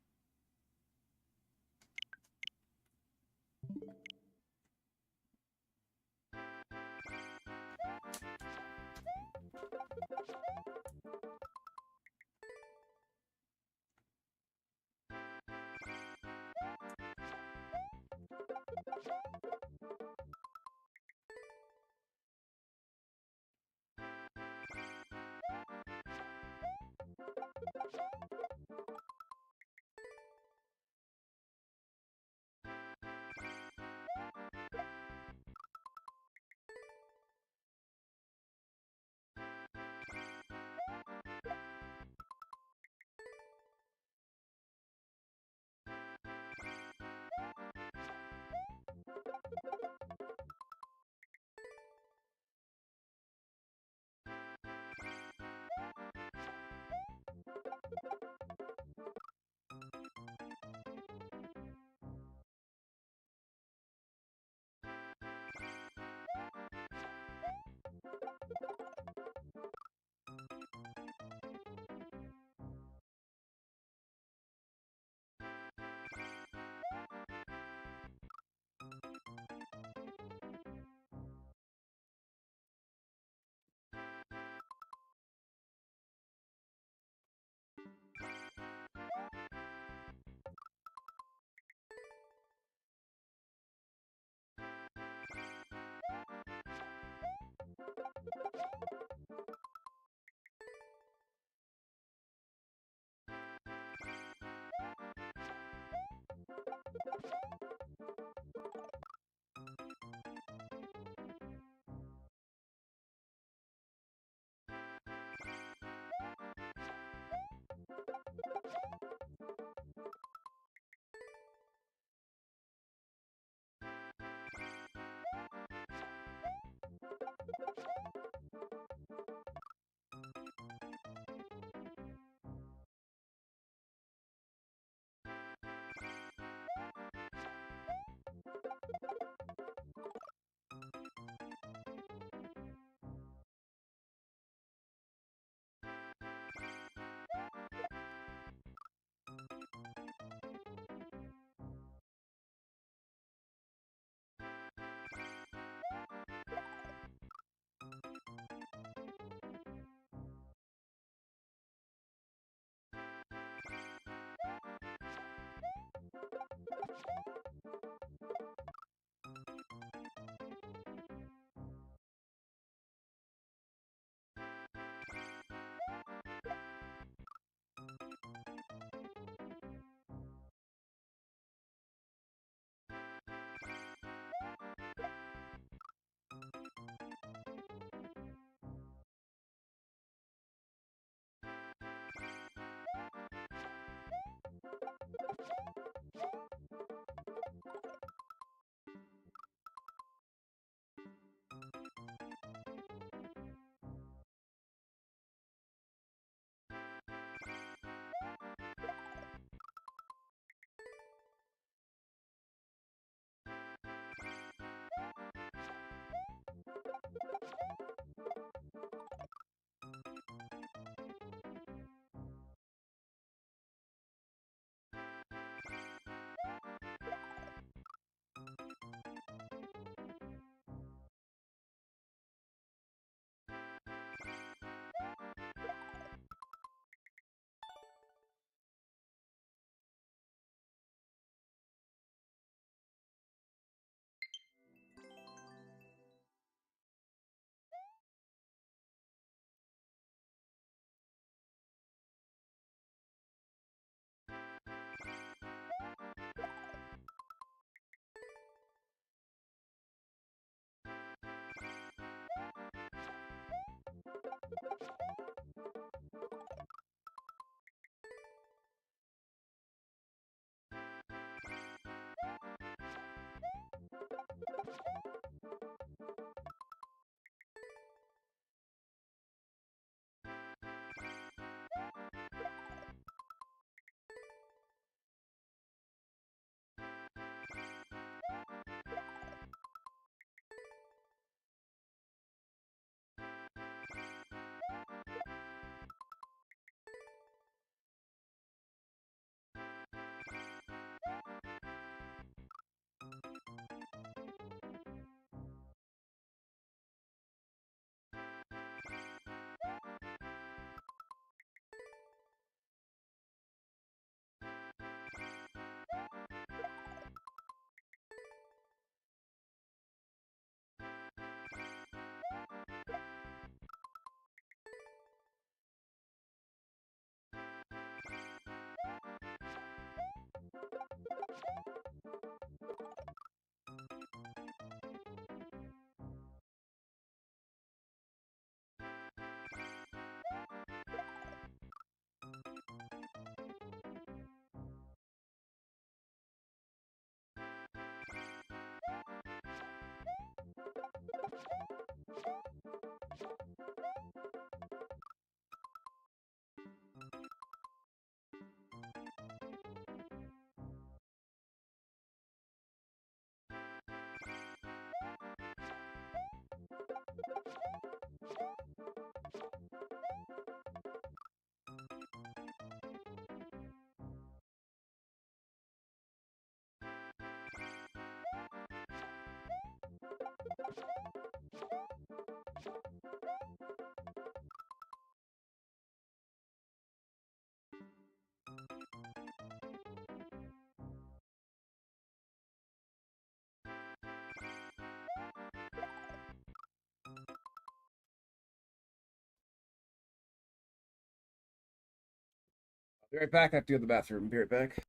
Be right back. I have to go to the bathroom. Be right back.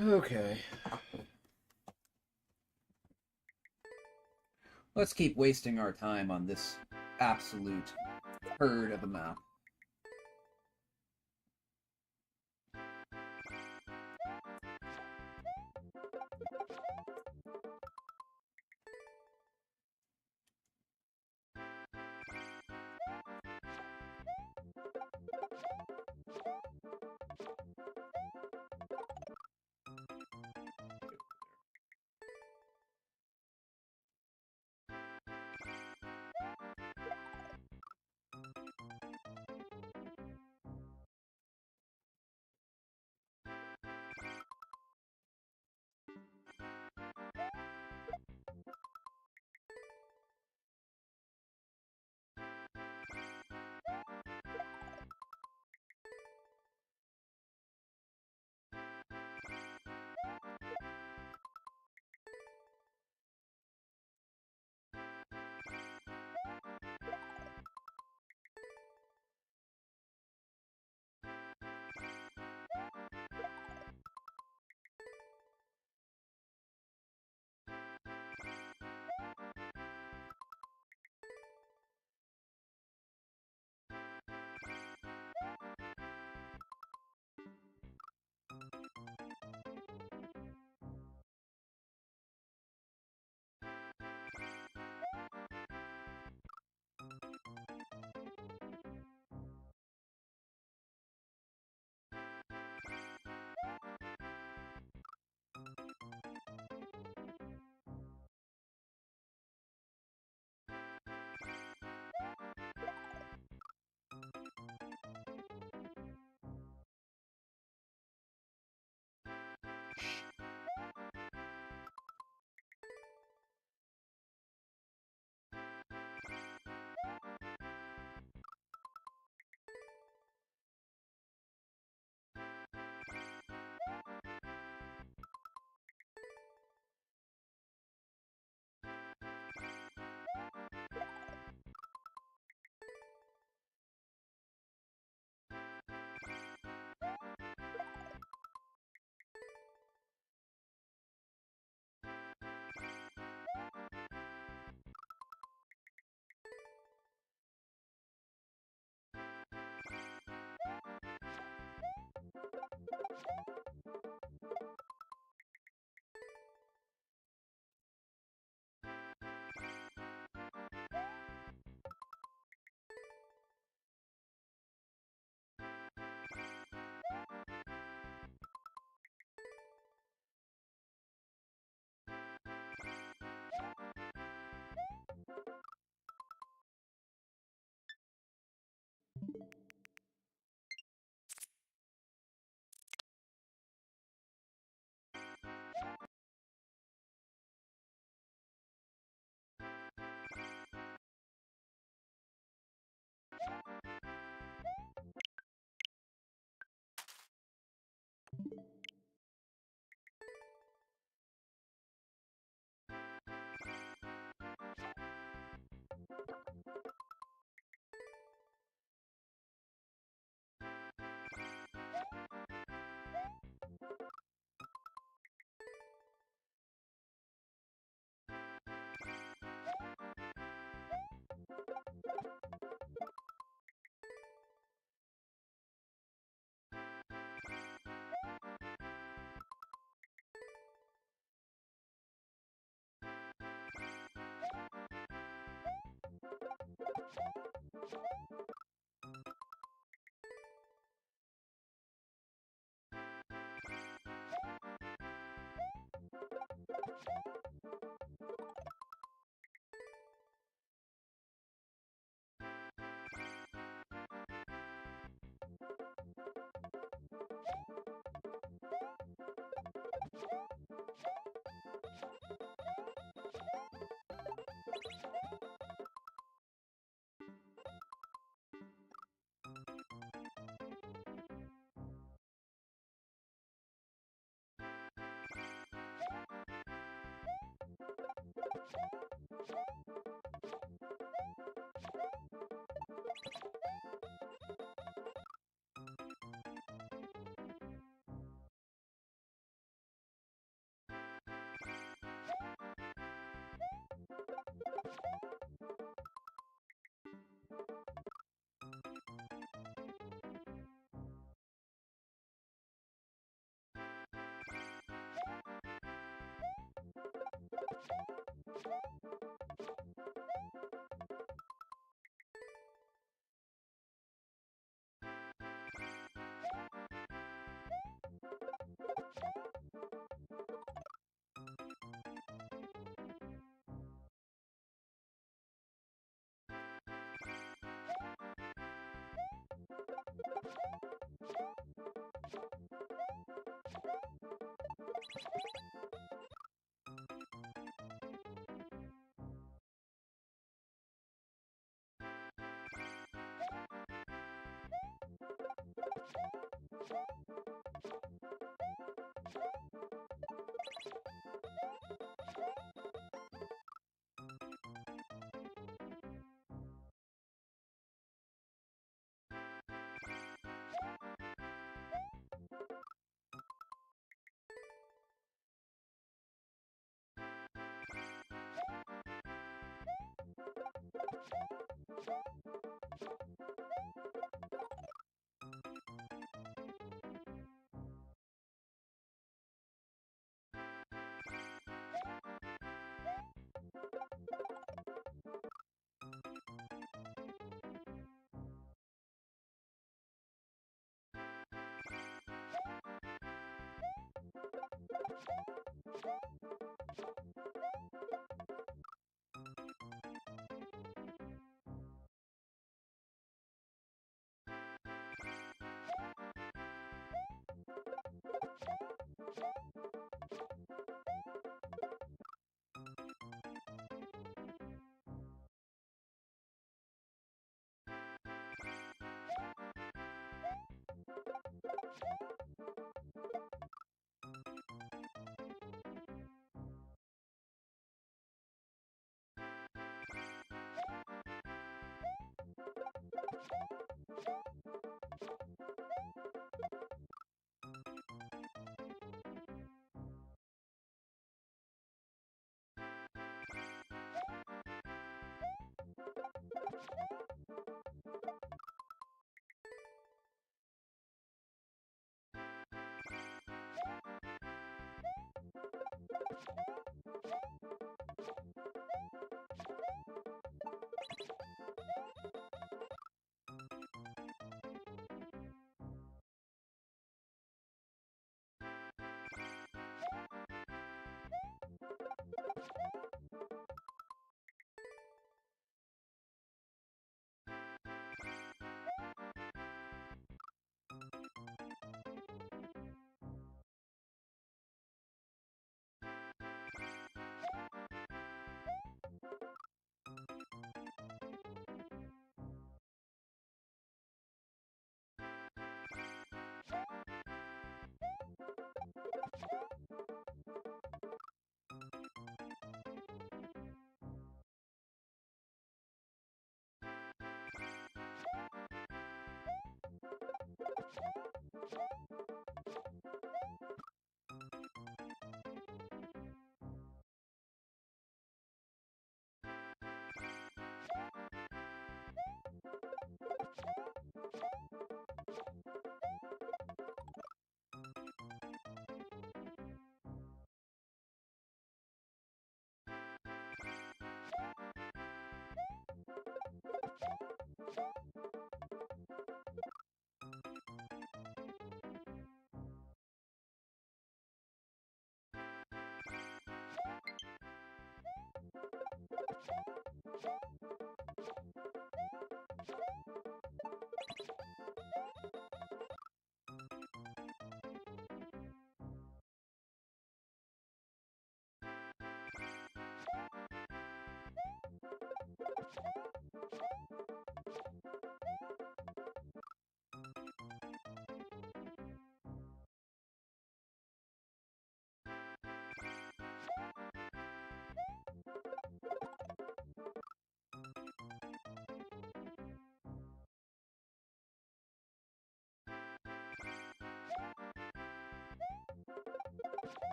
Okay. Let's keep wasting our time on this absolute turd of a map.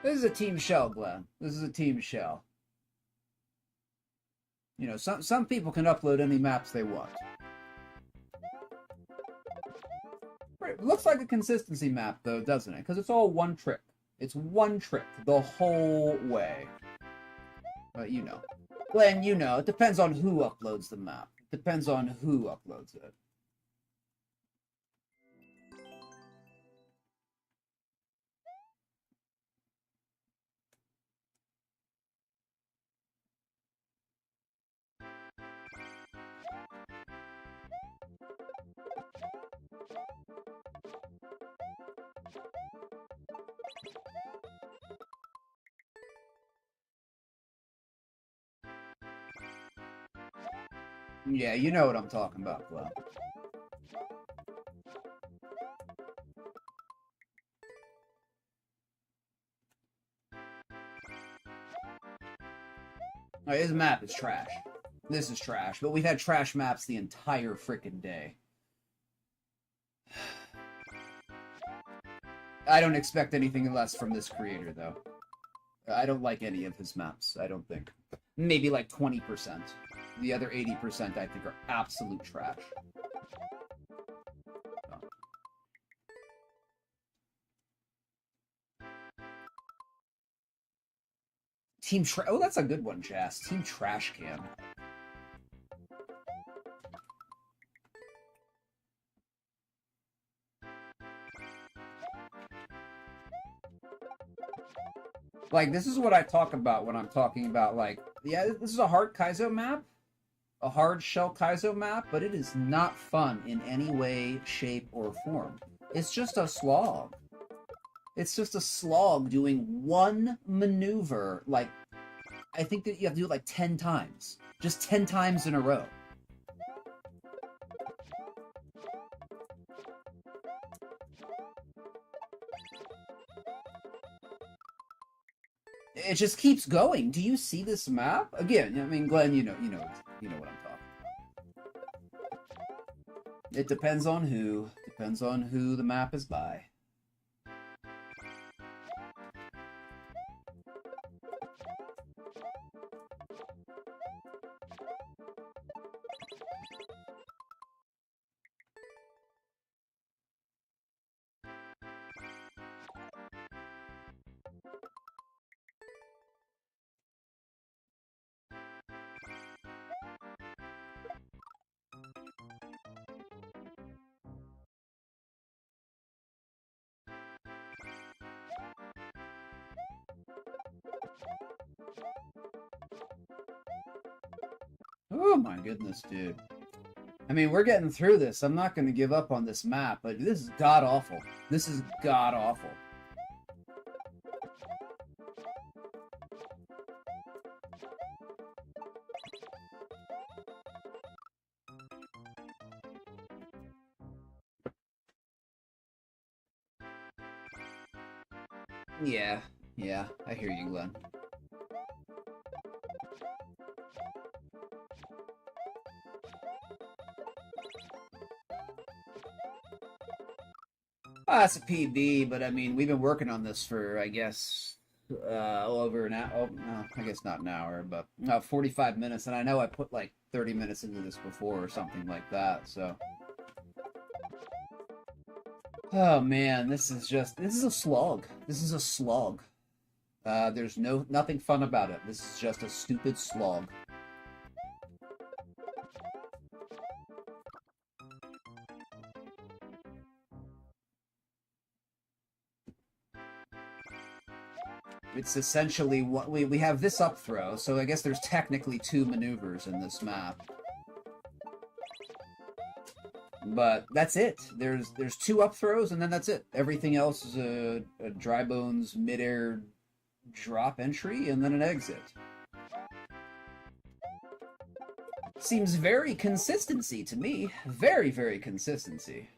This is a team shell, Glenn. This is a team shell. You know, some people can upload any maps they want. It looks like a consistency map, though, doesn't it? Because it's all one trick. It's one trick the whole way. But you know. Glenn, you know, it depends on who uploads the map. It depends on who uploads it. Yeah, you know what I'm talking about, Glenn. Alright, this map is trash. This is trash, but we've had trash maps the entire frickin' day. I don't expect anything less from this creator, though. I don't like any of his maps, I don't think. Maybe like 20%. The other 80% I think are absolute trash. Team Trash. Oh, that's a good one, Jas. Team Trash Can. Like, this is what I talk about when I'm talking about, like, yeah, this is a hard Kaizo map. A hard shell Kaizo map, but it is not fun in any way, shape, or form. It's just a slog. It's just a slog doing one maneuver, like, I think that you have to do it like 10 times. Just 10 times in a row. It just keeps going. Do you see this map? Again, I mean, Glenn, you know what I'm talking about. It depends on who. Depends on who the map is by. Oh my goodness, dude. I mean, we're getting through this. I'm not going to give up on this map, but this is god-awful. This is god-awful. Yeah, I hear you, Glenn. It's a PB, but I mean, we've been working on this for, I guess, over an hour. Oh, no, I guess not an hour, but 45 minutes. And I know I put like 30 minutes into this before or something like that, so. Oh man, this is a slog. This is a slog. There's nothing fun about it. This is just a stupid slog. It's essentially what we have this up throw, so I guess there's technically 2 maneuvers in this map. But that's it. There's 2 up throws, and then that's it. Everything else is a dry bones midair drop entry, and then an exit. Seems very consistency to me. Very, very consistency.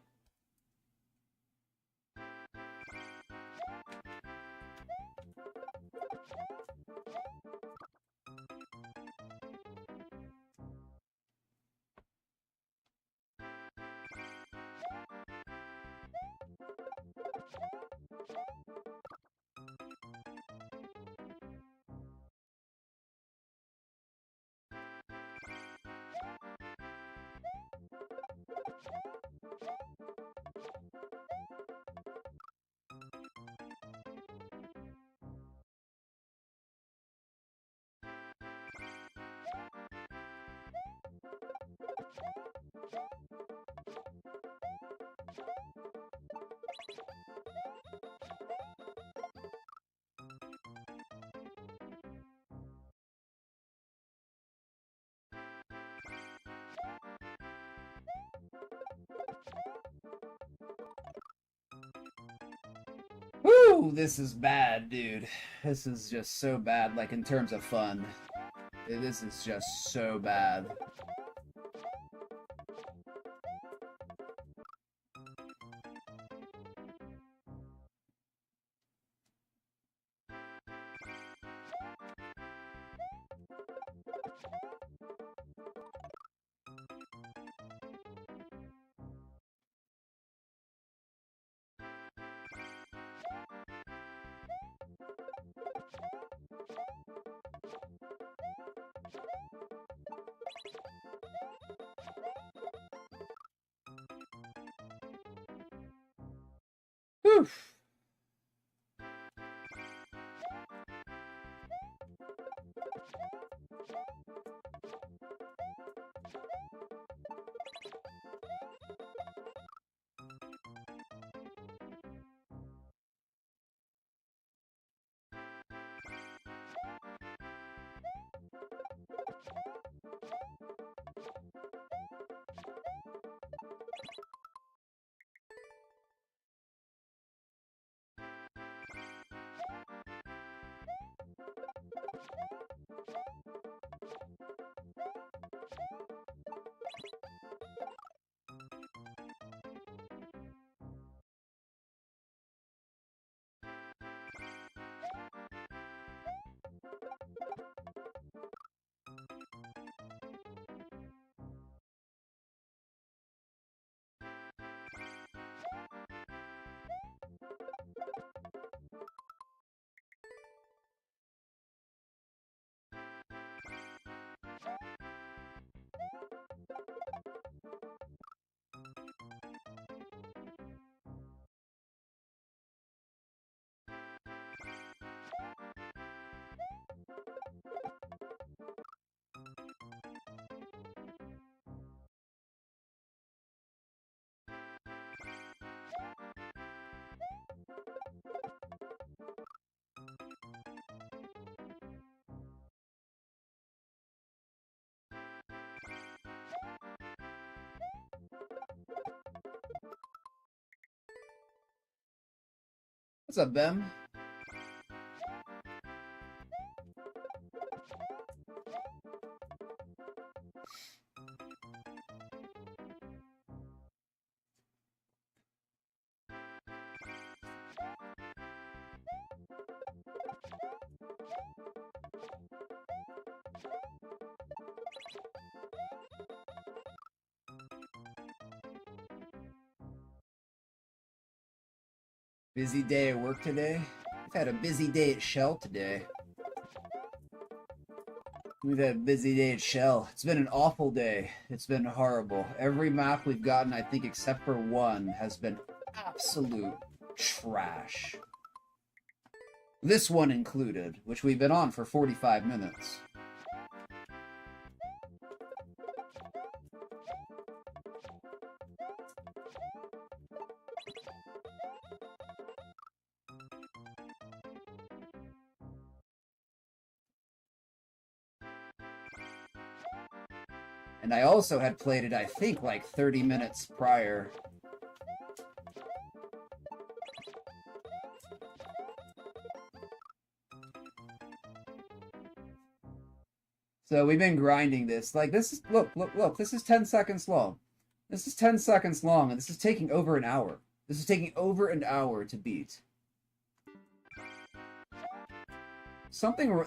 Woo! This is bad, dude. This is just so bad, like, in terms of fun. This is just so bad. Whew. What's up, Bem? Busy day at work today? I've had a busy day at Shell today. We've had a busy day at Shell. It's been an awful day. It's been horrible. Every map we've gotten, I think except for one, has been absolute trash. This one included, which we've been on for 45 minutes. And I also had played it, I think, like 30 minutes prior. So we've been grinding this. Like, this is, look, this is 10 seconds long. This is 10 seconds long, and this is taking over an hour. This is taking over an hour to beat.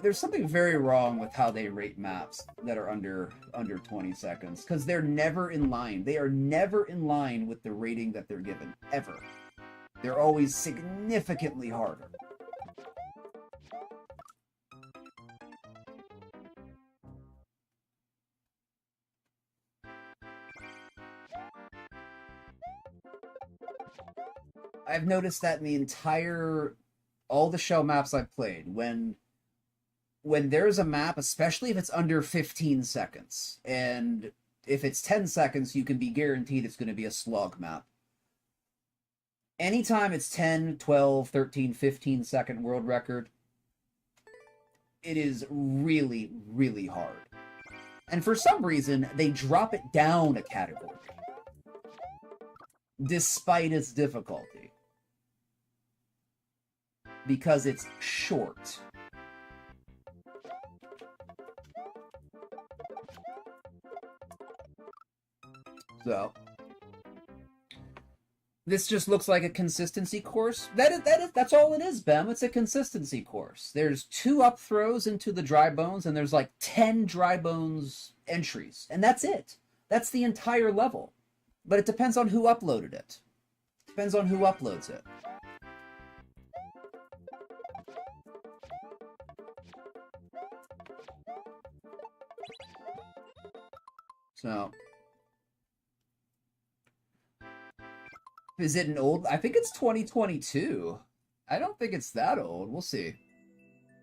There's something very wrong with how they rate maps that are under 20 seconds, because they're never in line. They are never in line with the rating that they're given, ever. They're always significantly harder. I've noticed that in all the Shell maps I've played, when there's a map, especially if it's under 15 seconds, and if it's 10 seconds, you can be guaranteed it's going to be a slog map. Anytime it's 10, 12, 13, 15 second world record, it is really, really hard. And for some reason, they drop it down a category, despite its difficulty. Because it's short. So, this just looks like a consistency course. That's all it is, Bem. It's a consistency course. There's 2 up throws into the dry bones, and there's like 10 dry bones entries. And that's it. That's the entire level. But it depends on who uploaded it. Depends on who uploads it. So, Is it an old? I think it's 2022. I don't think it's that old. We'll see.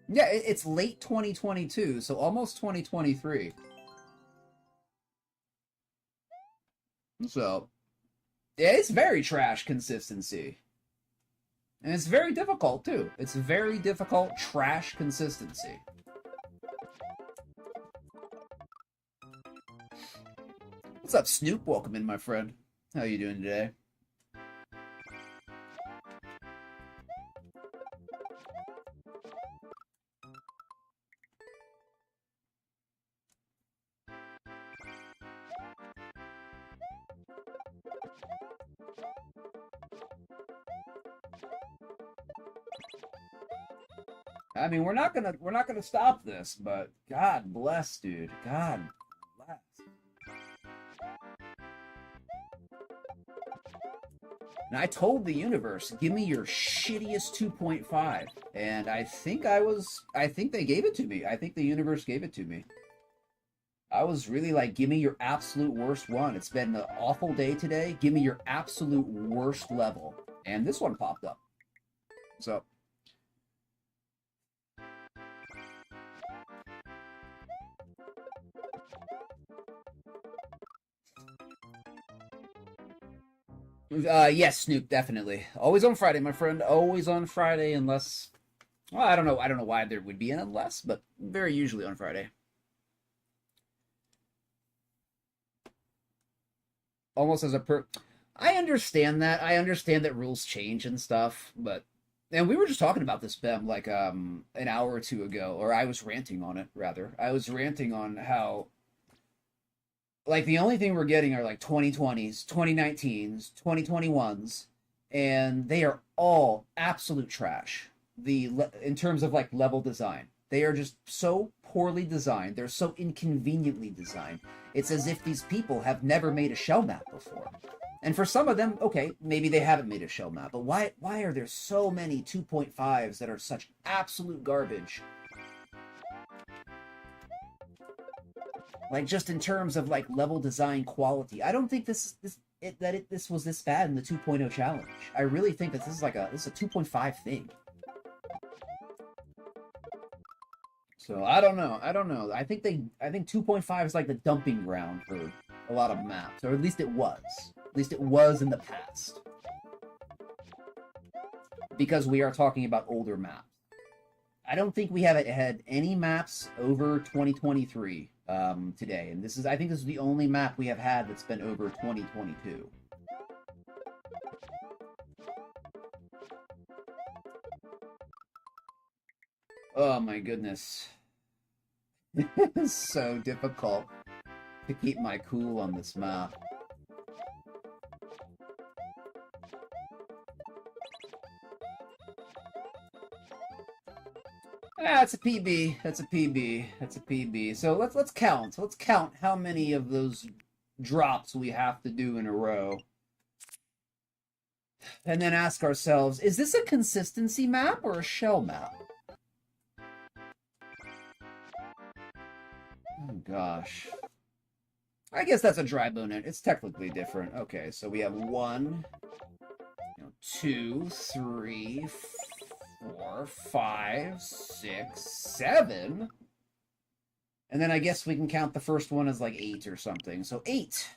Yeah, it's late 2022, so almost 2023. So, yeah, it's very trash consistency. And it's very difficult, too. It's very difficult trash consistency. What's up, Snoop? Welcome in, my friend. How you doing today? I mean, we're not gonna stop this, but God bless, dude. God bless. And I told the universe, give me your shittiest 2.5. And I think they gave it to me. I think the universe gave it to me. I was really like, give me your absolute worst one. It's been an awful day today. Give me your absolute worst level. And this one popped up. So. Yes, Snoop, definitely. Always on Friday, my friend. Always on Friday, unless... Well, I don't know why there would be an unless, but very usually on Friday. Almost as a I understand that. I understand that rules change and stuff, but... And we were just talking about this, Bem, like, an hour or two ago, or I was ranting on it, rather. I was ranting on how... Like, the only thing we're getting are, like, 2020s, 2019s, 2021s, and they are all absolute trash. In terms of, like, level design. They are just so poorly designed. They're so inconveniently designed. It's as if these people have never made a shell map before. And for some of them, okay, maybe they haven't made a shell map, but why are there so many 2.5s that are such absolute garbage? Like, just in terms of, like, level design quality. I don't think this was this bad in the 2.0 challenge. I really think that this is a 2.5 thing. So, I don't know. I think 2.5 is like the dumping ground for a lot of maps. Or at least it was. At least it was in the past. Because we are talking about older maps. I don't think we have had any maps over 2023 today, and I think this is the only map we have had that's been over 2022. Oh my goodness. It's so difficult to keep my cool on this map. That's a PB. That's a PB. That's a PB. So let's count. Let's count how many of those drops we have to do in a row. And then ask ourselves, is this a consistency map or a shell map? Oh gosh. I guess that's a dry bone. It's technically different. Okay, so we have 1, 2, 3, 4, 5, 6, 7. And then I guess we can count the first one as like 8 or something. So 8.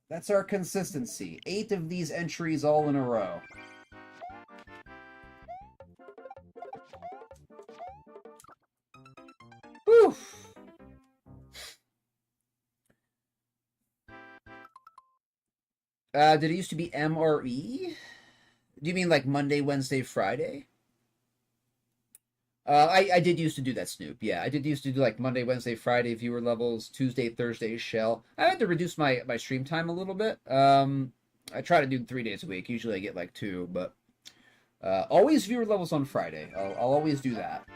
That's our consistency. 8 of these entries all in a row. Whew. Did it used to be MRE? Do you mean like Monday, Wednesday, Friday? I did used to do that, Snoop. Yeah, I did used to do like Monday, Wednesday, Friday viewer levels, Tuesday, Thursday shell. I had to reduce my stream time a little bit. I try to do 3 days a week. Usually I get like 2, but always viewer levels on Friday. I'll always do that.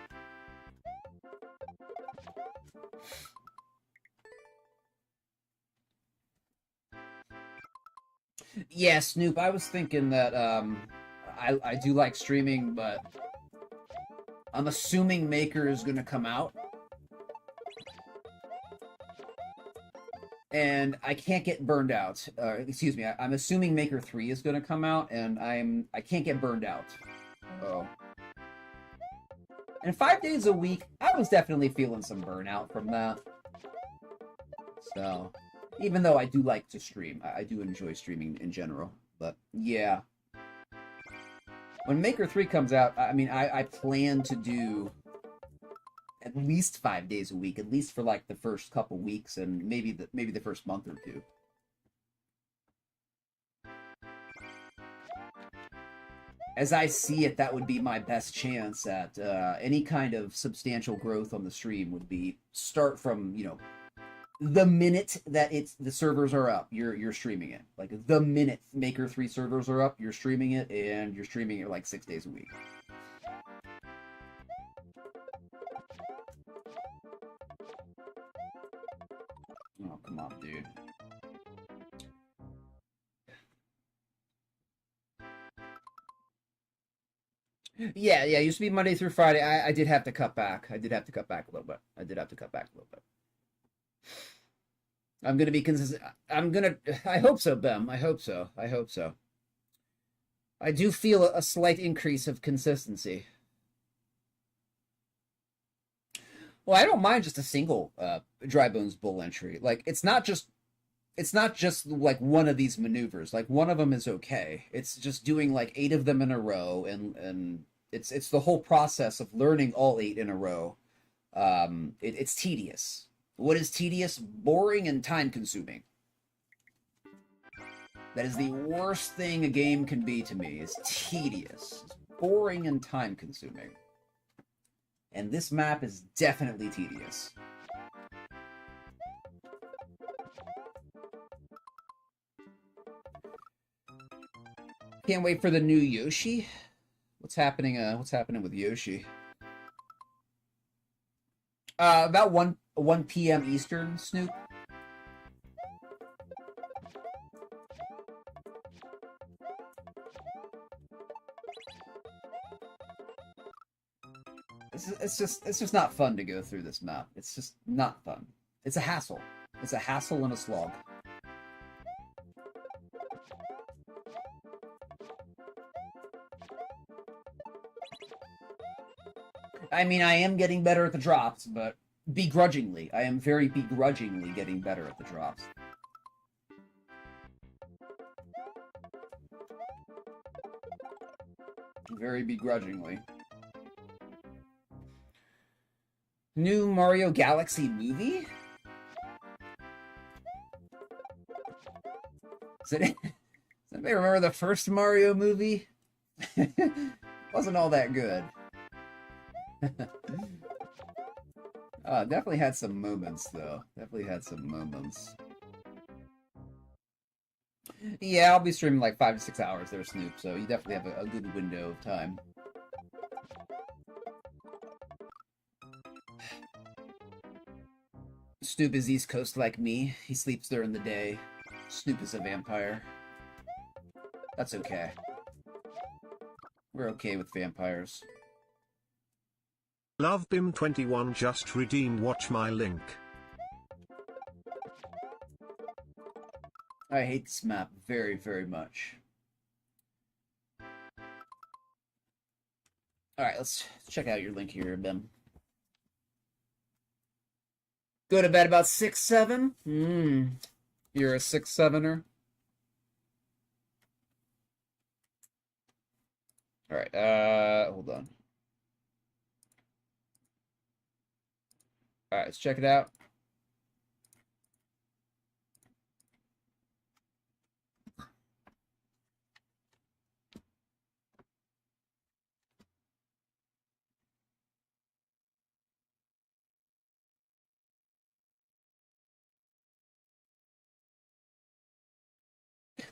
Yeah, Snoop, I was thinking that I do like streaming, but I'm assuming Maker is going to come out. and I can't get burned out. Excuse me, I'm assuming Maker 3 is going to come out, and I can't get burned out. Oh. And 5 days a week, I was definitely feeling some burnout from that. So, even though I do like to stream, I do enjoy streaming in general. But yeah, when Maker 3 comes out, I mean, I plan to do at least 5 days a week, at least for like the first couple weeks, and maybe the first month or two. As I see it, that would be my best chance at any kind of substantial growth on the stream. Would be start from, you know, the minute that the servers are up, you're streaming it. Like the minute Maker 3 servers are up, you're streaming it, and you're streaming it like 6 days a week. Oh, come on, dude. Yeah, it used to be Monday through Friday. I did have to cut back. I did have to cut back a little bit. I'm gonna be consistent. I hope so, Bem. I hope so. I do feel a slight increase of consistency. Well, I don't mind just a single Dry Bones Bull entry. Like it's not just like one of these maneuvers. Like one of them is okay. It's just doing like 8 of them in a row, and it's the whole process of learning all 8 in a row. It's tedious. What is tedious? Boring and time consuming. That is the worst thing a game can be to me, is tedious. It's boring and time consuming. And this map is definitely tedious. Can't wait for the new Yoshi. What's happening with Yoshi? About 1 p.m. Eastern, Snoop. It's just not fun to go through this map. It's just not fun. It's a hassle. It's a hassle and a slog. I mean, I am getting better at the drops, but begrudgingly. I am very begrudgingly getting better at the drops. Very begrudgingly. New Mario Galaxy movie? Does anybody remember the first Mario movie? Wasn't all that good. Definitely had some moments, though. Yeah, I'll be streaming like 5 to 6 hours there, Snoop, so you definitely have a good window of time. Snoop is East Coast like me. He sleeps during the day. Snoop is a vampire. That's okay. We're okay with vampires. LoveBim21 just redeemed watch my link. I hate this map very, very much. Alright, let's check out your link here, Bim. Go to bed about 6, 7? You're a 6, 7er? Alright, hold on. Alright, let's check it out.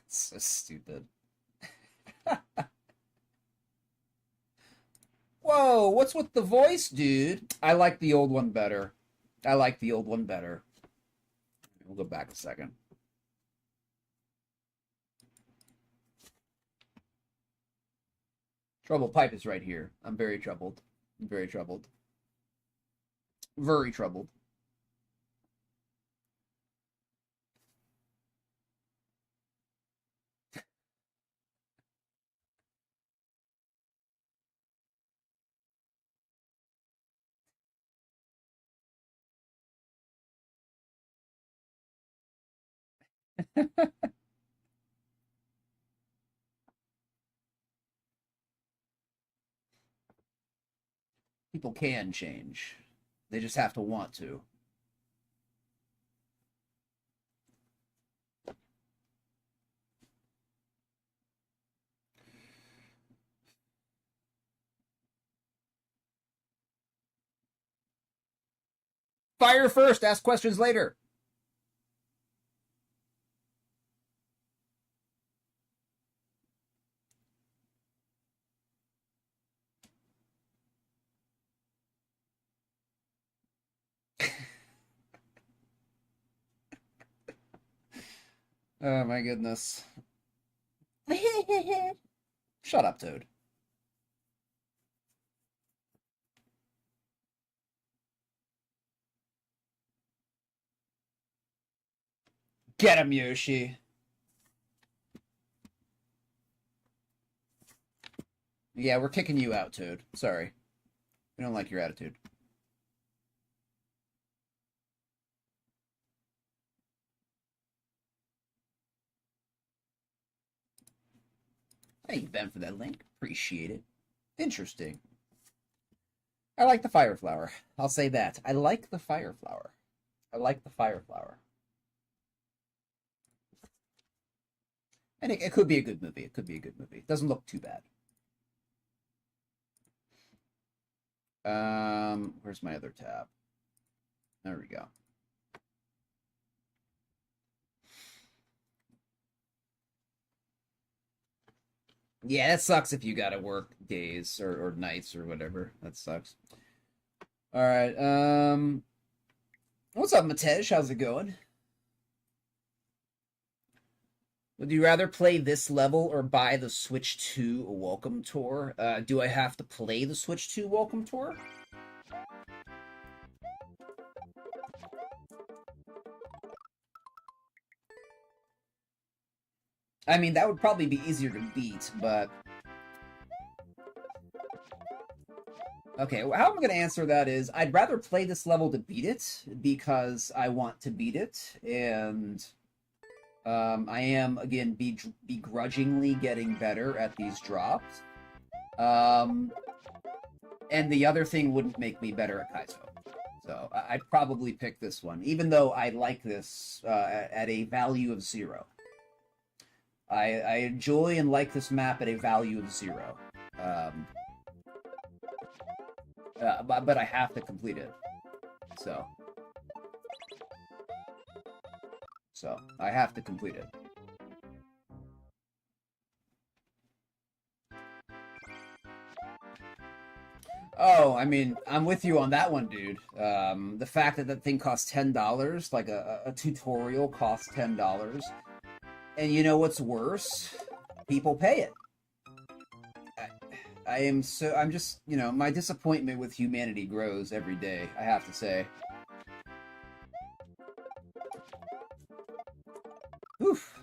So stupid. Whoa, what's with the voice, dude? I like the old one better. We'll go back a second. Trouble pipe is right here. I'm very troubled. Very troubled. People can change. They just have to want to. Fire first, ask questions later. Oh my goodness. Shut up, Toad. Get him, Yoshi. Yeah, we're kicking you out, Toad. Sorry. We don't like your attitude. Thank you, Ben, for that link. Appreciate it. Interesting. I like the fire flower. I'll say that. I like the fire flower. I like the fire flower. And it could be a good movie. It could be a good movie. It doesn't look too bad. Where's my other tab? There we go. Yeah, that sucks if you gotta work days or nights or whatever. That sucks. All right. What's up, Matej? How's it going? Would you rather play this level or buy the Switch 2 Welcome Tour? Do I have to play the Switch 2 Welcome Tour? I mean, that would probably be easier to beat, but... Okay, well, how I'm going to answer that is, I'd rather play this level to beat it, because I want to beat it, and... I am, again, begrudgingly getting better at these drops. And the other thing wouldn't make me better at Kaizo. So I'd probably pick this one, even though I like this at a value of 0. I enjoy and like this map at a value of 0. But I have to complete it. So I have to complete it. Oh, I mean, I'm with you on that one, dude. The fact that that thing costs $10, like a tutorial costs $10, and you know what's worse? People pay it. I'm just, you know, my disappointment with humanity grows every day, I have to say. Oof.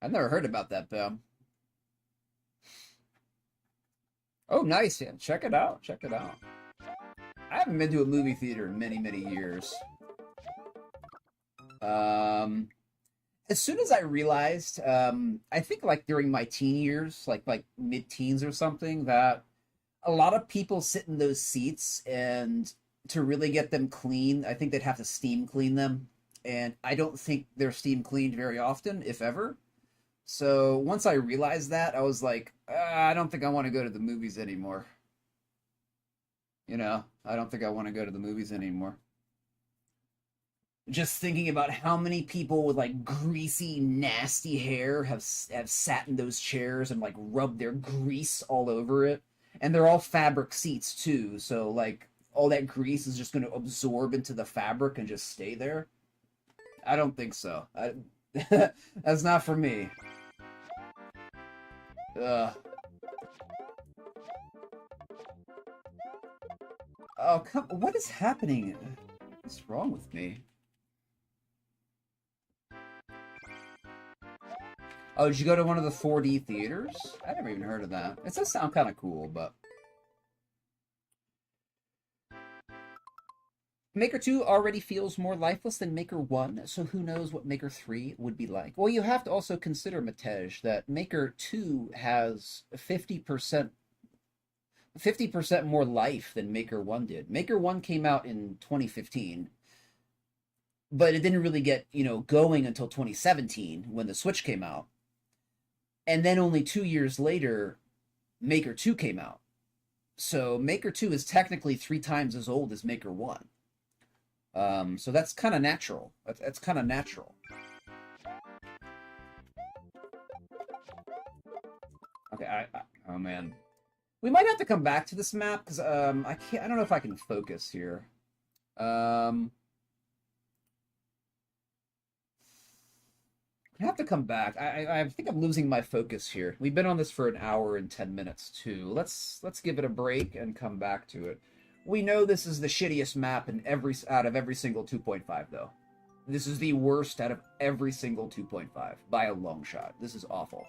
I've never heard about that, though. Oh, nice. Yeah, check it out. Check it out. I haven't been to a movie theater in many, many years. As soon as I realized, I think like during my teen years, like mid-teens or something, that a lot of people sit in those seats, and to really get them clean, I think they'd have to steam clean them. And I don't think they're steam cleaned very often, if ever. So once I realized that, I was like, I don't think I want to go to the movies anymore. You know, I don't think I want to go to the movies anymore. Just thinking about how many people with like greasy, nasty hair have sat in those chairs and like rubbed their grease all over it, and they're all fabric seats too. So like all that grease is just going to absorb into the fabric and just stay there. I don't think so. That's not for me. Ugh. Oh, come! What is happening? What's wrong with me? Oh, did you go to one of the 4D theaters? I never even heard of that. It does sound kind of cool, but... Maker 2 already feels more lifeless than Maker 1, so who knows what Maker 3 would be like. Well, you have to also consider, Matej, that Maker 2 has 50% more life than Maker 1 did. Maker 1 came out in 2015, but it didn't really get, going until 2017 when the Switch came out. And then only 2 years later, Maker 2 came out. So Maker 2 is technically 3 times as old as Maker 1. So that's kind of natural. That's kind of natural. Okay, oh man. We might have to come back to this map because I don't know if I can focus here. I have to come back. I think I'm losing my focus here. We've been on this for an hour and 10 minutes too. Let's give it a break and come back to it. We know this is the shittiest map out of every single 2.5 though. This is the worst out of every single 2.5 by a long shot. This is awful.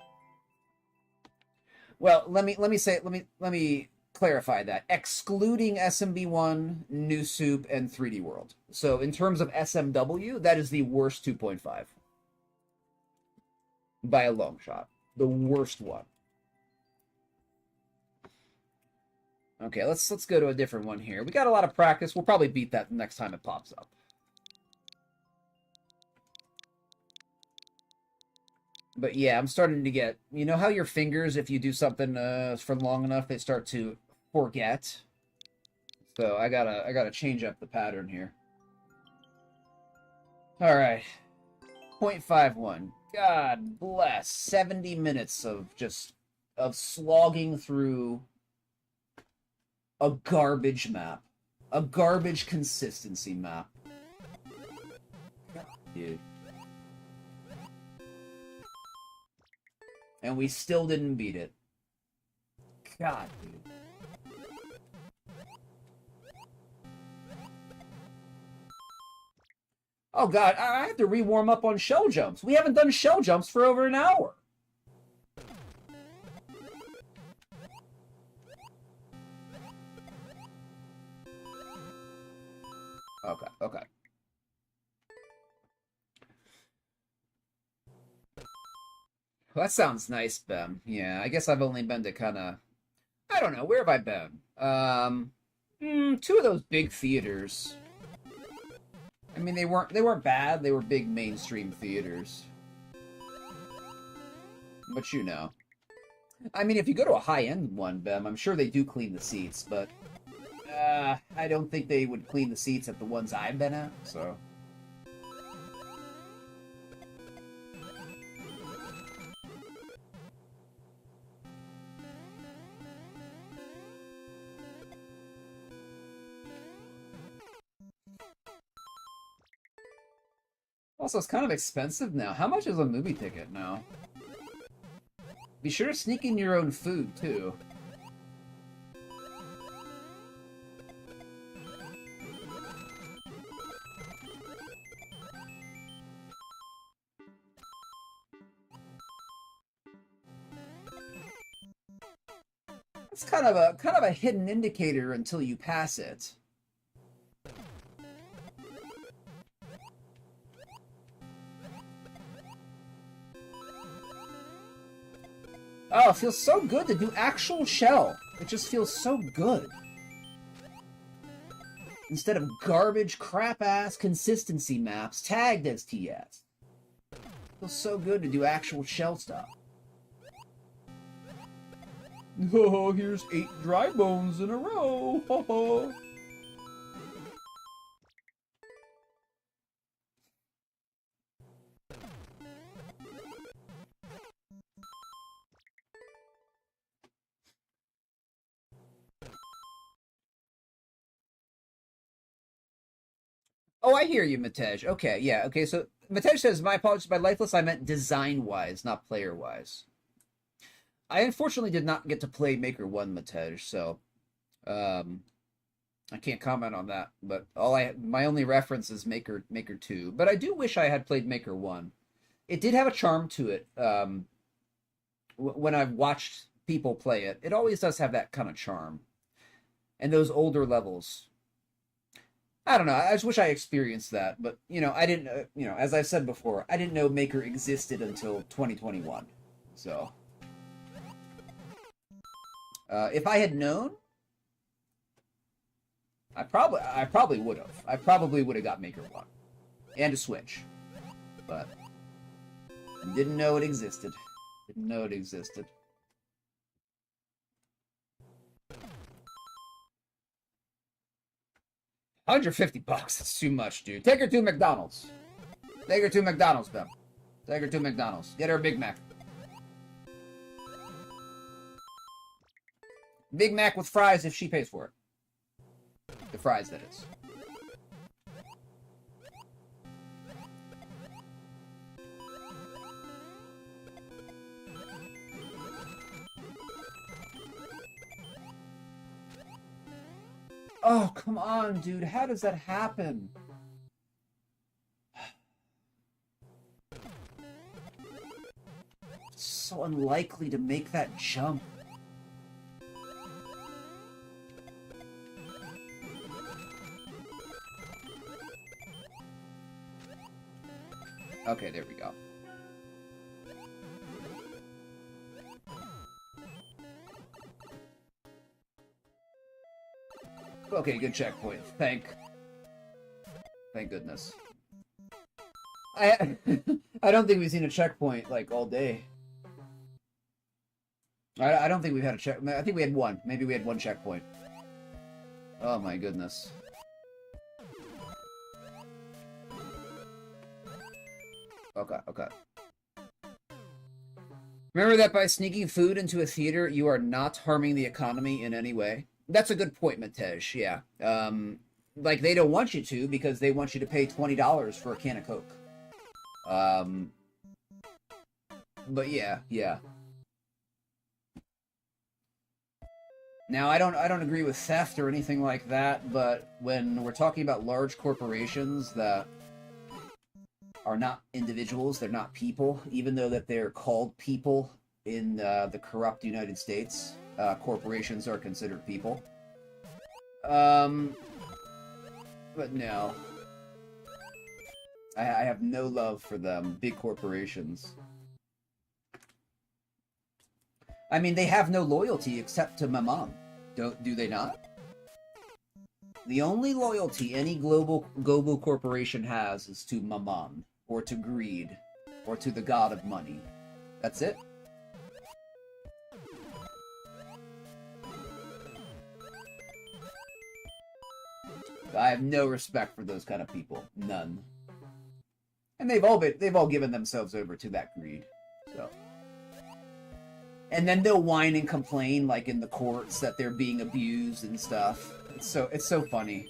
Well, let me clarify that. Excluding SMB1, New Soup, and 3D World. So in terms of SMW, that is the worst 2.5. By a long shot. The worst one. Okay, let's go to a different one here. We got a lot of practice. We'll probably beat that next time it pops up. But yeah, I'm starting to get... You know how your fingers, if you do something for long enough, they start to forget? So I gotta change up the pattern here. Alright. 0.51. God bless. 70 minutes of slogging through a garbage map. A garbage consistency map. Dude. And we still didn't beat it. God, dude. Oh god, I have to re-warm up on shell jumps. We haven't done shell jumps for over an hour. Okay. Well, that sounds nice, Ben. Yeah, I guess I've only been to kind of... I don't know, where have I been? 2 of those big theaters. I mean, they weren't bad. They were big mainstream theaters. But you know. I mean, if you go to a high-end one, Bem, I'm sure they do clean the seats, but I don't think they would clean the seats at the ones I've been at, so... Also, it's kind of expensive now. How much is a movie ticket now? Be sure to sneak in your own food, too. It's kind of a hidden indicator until you pass it. Oh, it feels so good to do actual shell. It just feels so good. Instead of garbage, crap-ass consistency maps tagged as TS. It feels so good to do actual shell stuff. Oh, here's 8 dry bones in a row. Oh. Oh, I hear you, Matej. Okay, yeah, okay, so Matej says, my apologies, by lifeless I meant design-wise, not player-wise. I unfortunately did not get to play Maker 1, Matej, so I can't comment on that, but my only reference is Maker 2. But I do wish I had played Maker 1. It did have a charm to it. When I've watched people play it, it always does have that kind of charm. And those older levels. I don't know. I just wish I experienced that, but I didn't. As I've said before, I didn't know Maker existed until 2021. So, if I had known, I probably would have. I probably would have got Maker 1 and a Switch, but didn't know it existed. Didn't know it existed. $150. It's too much, dude. Take her to McDonald's. Take her to McDonald's, Bem. Take her to McDonald's. Get her a Big Mac. Big Mac with fries if she pays for it. The fries, that is. Oh, come on, dude. How does that happen? It's so unlikely to make that jump. Okay, there we go. Okay, good checkpoint. Thank goodness. I don't think we've seen a checkpoint like all day. I don't think we've had a check. I think we had one. Maybe we had one checkpoint. Oh my goodness. Okay. Remember that by sneaking food into a theater, you are not harming the economy in any way? That's a good point, Matej, yeah. Like, they don't want you to because they want you to pay $20 for a can of Coke. But yeah. Now, I don't agree with theft or anything like that, but when we're talking about large corporations that are not individuals, they're not people, even though that they're called people in the corrupt United States, corporations are considered people. But no. I have no love for them, big corporations. I mean, they have no loyalty except to Mammon. Do they not? The only loyalty any global corporation has is to Mammon, or to greed, or to the god of money. That's it. I have no respect for those kind of people. None. And they've all given themselves over to that greed. So. And then they'll whine and complain, like in the courts, that they're being abused and stuff. It's so funny.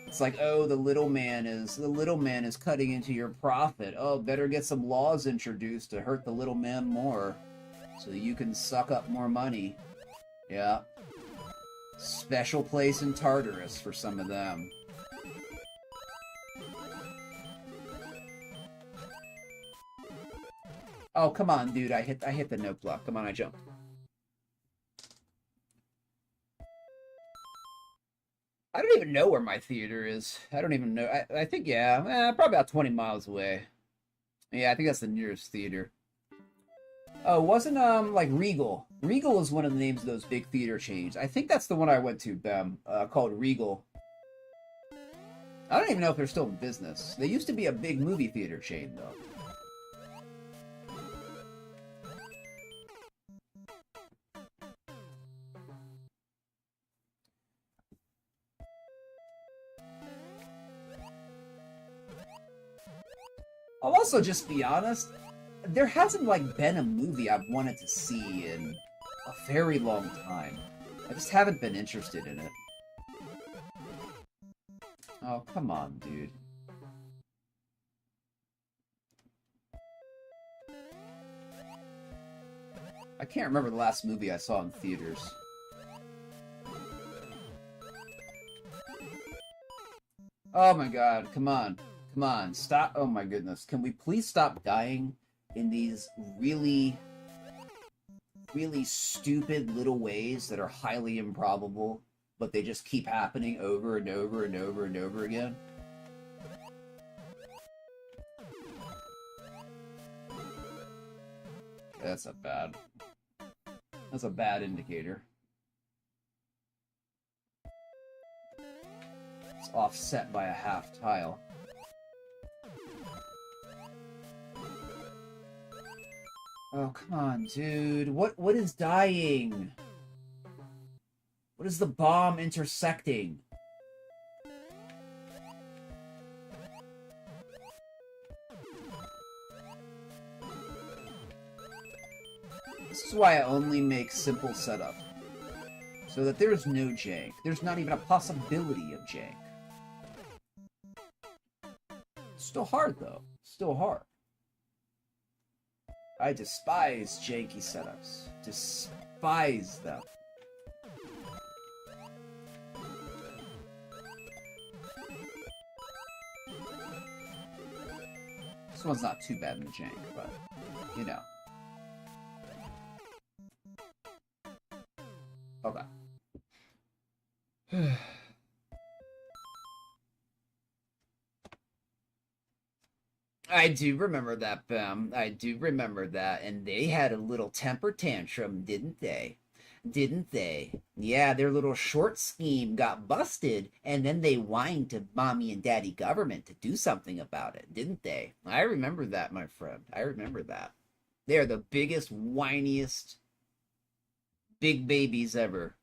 It's like, oh, the little man is cutting into your profit. Oh, better get some laws introduced to hurt the little man more, so you can suck up more money. Yeah. Special place in Tartarus for some of them. Oh, come on, dude. I hit the note block. Come on, I jumped. I don't even know where my theater is. I don't even know. I think, yeah, probably about 20 miles away. Yeah, I think that's the nearest theater. Oh, wasn't, like, Regal. Regal is one of the names of those big theater chains. I think that's the one I went to, called Regal. I don't even know if they're still in business. They used to be a big movie theater chain, though. I'll also just be honest, there hasn't, like, been a movie I've wanted to see in a very long time. I just haven't been interested in it. Oh, come on, dude. I can't remember the last movie I saw in theaters. Oh my god, come on. Come on, stop. Oh my goodness. Can we please stop dying in these really, really stupid little ways that are highly improbable, but they just keep happening over and over and over and over again. That's a bad indicator. It's offset by a half tile. Oh, come on, dude. What is dying? What is the bomb intersecting? This is why I only make simple setup. So that there's no jank. There's not even a possibility of jank. Still hard, though. Still hard. I despise janky setups. Despise them. This one's not too bad in the jank, but, you know. Okay. I do remember that, Bam. I do remember that. And they had a little temper tantrum, didn't they? Didn't they? Yeah, their little short scheme got busted, and then they whined to mommy and daddy government to do something about it, didn't they? I remember that, my friend. I remember that. They're the biggest, whiniest big babies ever.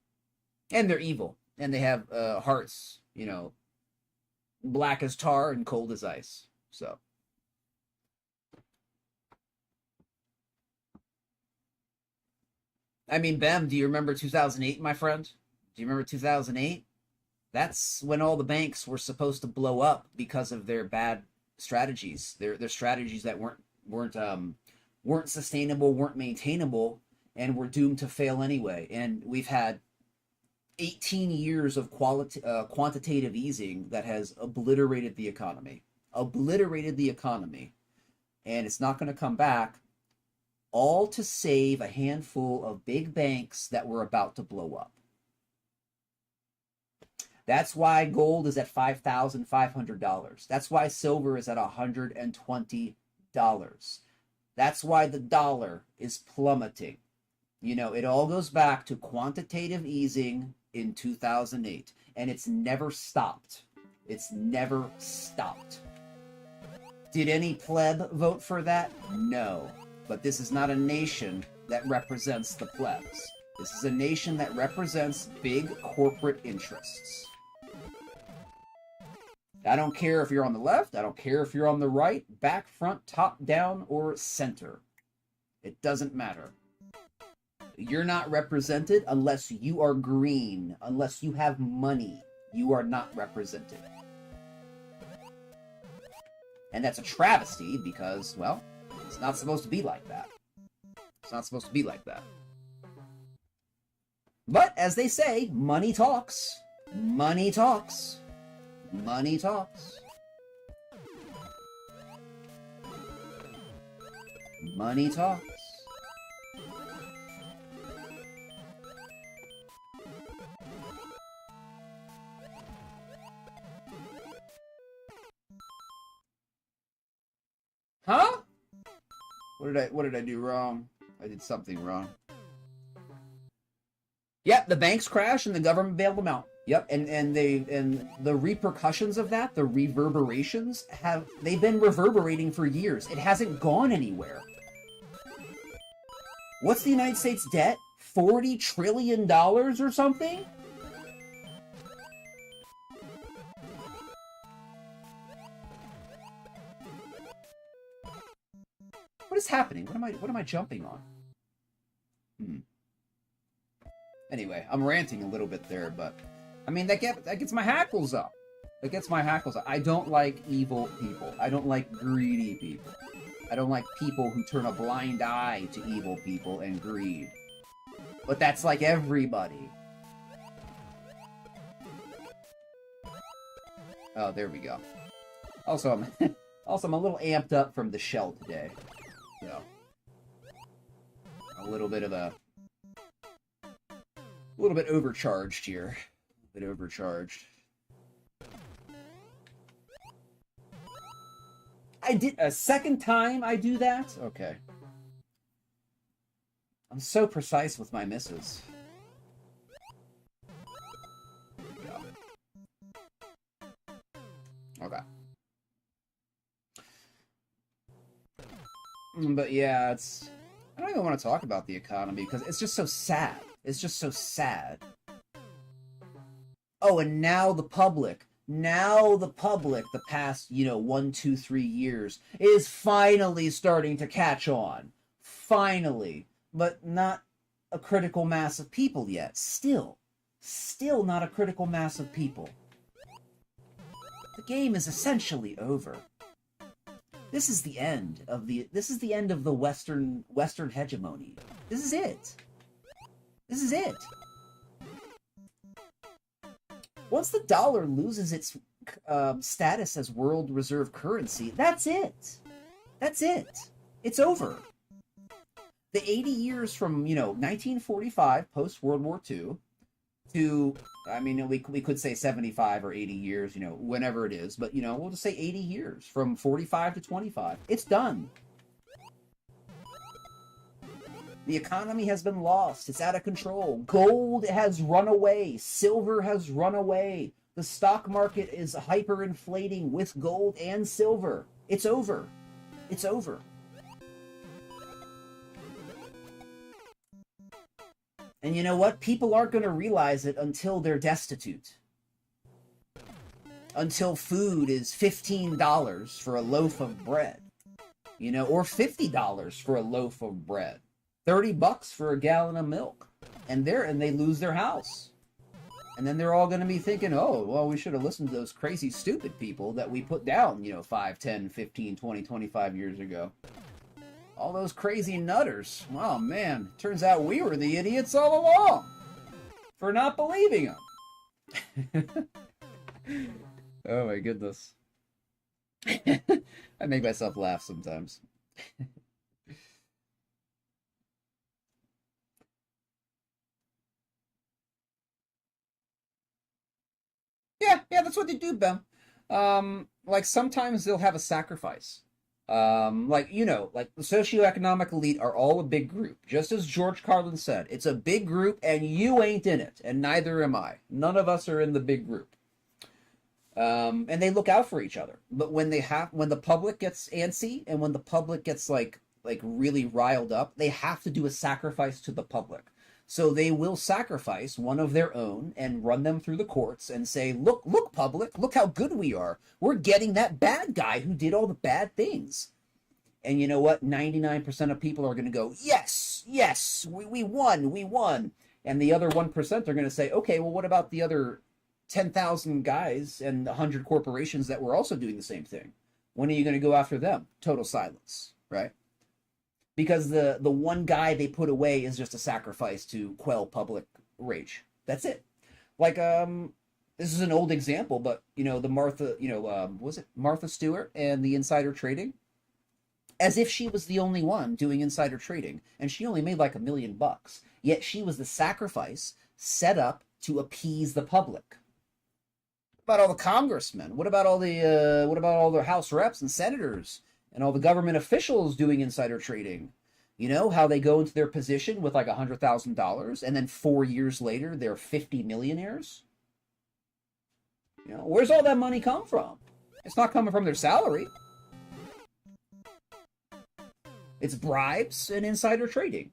And they're evil. And they have hearts, you know, black as tar and cold as ice. So. I mean, Bam, do you remember 2008, my friend? Do you remember 2008? That's when all the banks were supposed to blow up because of their bad strategies. Their strategies that weren't sustainable, weren't maintainable, and were doomed to fail anyway. And we've had 18 years of quantitative easing that has obliterated the economy. Obliterated the economy. And it's not going to come back. All to save a handful of big banks that were about to blow up. That's why gold is at $5,500. That's why silver is at $120. That's why the dollar is plummeting. You know, it all goes back to quantitative easing in 2008. And it's never stopped. It's never stopped. Did any pleb vote for that? No. But this is not a nation that represents the plebs. This is a nation that represents big corporate interests. I don't care if you're on the left. I don't care if you're on the right, back, front, top, down, or center. It doesn't matter. You're not represented unless you are green. Unless you have money, you are not represented. And that's a travesty because, well, it's not supposed to be like that. It's not supposed to be like that. But, as they say, money talks. Money talks. Money talks. Money talks. Huh? What did I do wrong? I did something wrong. Yep, the banks crashed and the government bailed them out. Yep, and the repercussions of that, the reverberations, they've been reverberating for years. It hasn't gone anywhere. What's the United States debt? $40 trillion or something? What is happening? What am I jumping on? Anyway, I'm ranting a little bit there, but I mean that gets my hackles up. That gets my hackles up. I don't like evil people. I don't like greedy people. I don't like people who turn a blind eye to evil people and greed. But that's like everybody. Oh, there we go. Also, I'm a little amped up from the shell today. So, a little bit overcharged here. bit overcharged. I did a second time I do that? Okay. I'm so precise with my misses. Okay. But yeah, it's... I don't even want to talk about the economy because it's just so sad. It's just so sad. Oh, and now the public, the past, 1, 2, 3 years, is finally starting to catch on. Finally. But not a critical mass of people yet. Still not a critical mass of people. The game is essentially over. This is the end of the Western hegemony. This is it. This is it. Once the dollar loses its status as world reserve currency, that's it. That's it. It's over. The 80 years from, 1945, post-World War II, to, we could say 75 or 80 years, whenever it is, but, we'll just say 80 years, from 45 to 25. It's done. The economy has been lost. It's out of control. Gold has run away. Silver has run away. The stock market is hyperinflating with gold and silver. It's over. It's over. And you know what? People aren't going to realize it until they're destitute. Until food is $15 for a loaf of bread. Or $50 for a loaf of bread. $30 for a gallon of milk. And they lose their house. And then they're all going to be thinking, oh, well, we should have listened to those crazy, stupid people that we put down, 5, 10, 15, 20, 25 years ago. All those crazy nutters. Oh, man. Turns out we were the idiots all along. For not believing them. Oh, my goodness. I make myself laugh sometimes. Yeah, that's what they do, Ben. Like sometimes they'll have a sacrifice. Like the socioeconomic elite are all a big group. Just as George Carlin said, it's a big group and you ain't in it, and neither am I. None of us are in the big group. And they look out for each other. But when the public gets antsy and when the public gets like really riled up, they have to do a sacrifice to the public. So they will sacrifice one of their own and run them through the courts and say, look, public, look how good we are. We're getting that bad guy who did all the bad things. And you know what? 99% of people are going to go, yes, we won. And the other 1% are going to say, okay, well, what about the other 10,000 guys and 100 corporations that were also doing the same thing? When are you going to go after them? Total silence, right? Because the one guy they put away is just a sacrifice to quell public rage. That's it. Like, this is an old example, but, the Martha, was it Martha Stewart and the insider trading? As if she was the only one doing insider trading, and she only made like $1 million. Yet she was the sacrifice set up to appease the public. What about all the congressmen? What about all the House reps and senators? And all the government officials doing insider trading. How they go into their position with like $100,000 and then 4 years later they're 50 millionaires? Where's all that money come from? It's not coming from their salary. It's bribes and insider trading.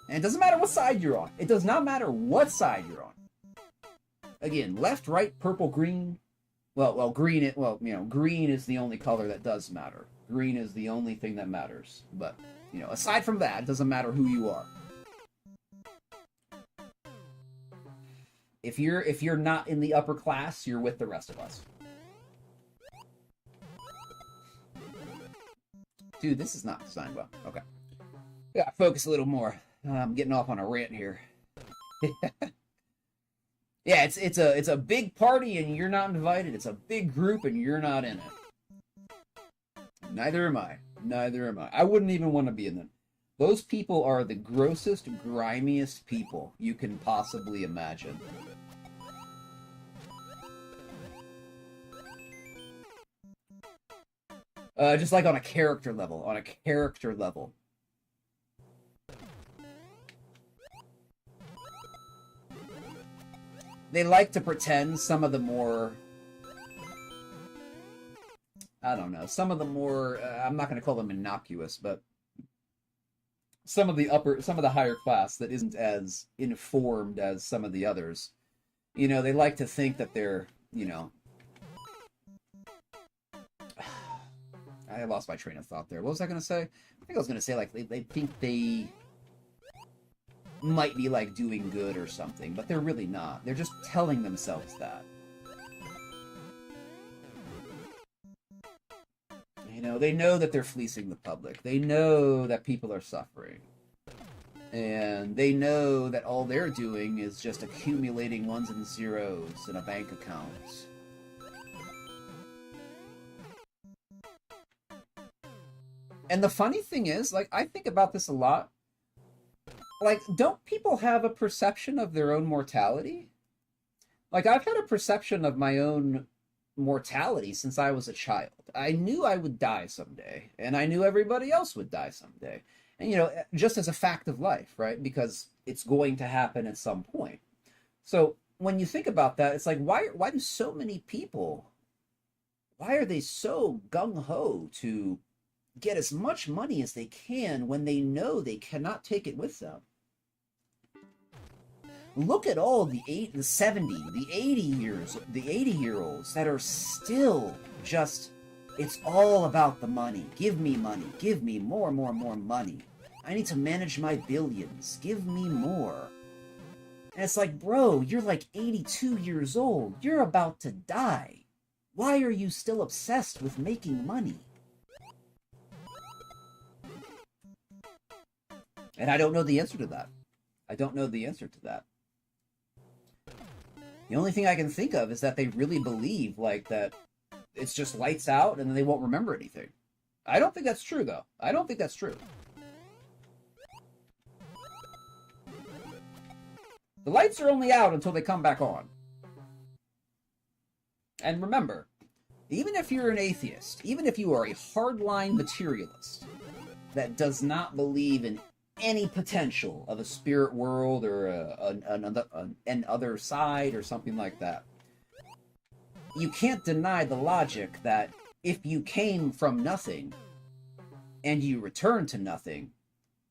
And it doesn't matter what side you're on. It does not matter what side you're on. Again, left, right, purple, green. Well, green. Green is the only color that does matter. Green is the only thing that matters. But aside from that, it doesn't matter who you are. If you're not in the upper class, you're with the rest of us. Dude, this is not designed well. Okay, yeah, focus a little more. I'm getting off on a rant here. Yeah, it's a big party and you're not invited. It's a big group and you're not in it. Neither am I. I wouldn't even want to be in them. Those people are the grossest, grimiest people you can possibly imagine. Just like on a character level. On a character level. They like to pretend some of the more... I don't know. Some of the more... I'm not going to call them innocuous, but... some of the higher class that isn't as informed as some of the others. You know, they like to think that they're, you know... I lost my train of thought there. What was I going to say? I think I was going to say, like, they think they might be, like, doing good or something, but they're really not. They're just telling themselves that. You know, they know that they're fleecing the public. They know that people are suffering. And they know that all they're doing is just accumulating ones and zeros in a bank account. And the funny thing is, like, I think about this a lot. Like, don't people have a perception of their own mortality? Like, I've had a perception of my own mortality since I was a child. I knew I would die someday, and I knew everybody else would die someday. And, you know, just as a fact of life, right? Because it's going to happen at some point. So when you think about that, it's like, why do so many people, why are they so gung-ho to get as much money as they can when they know they cannot take it with them? Look at all the 80-year-olds that are still just, it's all about the money. Give me money. Give me more money. I need to manage my billions. Give me more. And it's like, bro, you're like 82 years old. You're about to die. Why are you still obsessed with making money? And I don't know the answer to that. I don't know the answer to that. The only thing I can think of is that they really believe, like, that it's just lights out and then they won't remember anything. I don't think that's true, though. I don't think that's true. The lights are only out until they come back on. And remember, even if you're an atheist, even if you are a hardline materialist that does not believe in any potential of a spirit world or an other side or something like that, you can't deny the logic that if you came from nothing and you return to nothing,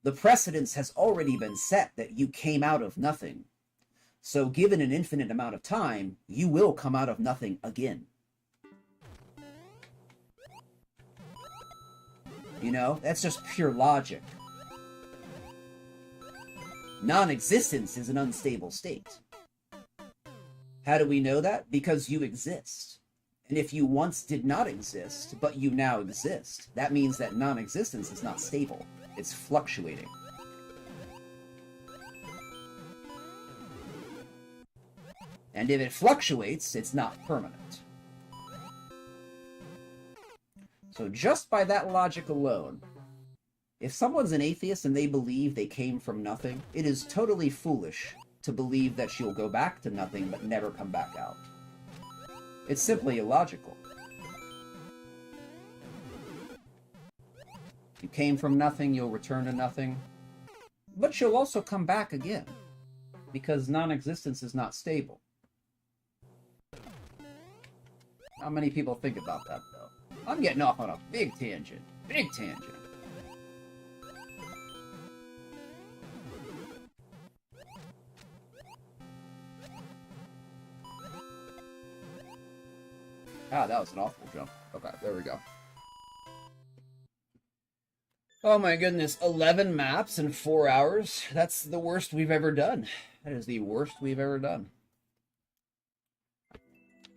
the precedence has already been set that you came out of nothing. So given an infinite amount of time, you will come out of nothing again. You know, that's just pure logic. Non-existence is an unstable state. How do we know that? Because you exist. And if you once did not exist, but you now exist, that means that non-existence is not stable. It's fluctuating. And if it fluctuates, it's not permanent. So just by that logic alone, if someone's an atheist and they believe they came from nothing, it is totally foolish to believe that she'll go back to nothing but never come back out. It's simply illogical. You came from nothing, you'll return to nothing. But you'll also come back again, because non-existence is not stable. How many people think about that, though? I'm getting off on a big tangent. Big tangent. Ah, that was an awful jump. Okay, there we go. Oh my goodness, 11 maps in 4 hours. That's the worst we've ever done. That is the worst we've ever done.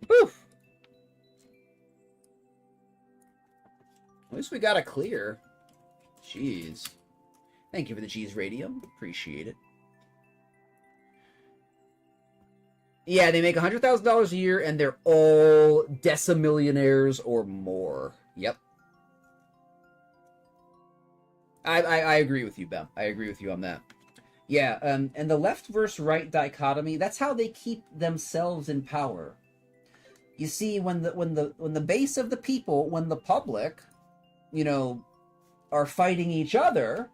Whew! At least we got a clear. Jeez. Thank you for the cheese radium. Appreciate it. Yeah, they make $100,000 a year, and they're all decimillionaires or more. Yep. I agree with you, Bem. I agree with you on that. Yeah, and the left versus right dichotomy, that's how they keep themselves in power. You see, when the base of the people, when the public, you know, are fighting each other,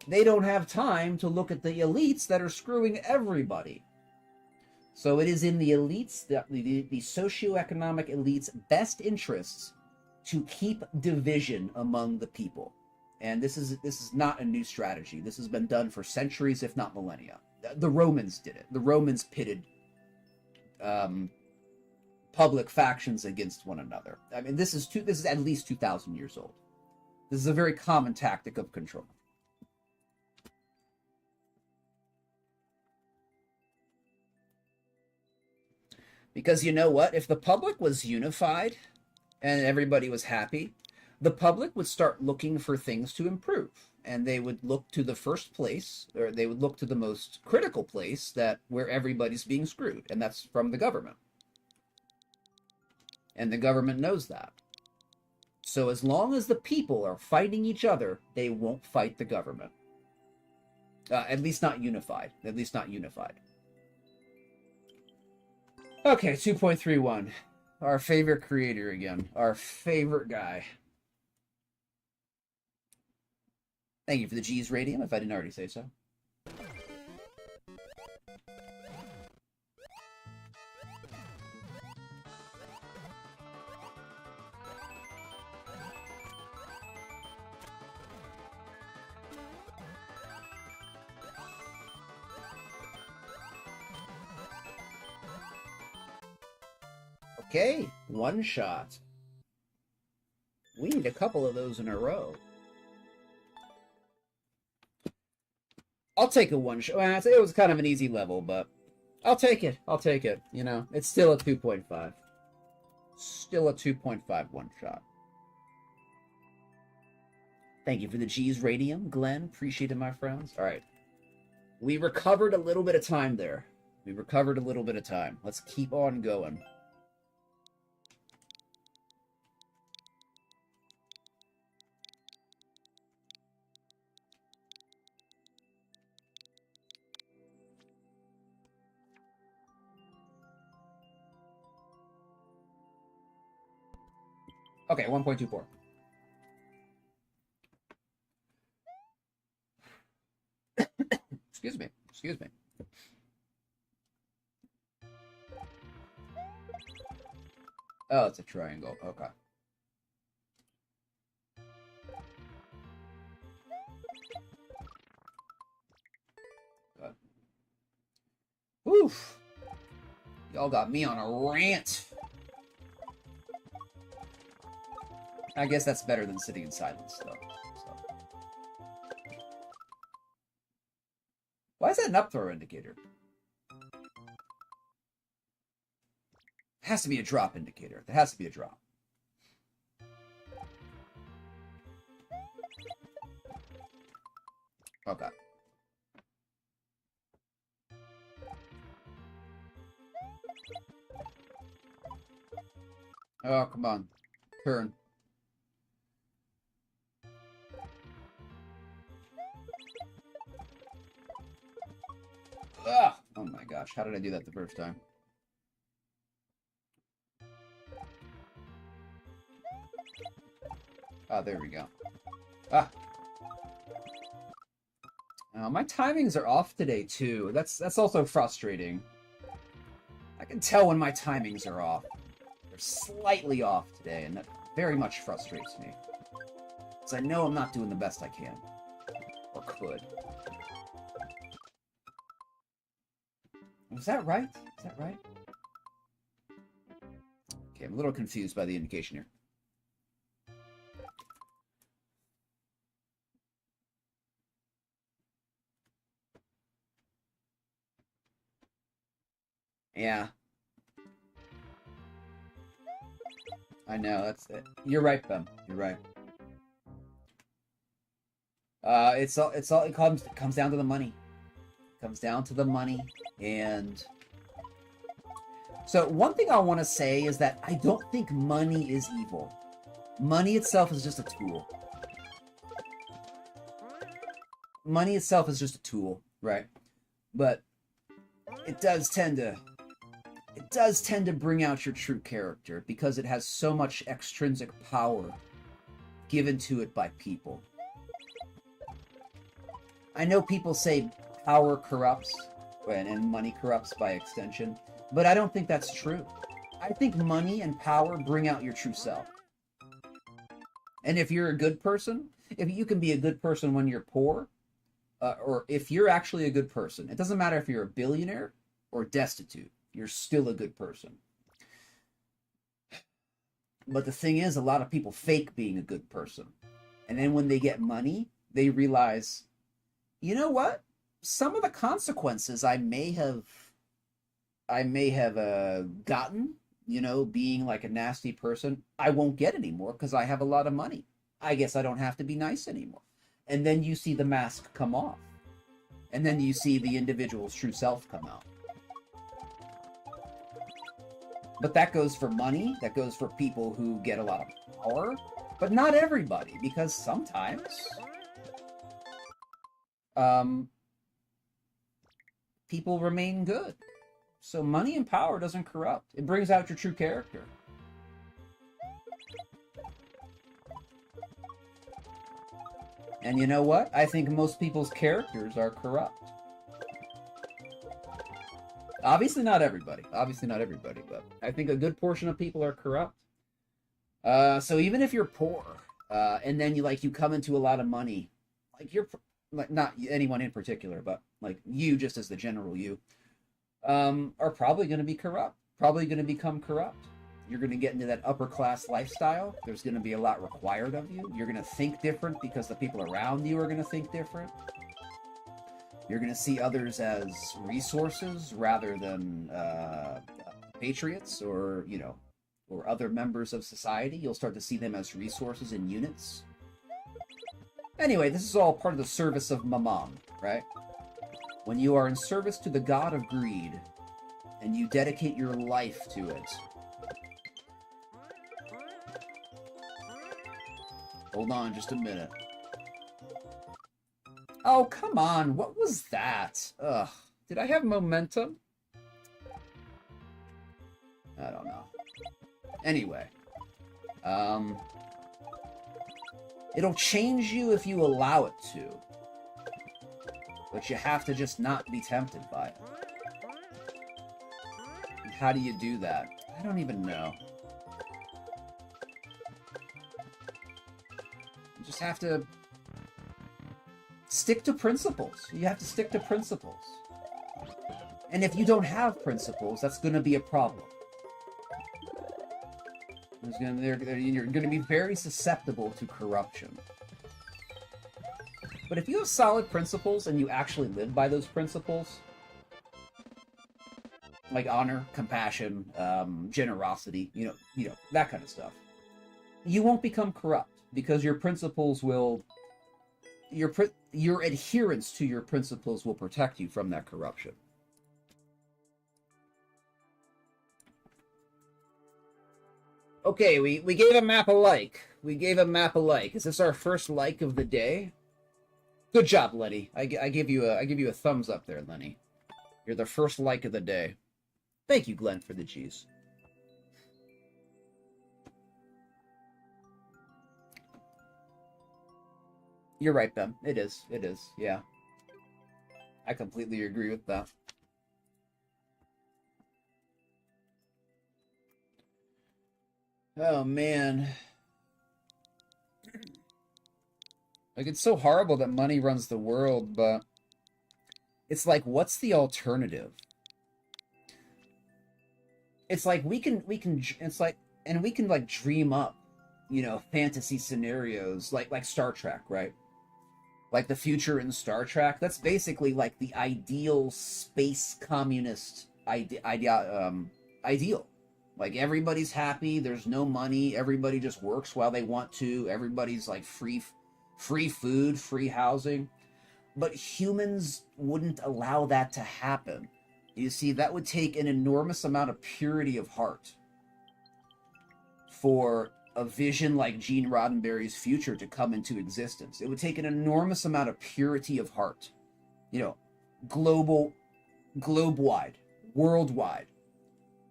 they don't have time to look at the elites that are screwing everybody. So it is in the elites, the socioeconomic elites' best interests to keep division among the people. And this is not a new strategy. This has been done for centuries, if not millennia. The Romans did it. The Romans pitted public factions against one another. I mean, this is at least 2,000 years old. This is a very common tactic of control. Because you know what? If the public was unified and everybody was happy, the public would start looking for things to improve. And they would look to the first place, or they would look to the most critical place where everybody's being screwed, and that's from the government. And the government knows that. So as long as the people are fighting each other, they won't fight the government. At least not unified. At least not unified. Okay, 2.31. Our favorite creator again. Our favorite guy. Thank you for the G's radium, if I didn't already say so. Okay, one shot. We need a couple of those in a row. I'll take a one shot. Well, it was kind of an easy level, but I'll take it. I'll take it. You know, it's still a 2.5. Still a 2.5 one shot. Thank you for the G's radium, Glenn. Appreciate it, my friends. All right. We recovered a little bit of time there. We recovered a little bit of time. Let's keep on going. Okay, 1.24. Excuse me. Excuse me. Oh, it's a triangle. Okay. Good. Oof. Y'all got me on a rant. I guess that's better than sitting in silence, though. So. Why is that an up throw indicator? It has to be a drop indicator. There has to be a drop. Okay. Oh, come on. Turn. Ugh! Oh my gosh, how did I do that the first time? Oh, there we go. Ah! My timings are off today, too. That's also frustrating. I can tell when my timings are off. They're slightly off today, and that very much frustrates me. Because I know I'm not doing the best I can. Or could. Was that right? Is that right? Okay, I'm a little confused by the indication here. Yeah. I know, that's it. You're right, Bem. You're right. It comes down to the money. It comes down to the money, and so one thing I want to say is that I don't think money is evil. Money itself is just a tool. money itself is just a tool, right? But it does tend to bring out your true character because it has so much extrinsic power given to it by people. I know people say power corrupts and money corrupts by extension, but I don't think that's true. I think money and power bring out your true self. And if you're a good person, if you can be a good person when you're poor, or if you're actually a good person, it doesn't matter if you're a billionaire or destitute, you're still a good person. But the thing is, a lot of people fake being a good person. And then when they get money, they realize, you know what? Some of the consequences I may have gotten, being like a nasty person, I won't get anymore because I have a lot of money. I guess I don't have to be nice anymore. And then you see the mask come off. And then you see the individual's true self come out. But that goes for money, that goes for people who get a lot of power, but not everybody, because sometimes people remain good. So money and power doesn't corrupt. It brings out your true character. And you know what? I think most people's characters are corrupt. Obviously not everybody, but I think a good portion of people are corrupt. So even if you're poor, and then you come into a lot of money, not anyone in particular, but you just as the general you, are probably going to be corrupt, probably going to become corrupt. You're going to get into that upper class lifestyle. There's going to be a lot required of you. You're going to think different because the people around you are going to think different. You're going to see others as resources rather than patriots or other members of society. You'll start to see them as resources and units. Anyway, this is all part of the service of Mammon, right? When you are in service to the god of greed and you dedicate your life to it. Hold on just a minute. Oh, come on. What was that? Ugh. Did I have momentum? I don't know. Anyway. It'll change you if you allow it to. But you have to just not be tempted by it. And how do you do that? I don't even know. You just have to stick to principles. You have to stick to principles. And if you don't have principles, that's going to be a problem. You're going to be very susceptible to corruption. But if you have solid principles and you actually live by those principles, like honor, compassion, generosity, that kind of stuff, you won't become corrupt because your principles will, your adherence to your principles will protect you from that corruption. Okay, we gave a map a like. We gave a map a like. Is this our first like of the day? Good job, Lenny. I give you a thumbs up there, Lenny. You're the first like of the day. Thank you, Glenn, for the G's. You're right, Ben. It is. It is. Yeah. I completely agree with that. Oh, man. It's so horrible that money runs the world, but it's what's the alternative? It's we can dream up, fantasy scenarios like Star Trek, right? Like the future in Star Trek. That's basically the ideal space communist ideal. Everybody's happy, there's no money, everybody just works while they want to, everybody's free food, free housing. But humans wouldn't allow that to happen. You see, that would take an enormous amount of purity of heart for a vision like Gene Roddenberry's future to come into existence. It would take an enormous amount of purity of heart, you know, globe-wide, worldwide.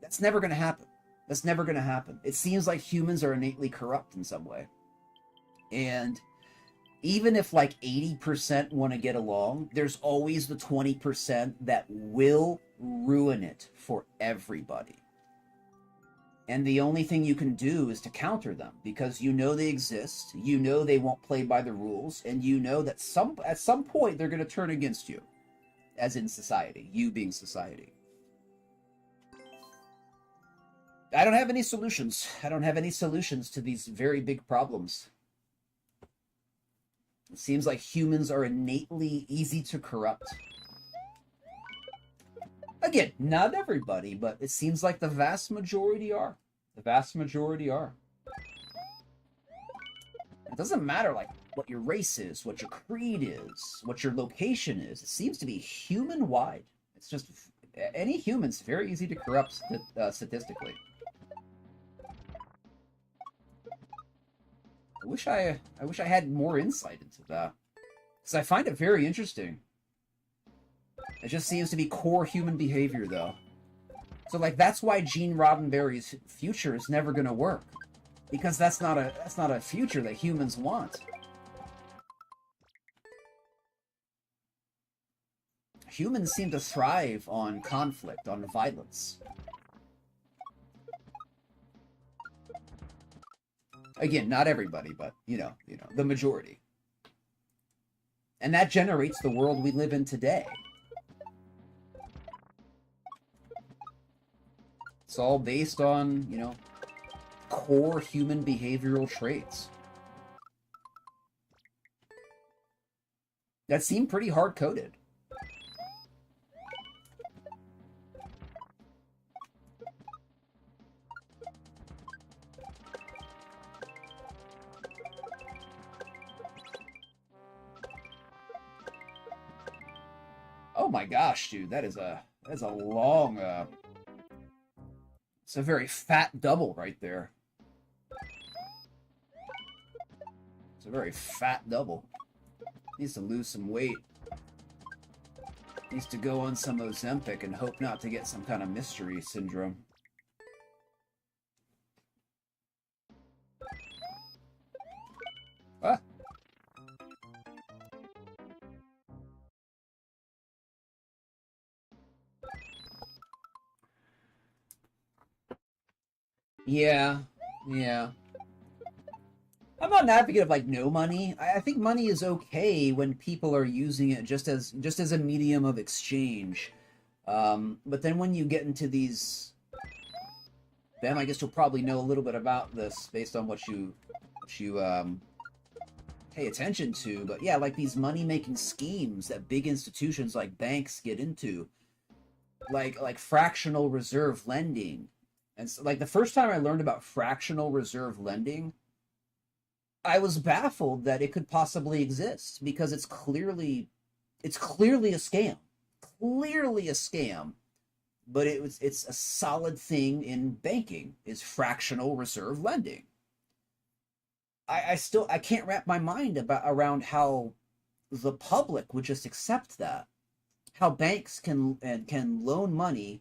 That's never going to happen. That's never going to happen. It seems like humans are innately corrupt in some way. And even if like 80% want to get along, there's always the 20% that will ruin it for everybody. And the only thing you can do is to counter them, because you know they exist, you know they won't play by the rules, and you know that at some point they're going to turn against you, as in society, you being society. I don't have any solutions. I don't have any solutions to these very big problems. It seems like humans are innately easy to corrupt. Again, not everybody, but it seems like the vast majority are. The vast majority are. It doesn't matter like what your race is, what your creed is, what your location is. It seems to be human-wide. It's just any human's very easy to corrupt statistically. I wish I had more insight into that, because I find it very interesting. It just seems to be core human behavior, though. So, like, that's why Gene Roddenberry's future is never going to work, because that's not a future that humans want. Humans seem to thrive on conflict, on violence. Again, not everybody, but you know, the majority. And that generates the world we live in today. It's all based on, you know, core human behavioral traits that seem pretty hard-coded. Oh my gosh, dude, that is a long, it's a very fat double right there. It's a very fat double. Needs to lose some weight. Needs to go on some Ozempic and hope not to get some kind of mystery syndrome. Ah. Yeah. I'm not an advocate of like no money. I think money is okay when people are using it just as a medium of exchange. But then when you get into these, Ben, I guess you'll probably know a little bit about this based on what you pay attention to. But yeah, like these money-making schemes that big institutions like banks get into, like fractional reserve lending. And so, like the first time I learned about fractional reserve lending, I was baffled that it could possibly exist, because it's clearly a scam. Clearly a scam. But it's a solid thing in banking, is fractional reserve lending. I can't wrap my mind around how the public would just accept that. How banks can loan money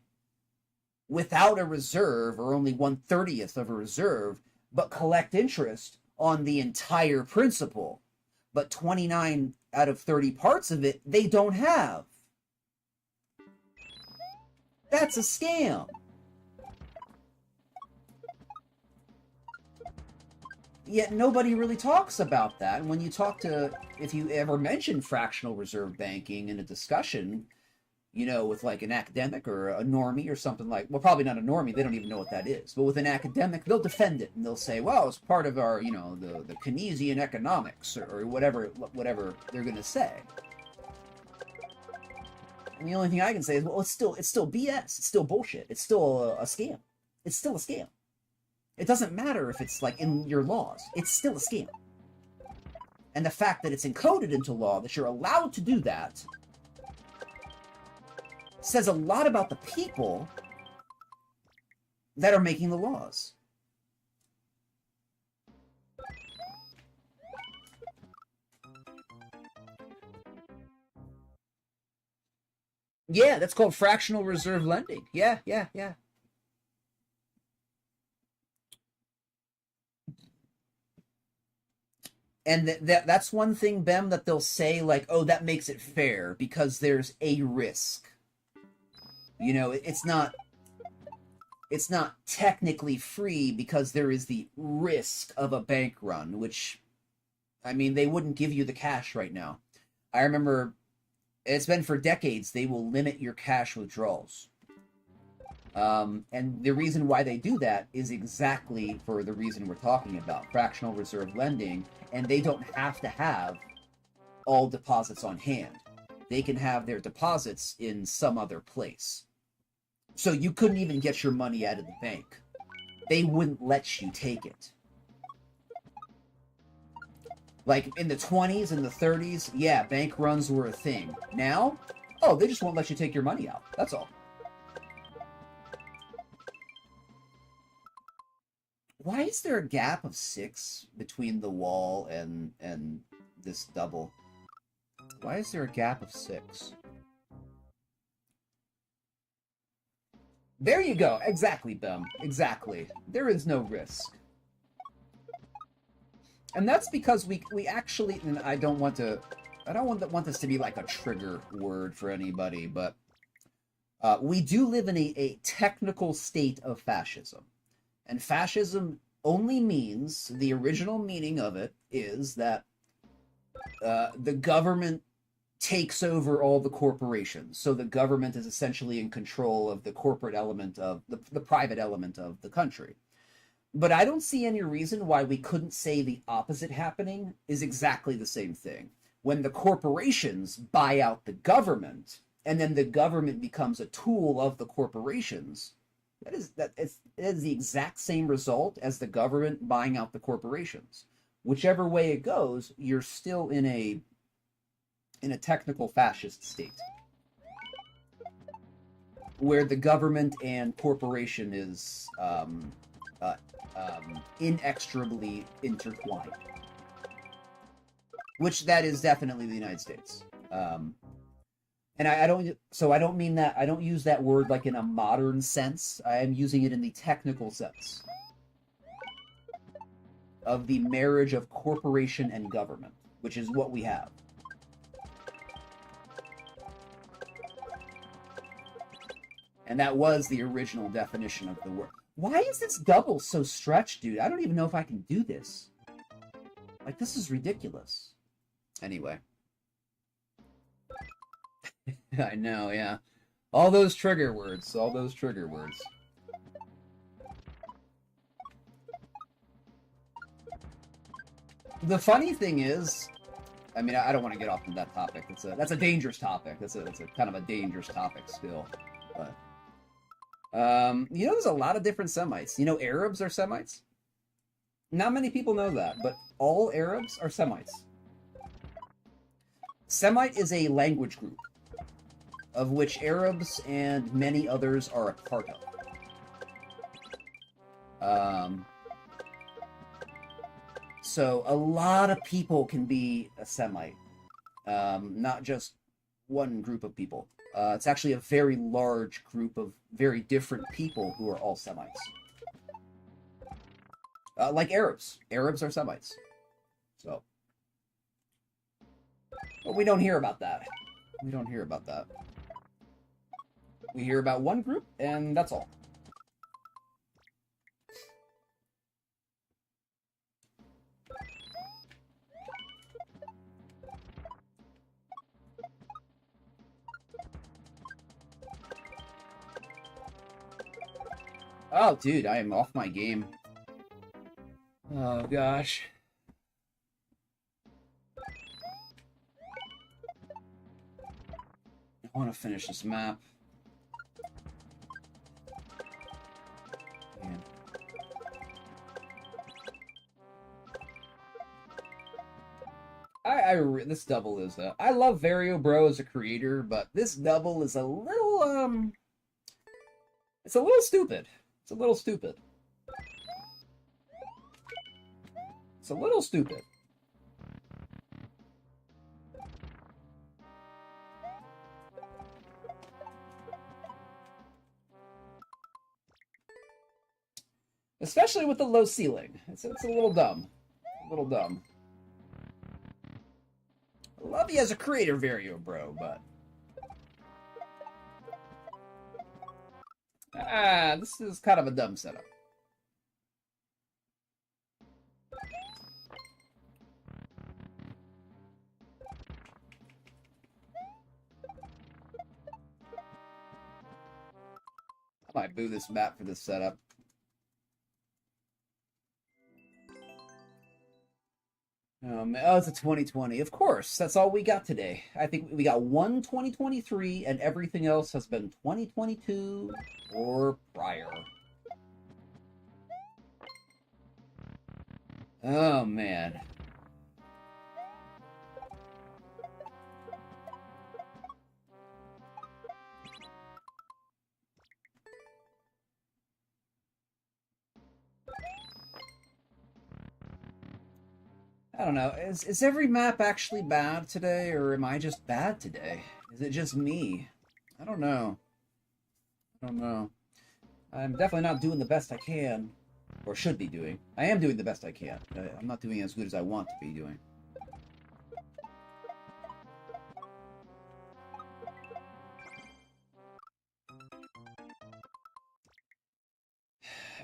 without a reserve, or only 1/30th of a reserve, but collect interest on the entire principal. But 29 out of 30 parts of it, they don't have. That's a scam. Yet nobody really talks about that. And when you talk to, if you ever mention fractional reserve banking in a discussion, you know, with like an academic or a normie or something like, well, probably not a normie, they don't even know what that is. But with an academic, they'll defend it and they'll say, well, it's part of our, you know, the Keynesian economics, or whatever they're going to say. And the only thing I can say is, well, it's still BS. It's still bullshit. It's still a scam. It's still a scam. It doesn't matter if it's like in your laws. It's still a scam. And the fact that it's encoded into law that you're allowed to do that says a lot about the people that are making the laws. Yeah, that's called fractional reserve lending. Yeah, yeah, yeah. And that's one thing, Bem, that they'll say, like, oh, that makes it fair because there's a risk. You know, it's not technically free because there is the risk of a bank run, which, I mean, they wouldn't give you the cash right now. I remember it's been for decades, they will limit your cash withdrawals. And the reason why they do that is exactly for the reason we're talking about, fractional reserve lending, and they don't have to have all deposits on hand. They can have their deposits in some other place. So you couldn't even get your money out of the bank. They wouldn't let you take it. Like in the 20s and the 30s, yeah, bank runs were a thing. Now, oh, they just won't let you take your money out. That's all. Why is there a gap of 6 between the wall and this double? Why is there a gap of 6? There you go. Exactly, Bem. Exactly. There is no risk. And that's because we actually, and I don't want this to be like a trigger word for anybody, but we do live in a technical state of fascism. And fascism only means, the original meaning of it is that the government takes over all the corporations. So the government is essentially in control of the corporate element of the private element of the country. But I don't see any reason why we couldn't say the opposite happening is exactly the same thing. When the corporations buy out the government, and then the government becomes a tool of the corporations, it is the exact same result as the government buying out the corporations. Whichever way it goes, you're still in a technical fascist state, where the government and corporation is inextricably intertwined, which that is definitely the United States. And I don't mean that, I don't use that word like in a modern sense. I am using it in the technical sense of the marriage of corporation and government, which is what we have. And that was the original definition of the word. Why is this double so stretched, dude? I don't even know if I can do this. Like, this is ridiculous. Anyway. I know, yeah. All those trigger words. All those trigger words. The funny thing is, I mean, I don't want to get off on that topic. That's a dangerous topic. That's a kind of a dangerous topic still. But you know, there's a lot of different Semites. You know, Arabs are Semites. Not many people know that, but all Arabs are Semites. Semite is a language group of which Arabs and many others are a part of. So a lot of people can be a Semite, not just one group of people. It's actually a very large group of very different people who are all Semites. Like Arabs. Arabs are Semites. So. But we don't hear about that. We don't hear about that. We hear about one group, and that's all. Oh, dude, I am off my game. Oh, gosh. I want to finish this map. Man. This double is I love Vario Bro as a creator, but this double is a little it's a little stupid. It's a little stupid. It's a little stupid. Especially with the low ceiling. It's a little dumb. A little dumb. I love you as a creator, Vario Bro, but... this is kind of a dumb setup. I might boo this map for this setup. Oh, it's a 2020. Of course, that's all we got today. I think we got one 2023, and everything else has been 2022 or prior. Oh, man. I don't know. Is every map actually bad today, or am I just bad today? Is it just me? I don't know. I don't know. I'm definitely not doing the best I can, or should be doing. I am doing the best I can. I'm not doing as good as I want to be doing.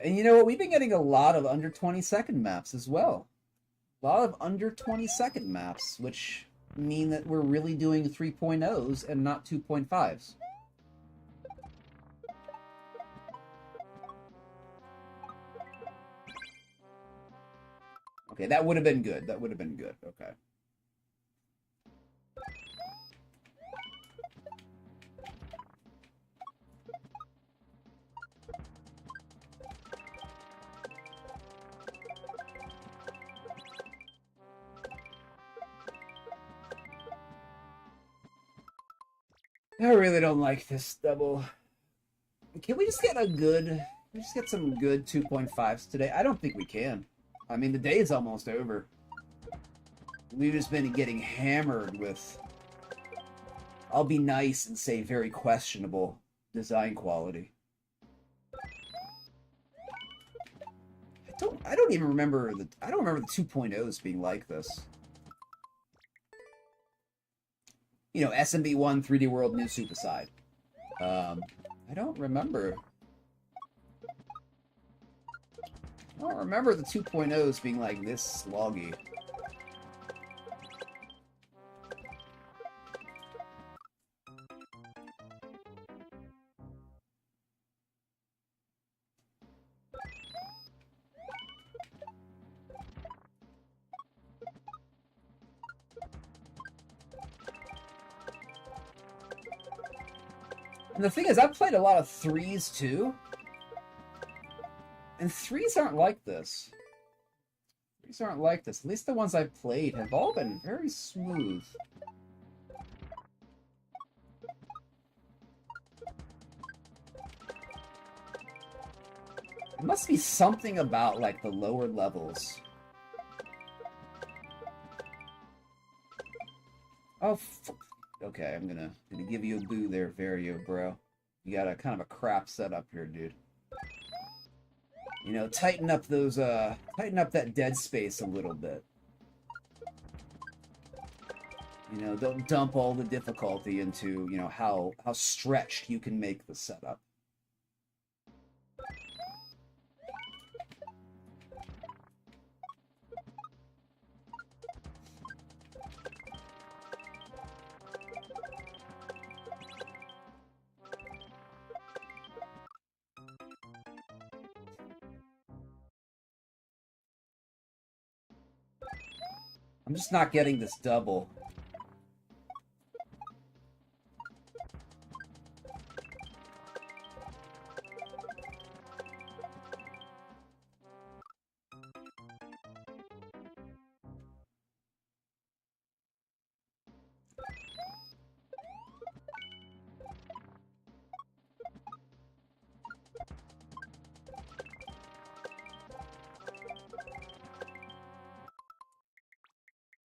And you know what? We've been getting a lot of under 20-second maps as well. A lot of under 20-second maps, which mean that we're really doing 3.0s and not 2.5s. Okay, that would have been good. That would have been good. Okay. I really don't like this double. Can we just get a good... Can we just get some good 2.5s today? I don't think we can. I mean, the day is almost over. We've just been getting hammered with... I'll be nice and say very questionable design quality. I don't even remember the... I don't remember the 2.0s being like this. You know, SMB1, 3D World, New Superside. I don't remember. I don't remember the 2.0s being like this sloggy. And the thing is, I've played a lot of 3s too. And 3s aren't like this. 3s aren't like this. At least the ones I've played have all been very smooth. It must be something about, like, the lower levels. Oh, okay, I'm gonna give you a boo there, Vario, bro. You got a kind of a crap setup here, dude. You know, tighten up those, tighten up that dead space a little bit. You know, don't dump all the difficulty into, you know, how stretched you can make the setup. I'm just not getting this double.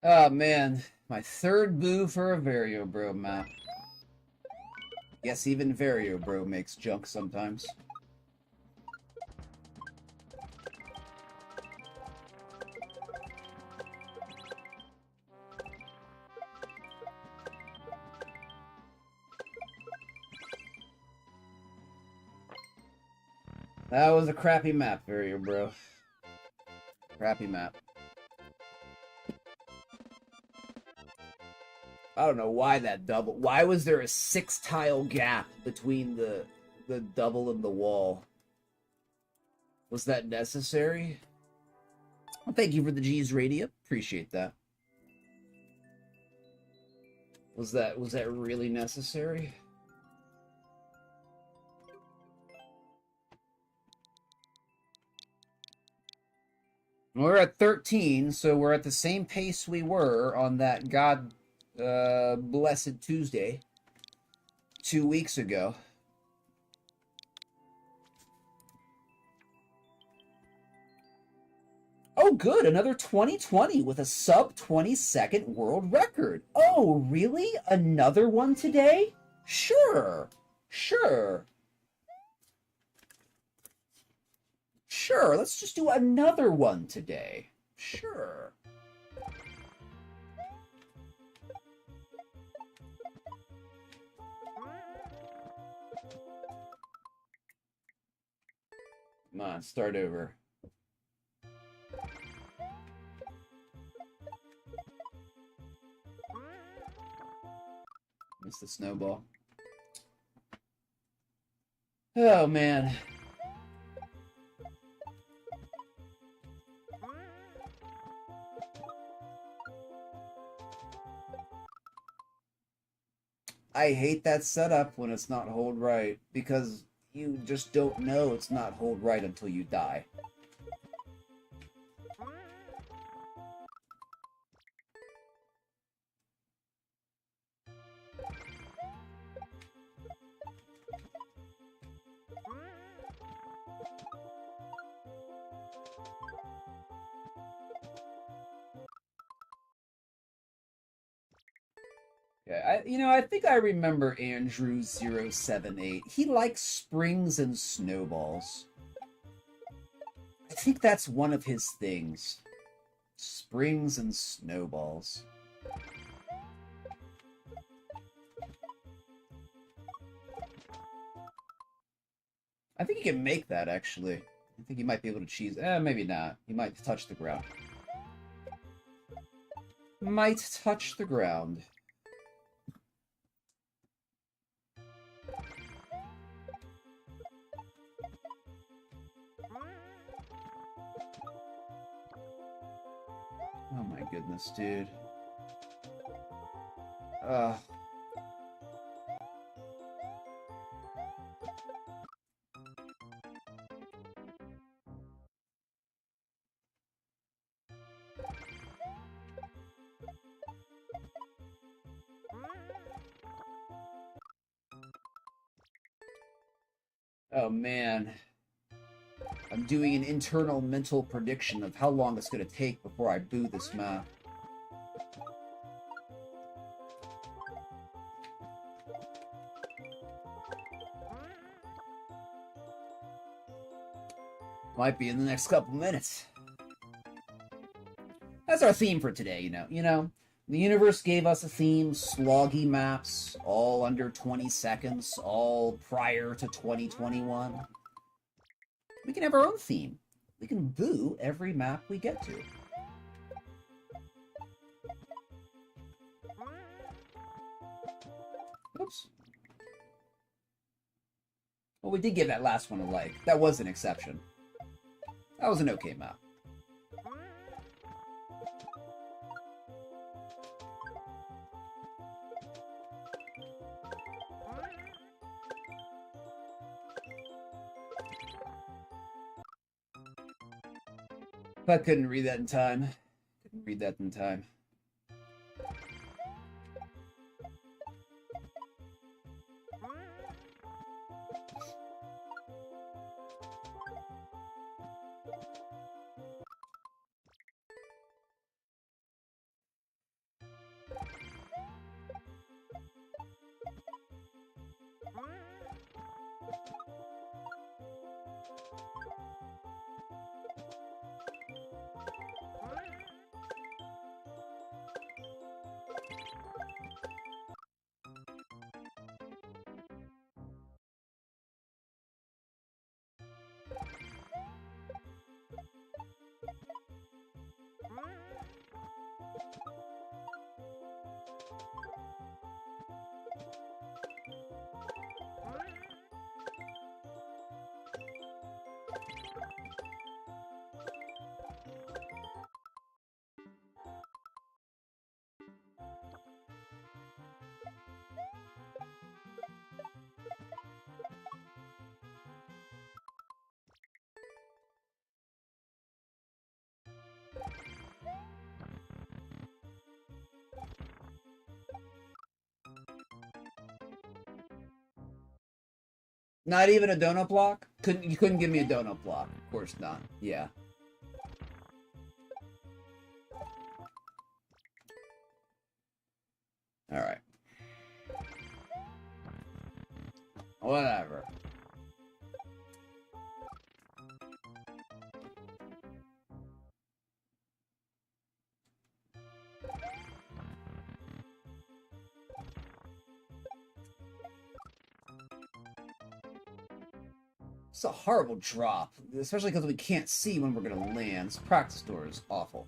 Oh man, my third boo for a Vario Bro map. Yes, even Vario Bro makes junk sometimes. That was a crappy map, Barrier Bro. Crappy map. I don't know why that double. Why was there a 6-tile gap between the double and the wall? Was that necessary? Well, thank you for the G's radio. Appreciate that. Was that really necessary? We're at 13, so we're at the same pace we were on that blessed Tuesday 2 weeks ago. Oh, good. Another 2020 with a sub 20-second world record. Oh, really? Another one today? Sure. Sure. Sure. Let's just do another one today. Sure. Come on, start over. Missed the snowball. Oh, man. I hate that setup when it's not hold right, because you just don't know it's not hold right until you die. Yeah, I think I remember Andrew078. He likes springs and snowballs. I think that's one of his things. Springs and snowballs. I think you can make that, actually. I think you might be able to cheese. Maybe not. You might touch the ground. Might touch the ground. Oh my goodness, dude. Oh man. I'm doing an internal mental prediction of how long it's going to take before I boo this map. Might be in the next couple minutes. That's our theme for today, you know. The universe gave us a theme, sloggy maps, all under 20 seconds, all prior to 2021. We can have our own theme. We can boo every map we get to. Oops. Well, we did give that last one a like. That was an exception. That was an okay map. I couldn't read that in time. Couldn't read that in time. Not even a donut block? You couldn't give me a donut block. Of course not. Yeah. Alright. Whatever. It's a horrible drop, especially because we can't see when we're going to land. This practice door is awful.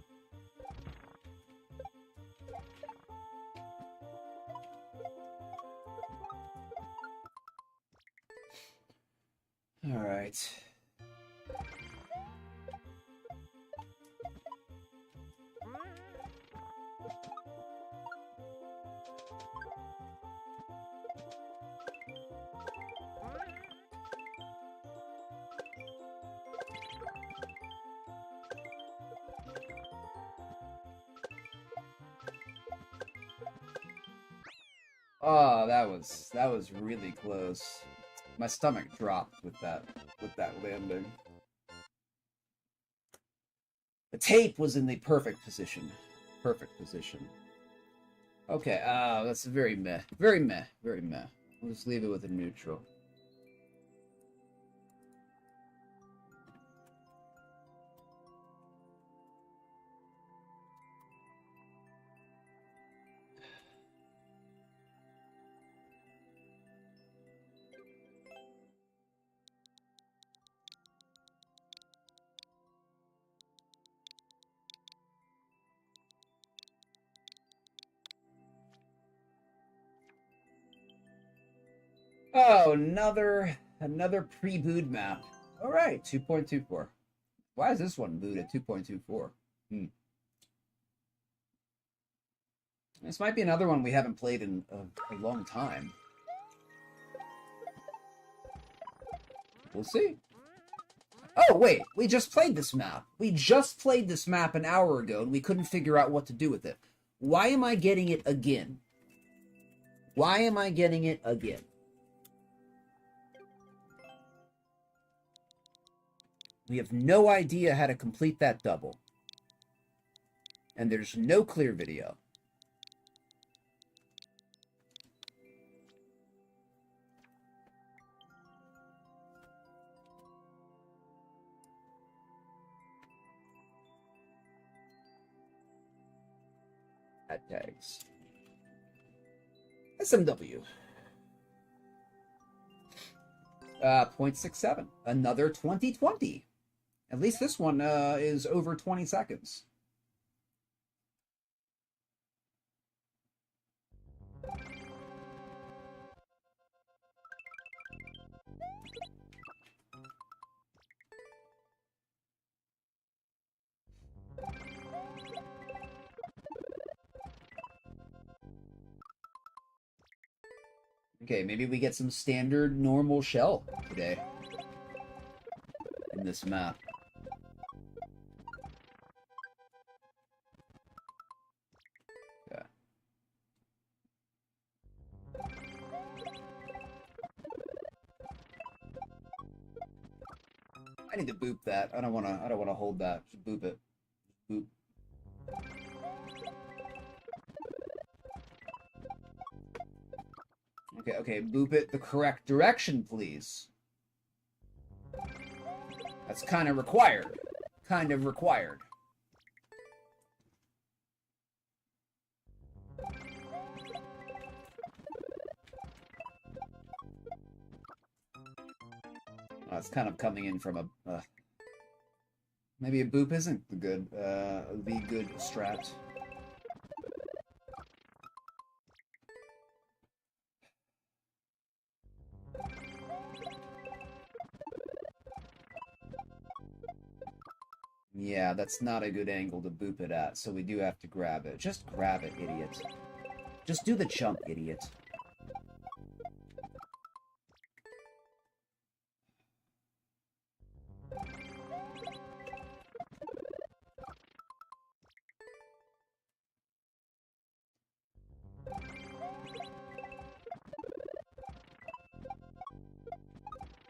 All right. Oh, that was really close. My stomach dropped with that landing. The tape was in the perfect position. Perfect position. Okay, that's very meh. Very meh. Very meh. We'll just leave it with a neutral. Oh, another pre-booed map. All right, 2.24. Why is this one booed at 2.24? This might be another one we haven't played in a long time. We'll see. Oh, wait, we just played this map. We just played this map an hour ago, and we couldn't figure out what to do with it. Why am I getting it again? Why am I getting it again? We have no idea how to complete that double. And there's no clear video. Add tags. SMW. 0.67. Another 2020. At least this one is over 20 seconds. Okay, maybe we get some standard normal shell today in this map. Yeah. I need to boop that. I don't wanna hold that. Just boop it. Boop. Okay, boop it the correct direction, please. That's kind of required. Kind of required. It's kind of coming in from a... maybe a boop isn't the good strat. Yeah, that's not a good angle to boop it at, so we do have to grab it. Just grab it, idiot. Just do the jump, idiot.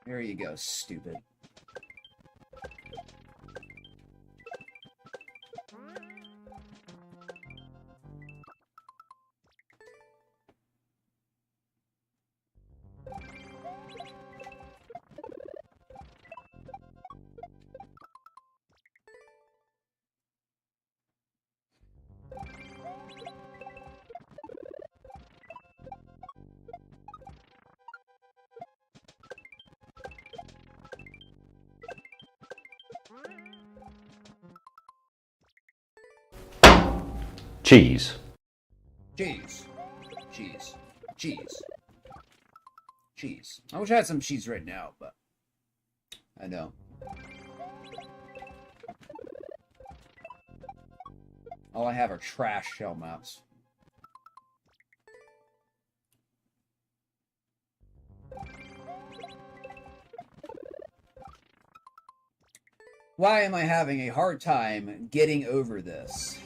There you go, stupid. Cheese. Cheese. Cheese. Cheese. Cheese. I wish I had some cheese right now, but I know. All I have are trash shell maps. Why am I having a hard time getting over this?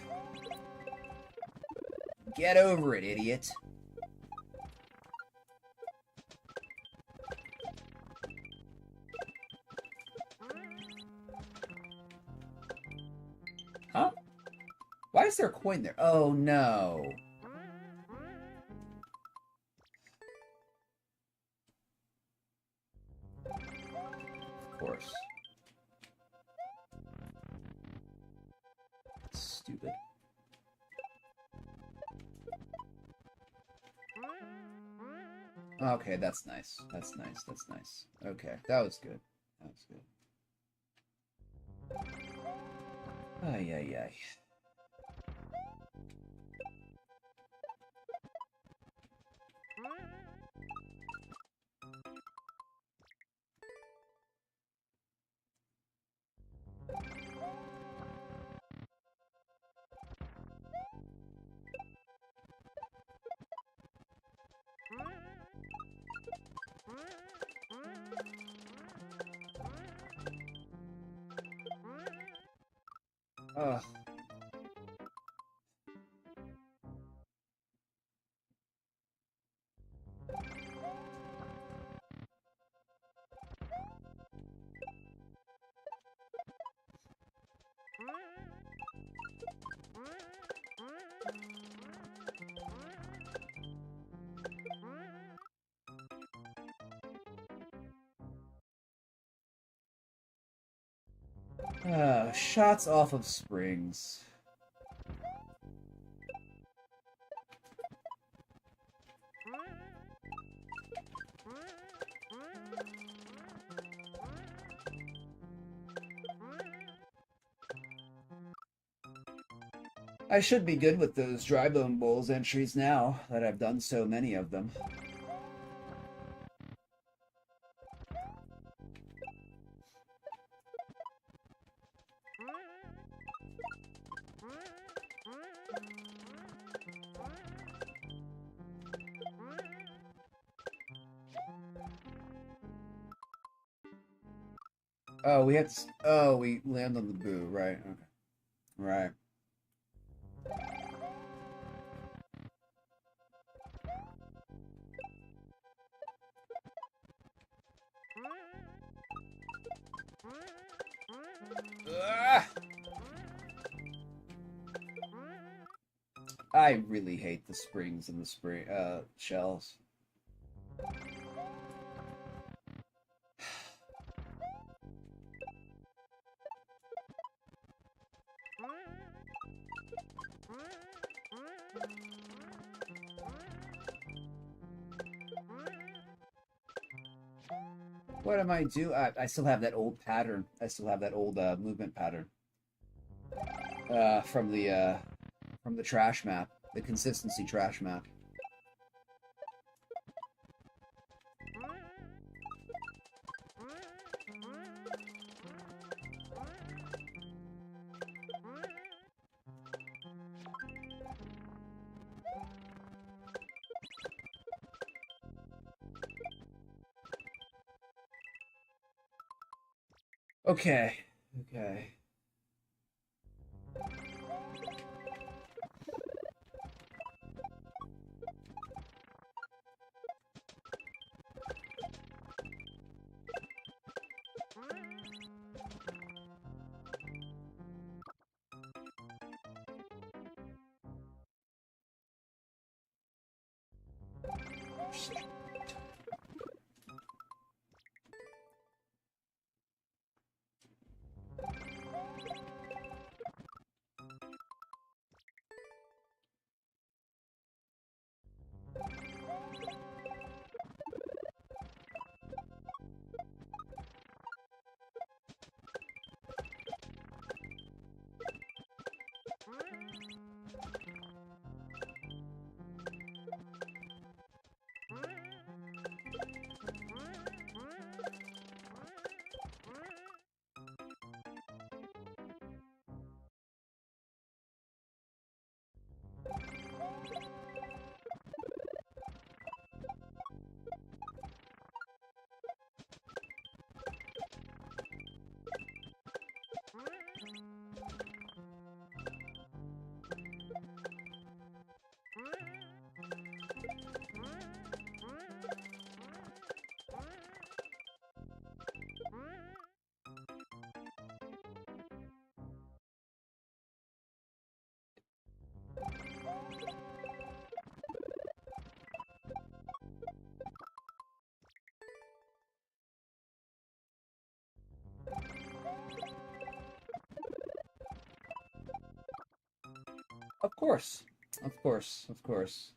Get over it, idiot. Huh? Why is there a coin there? Oh, no. Of course. Stupid. Okay, that's nice. That's nice. That's nice. Okay, that was good. That was good. Ay, ay, ay. Ugh. Shots off of springs. I should be good with those dry bone bowls entries now that I've done so many of them. Oh, we had to, oh, we land on the boo, right? Okay. Right. Ugh! I really hate the springs and the shells. What am I do? I still have that old pattern. I still have that old movement pattern from the trash map, the consistency trash map. Okay. Okay. Of course. Of course. Of course.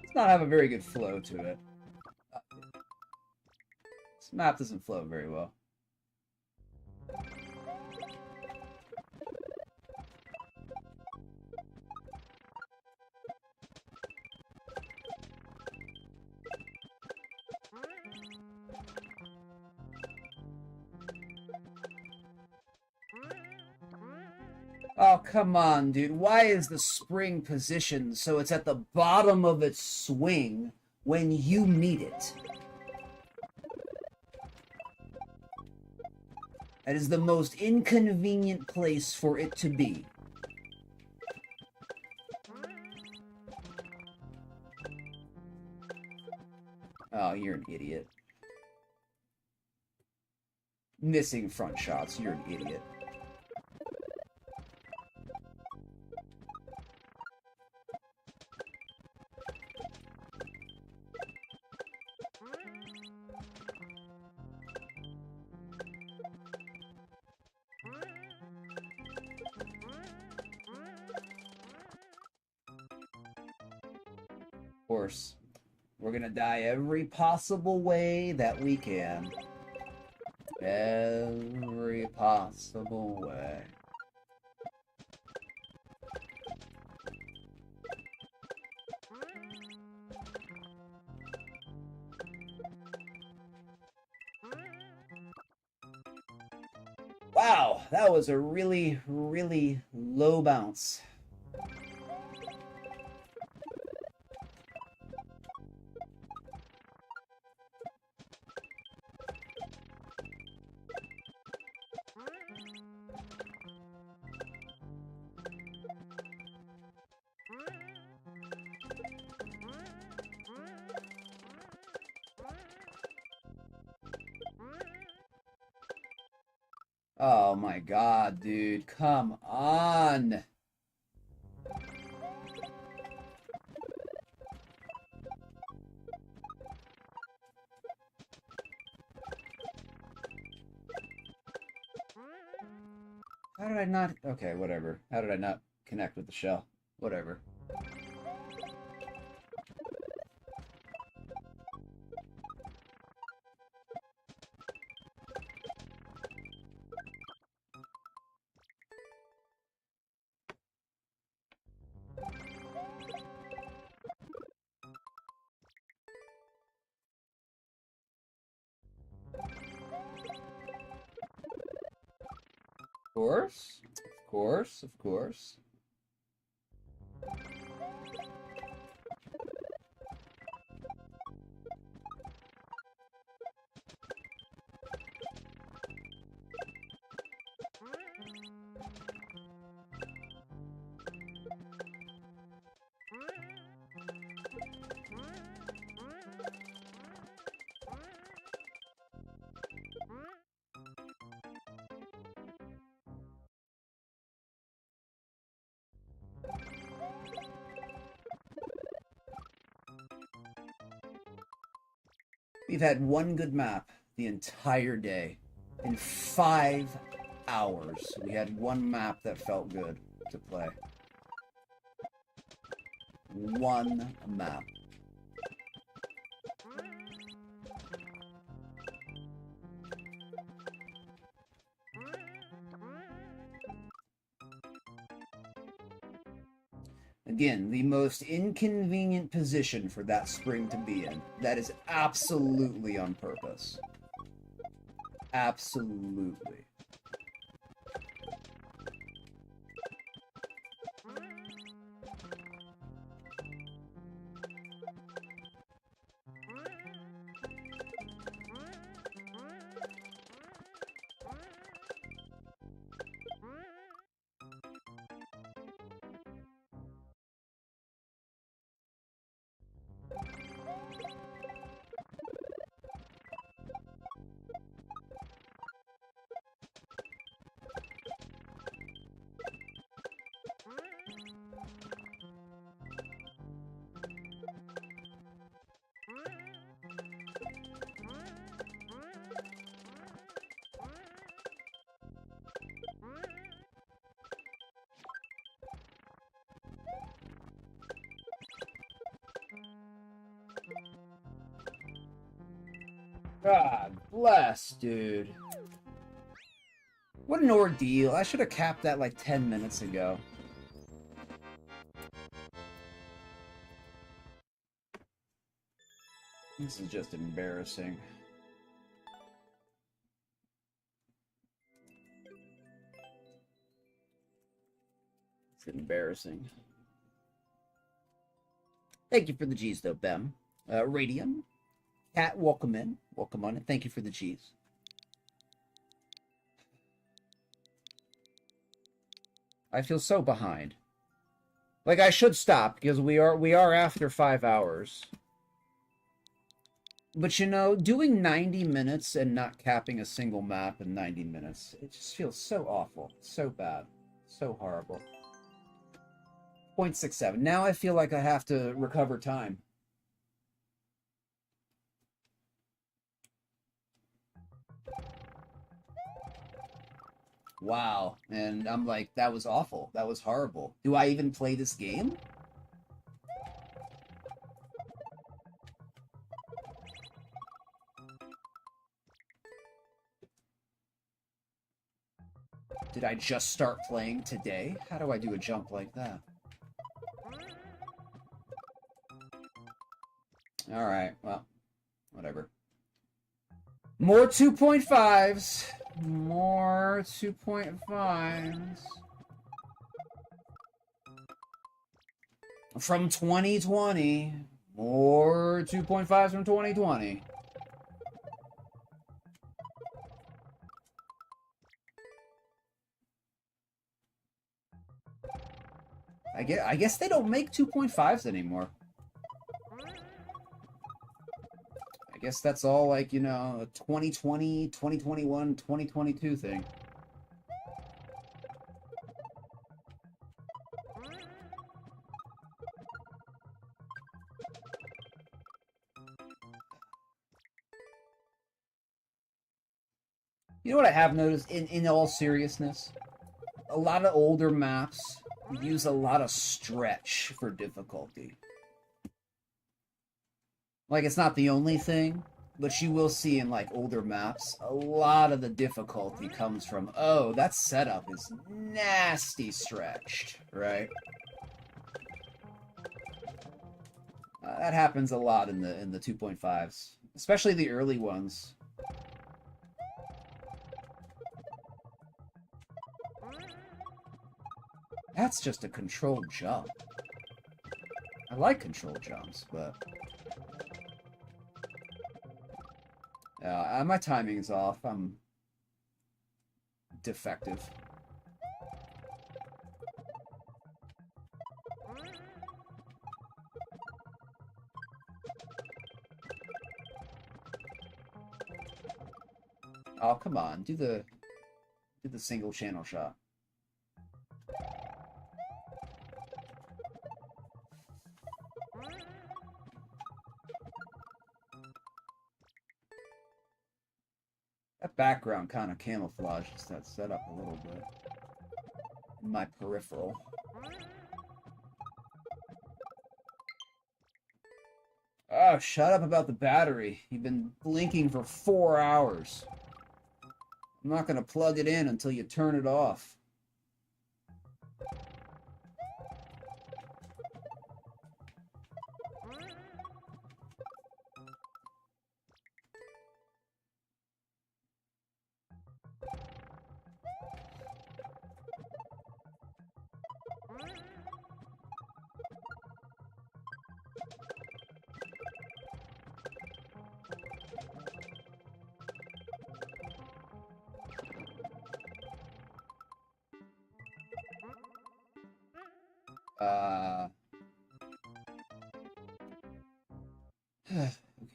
Does not have a very good flow to it. This map doesn't flow very well. Oh, come on, dude. Why is the spring positioned so it's at the bottom of its swing when you need it? That is the most inconvenient place for it to be. Oh, you're an idiot. Missing front shots. You're an idiot. Of course, we're gonna die every possible way that we can. Every possible way. Wow, that was a really, really low bounce. Oh my god, dude. Come on. How did I not... Okay, whatever. How did I not connect with the shell? Whatever. Of course. Of course. Of course. We've had one good map the entire day. In 5 hours, we had one map that felt good to play. One map. Again, the most inconvenient position for that spring to be in. That is absolutely on purpose. Absolutely. God bless, dude. What an ordeal. I should have capped that like 10 minutes ago. This is just embarrassing. It's embarrassing. Thank you for the G's, though, Bem. Radium. Cat, welcome in. Welcome on it. Thank you for the G's. I feel so behind. Like, I should stop, because we are after 5 hours. But, you know, doing 90 minutes and not capping a single map in 90 minutes, it just feels so awful. So bad. So horrible. 0.67. Now I feel like I have to recover time. Wow. And I'm like, that was awful. That was horrible. Do I even play this game? Did I just start playing today? How do I do a jump like that? Alright, well, whatever. More 2.5s. More 2.5s. From 2020. More 2.5s from 2020. I guess they don't make 2.5s anymore. I guess that's all like, you know, a 2020, 2021, 2022 thing. You know what I have noticed in all seriousness? a lot of older maps use a lot of stretch for difficulty. Like, it's not the only thing, but you will see in, like, older maps, a lot of the difficulty comes from, oh, that setup is nasty stretched, right? That happens a lot in the 2.5s, especially the early ones. That's just a controlled jump. I like controlled jumps, but... my timing is off. I'm defective. Oh, come on. Do the single channel shot. That background kind of camouflages that setup a little bit. My peripheral. Oh, shut up about the battery. You've been blinking for 4 hours. I'm not going to plug it in until you turn it off.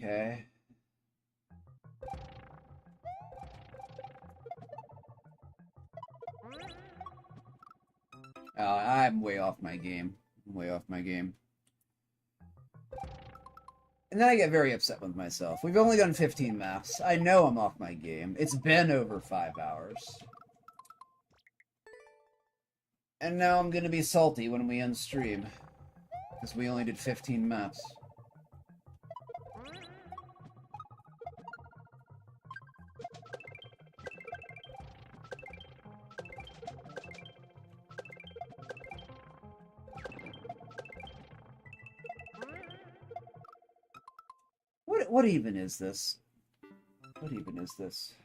Okay. I'm way off my game. I'm way off my game. And then I get very upset with myself. We've only done 15 maps. I know I'm off my game. It's been over 5 hours. And now I'm gonna be salty when we end stream. Because we only did 15 maps. What even is this? What even is this?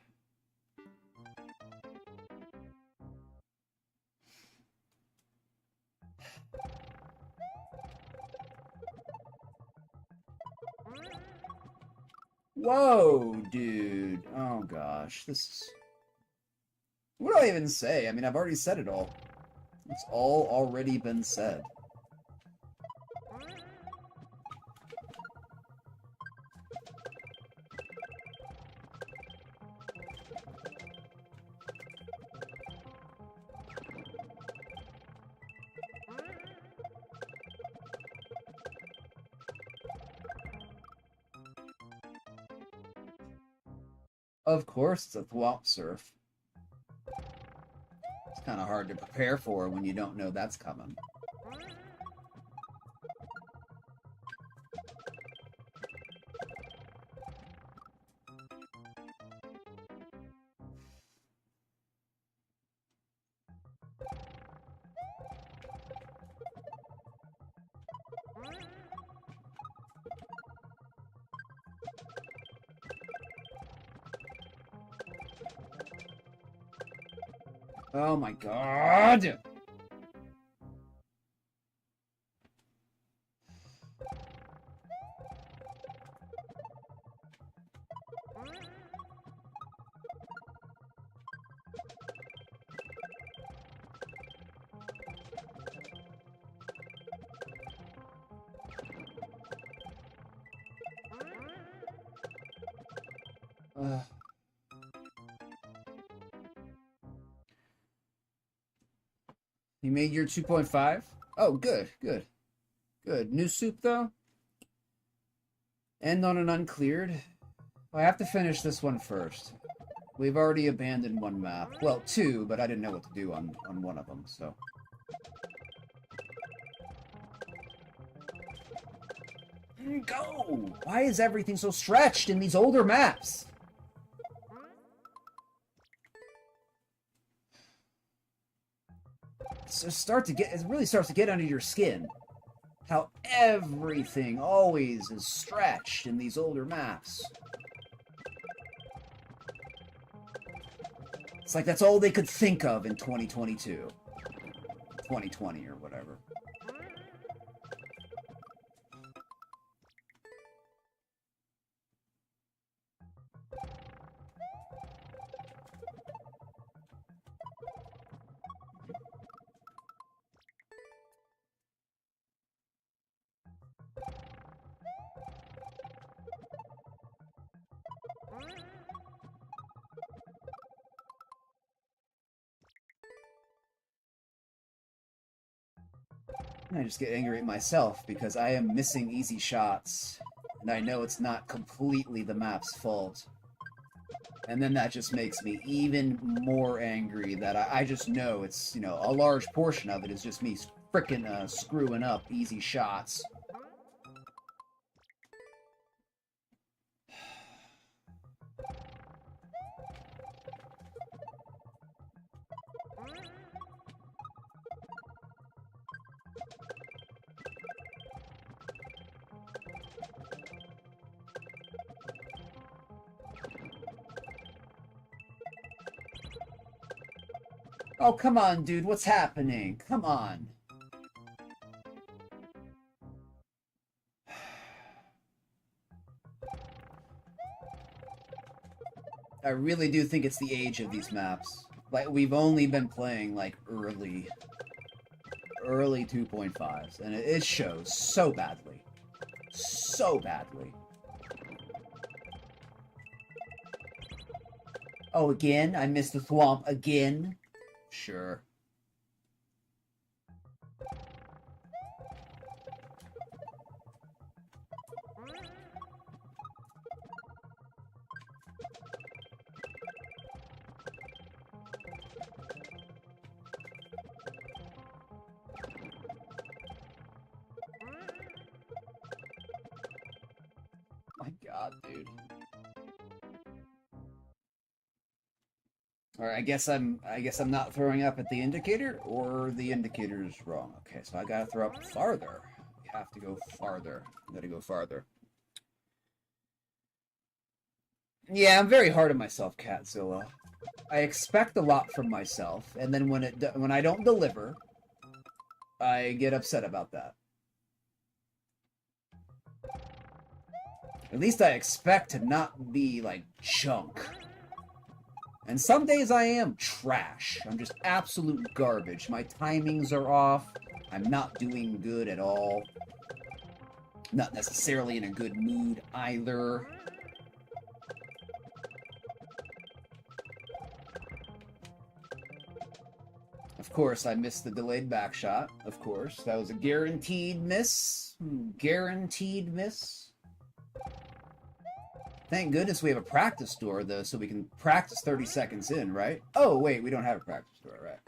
Whoa, dude. Oh gosh, this is... What do I even say? I mean, I've already said it all. It's all already been said. Of course, it's a thwomp surf. It's kind of hard to prepare for when you don't know that's coming. Oh my god! You made your 2.5? Oh, good, good. Good. New soup, though? End on an uncleared? Well, I have to finish this one first. We've already abandoned one map. Well, two, but I didn't know what to do on one of them, so... Go! Why is everything so stretched in these older maps? It really starts to get under your skin. How everything always is stretched in these older maps. It's like that's all they could think of in 2022. 2020 or whatever. I just get angry at myself because I am missing easy shots. And I know it's not completely the map's fault. And then that just makes me even more angry that I just know it's, you know, a large portion of it is just me frickin' screwing up easy shots. Oh, come on, dude. What's happening? Come on. I really do think it's the age of these maps. Like, we've only been playing, like, early 2.5s, and it shows so badly. So badly. Oh, again? I missed the thwomp again? Sure. My God, dude. Alright, I guess I'm not throwing up at the indicator, or the indicator is wrong. Okay, so I gotta throw up farther. We have to go farther. I gotta go farther. Yeah, I'm very hard on myself, Catzilla. I expect a lot from myself, and then when I don't deliver, I get upset about that. At least I expect to not be, like, junk. And some days I am trash. I'm just absolute garbage. My timings are off. I'm not doing good at all. Not necessarily in a good mood either. Of course, I missed the delayed back shot. Of course. That was a guaranteed miss. Guaranteed miss. Thank goodness we have a practice door, though, so we can practice 30 seconds in, right? Oh, wait, we don't have a practice door, right?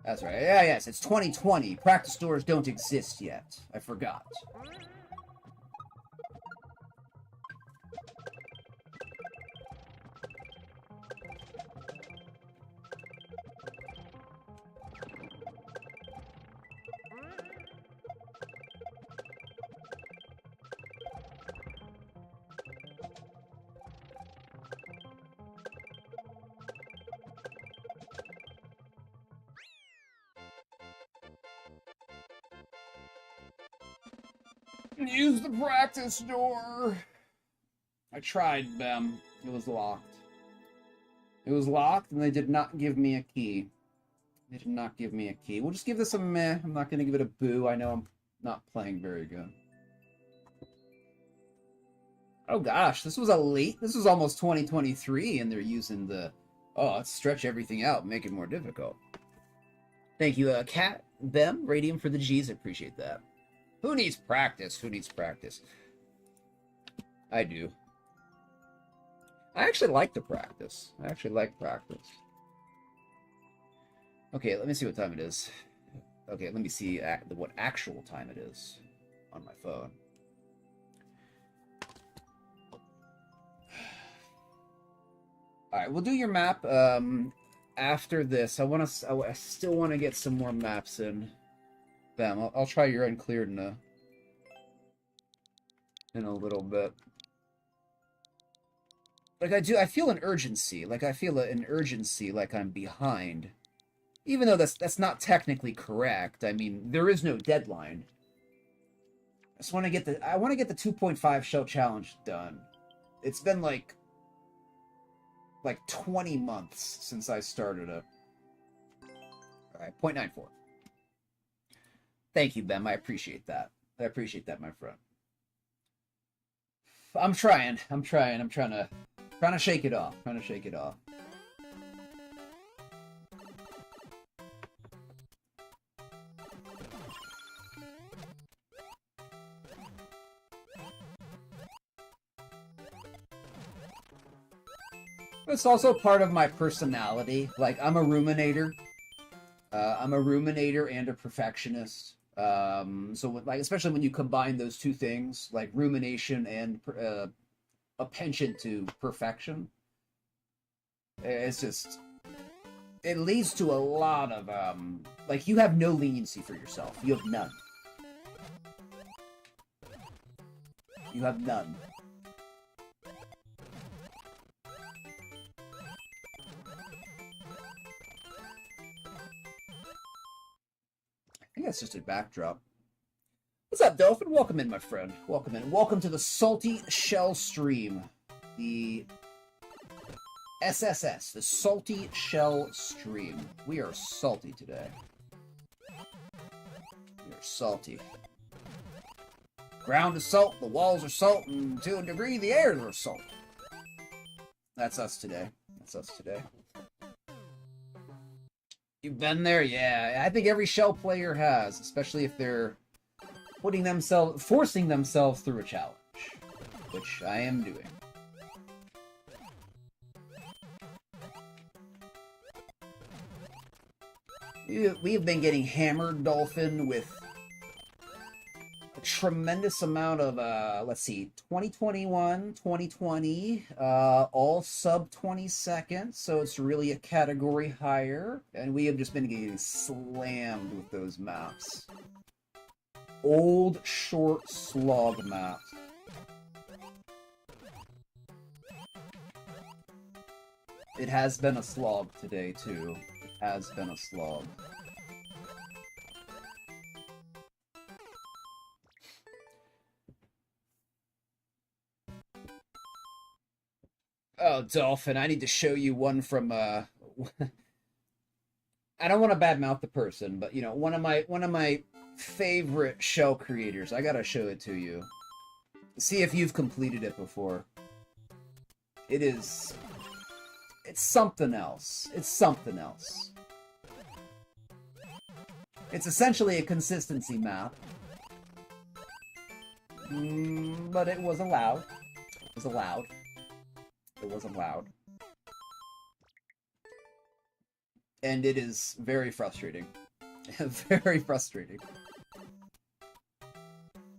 That's right. Yeah, yes, it's 2020. Practice doors don't exist yet. I forgot. Use the practice door. I tried, Bem. It was locked. It was locked, and they did not give me a key. They did not give me a key. We'll just give this a meh. I'm not going to give it a boo. I know I'm not playing very good. Oh gosh, this was almost 2023, and they're using the... Oh, let's stretch everything out and make it more difficult. Thank you, Cat, Bem, Radium for the G's. I appreciate that. Who needs practice? Who needs practice? I do. I actually like to practice. I actually like practice. Okay, let me see what time it is. Okay, let me see what actual time it is on my phone. All right, we'll do your map after this. I still want to get some more maps in. Bam, I'll try your uncleared in a little bit. Like I feel an urgency. Like I feel an urgency like I'm behind. Even though that's not technically correct. I mean, there is no deadline. I just want to get the 2.5 shell challenge done. It's been like 20 months since I started it. All right, 0.94. Thank you, Bem. I appreciate that. I appreciate that, my friend. I'm trying to shake it off. Trying to shake it off. It's also part of my personality. Like, I'm a ruminator. I'm a ruminator and a perfectionist. So, like, especially when you combine those two things, like rumination and a penchant to perfection, it's just, it leads to a lot of, like, you have no leniency for yourself. You have none. You have none. I think that's just a backdrop. What's up, Dolphin? Welcome in, my friend. Welcome in. Welcome to the Salty Shell stream. The SSS, the Salty Shell stream. We are salty today. We are salty. Ground is salt, the walls are salt, and to a degree, the airs are salt. That's us today. That's us today. You've been there? Yeah, I think every Shell player has, especially if they're forcing themselves through a challenge, which I am doing. We have been getting hammered, Dolphin, with a tremendous amount of, let's see, 2021, 2020, all sub 20 seconds, so it's really a category higher, and we have just been getting slammed with those maps. Old, short slog maps. It has been a slog today, too. It has been a slog. Oh, Dolphin, I need to show you one from, I don't want to badmouth the person, but, you know, one of my favorite Shell creators. I gotta show it to you. See if you've completed it before. It's something else. It's something else. It's essentially a consistency map. But it was allowed. It was allowed. It was allowed. And it is very frustrating. Very frustrating.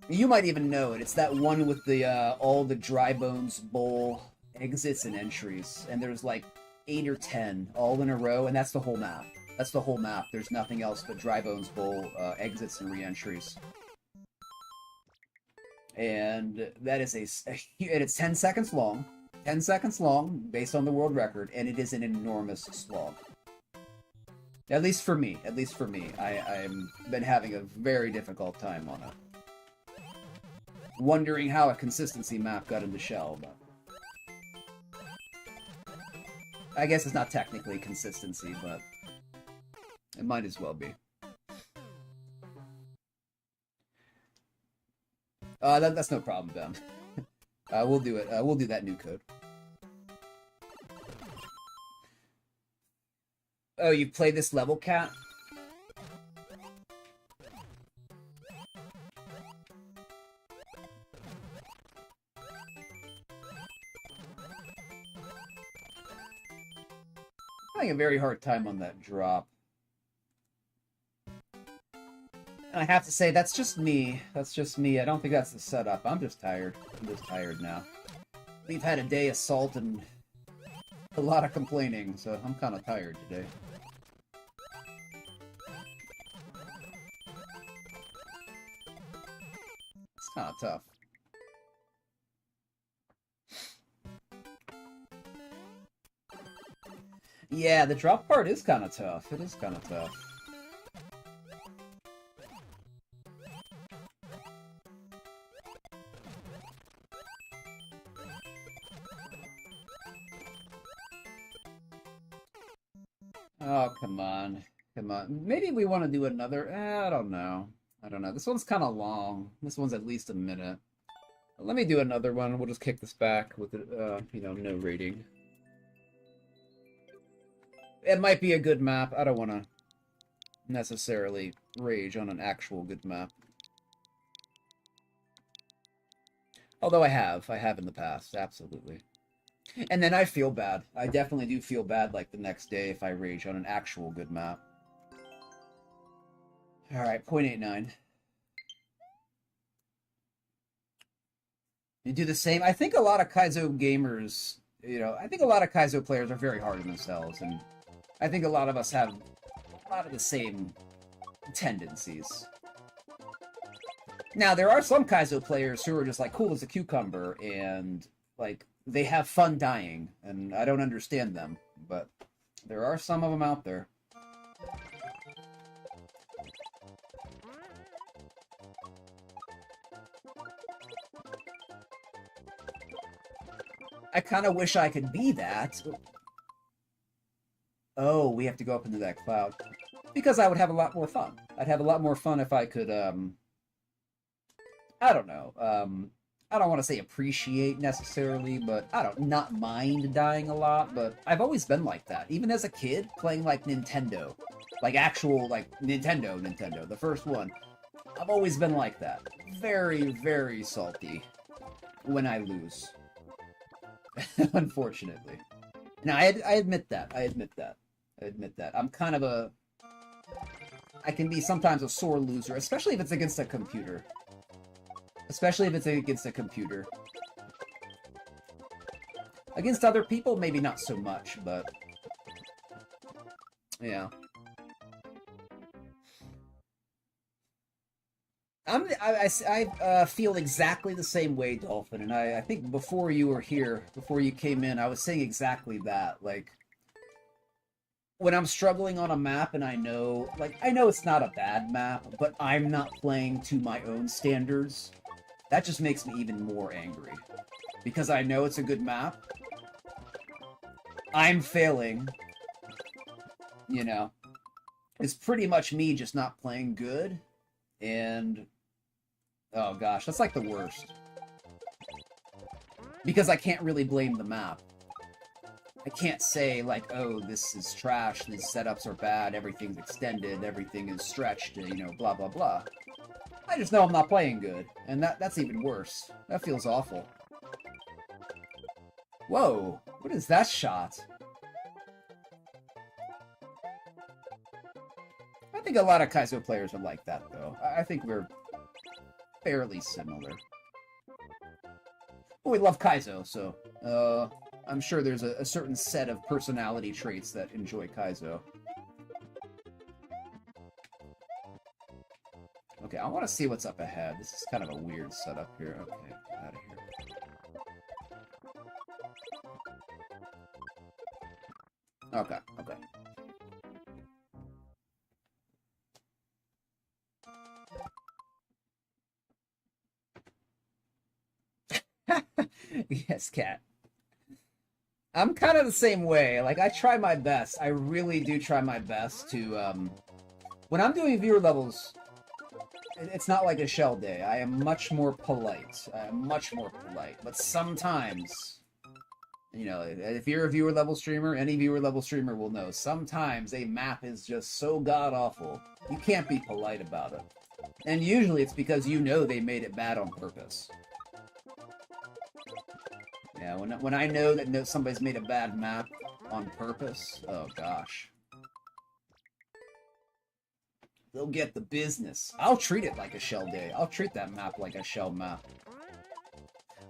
You might even know it. It's that one with the all the Dry Bones Bowl exits and entries, and there's like 8 or 10 all in a row, and that's the whole map. That's the whole map. There's nothing else but Dry Bones Bowl exits and re-entries. And that is and it's 10 seconds long. 10 seconds long, based on the world record, and it is an enormous slog. At least for me. At least for me. I've been having a very difficult time on it. Wondering how a consistency map got into Shell, but I guess it's not technically consistency, but it might as well be. That's no problem, Ben. We'll do it. We'll do that new code. Oh, you played this level, Cat? having a very hard time on that drop. And I have to say, that's just me. That's just me. I don't think that's the setup. I'm just tired. I'm just tired now. We've had a day of salt and a lot of complaining, so I'm kind of tired today. It's kind of tough. Yeah, the drop part is kind of tough. It is kind of tough. Oh, come on. Come on. Maybe we want to do another... I don't know. I don't know. This one's kind of long. This one's at least a minute. Let me do another one. We'll just kick this back with, you know, no rating. It might be a good map. I don't want to necessarily rage on an actual good map. Although I have in the past, absolutely. And then I feel bad. I definitely do feel bad like the next day if I rage on an actual good map. Alright, 0.89. You do the same. I think a lot of Kaizo gamers, you know, I think a lot of Kaizo players are very hard on themselves, and I think a lot of us have a lot of the same tendencies. Now, there are some Kaizo players who are just like cool as a cucumber, and like they have fun dying, and I don't understand them, but there are some of them out there. I kind of wish I could be that. Oh, we have to go up into that cloud. Because I would have a lot more fun. I'd have a lot more fun if I could, I don't know, I don't want to say appreciate necessarily, but I don't not mind dying a lot, but I've always been like that. Even as a kid, playing like Nintendo. Like actual, like Nintendo, the first one. I've always been like that. Very, very salty when I lose. Unfortunately. Now, I admit that. I admit that. I'm kind of a... I can be sometimes a sore loser, especially if it's against a computer. Against other people, maybe not so much, but... yeah. I feel exactly the same way, Dolphin, and I think before you were here, before you came in, I was saying exactly that. Like, when I'm struggling on a map and I know it's not a bad map, but I'm not playing to my own standards, that just makes me even more angry. Because I know it's a good map. I'm failing. You know. It's pretty much me just not playing good. And... oh gosh, that's like the worst. Because I can't really blame the map. I can't say, like, oh, this is trash, these setups are bad, everything's extended, everything is stretched, you know, blah, blah, blah. I just know I'm not playing good, and that's even worse. That feels awful. Whoa, what is that shot? I think a lot of Kaizo players are like that, though. I think we're fairly similar. Well, we love Kaizo, so, I'm sure there's a certain set of personality traits that enjoy Kaizo. Okay, I want to see what's up ahead. This is kind of a weird setup here. Okay, get out of here. Okay, okay. Yes, cat. I'm kind of the same way. Like, I try my best. I really do try my best to, when I'm doing viewer levels, it's not like a shell day. I am much more polite. But sometimes, you know, if you're a viewer level streamer, any viewer level streamer will know, sometimes a map is just so god-awful, you can't be polite about it. And usually it's because you know they made it bad on purpose. Yeah, when I know that somebody's made a bad map, on purpose, oh gosh. They'll get the business. I'll treat it like a shell day. I'll treat that map like a shell map.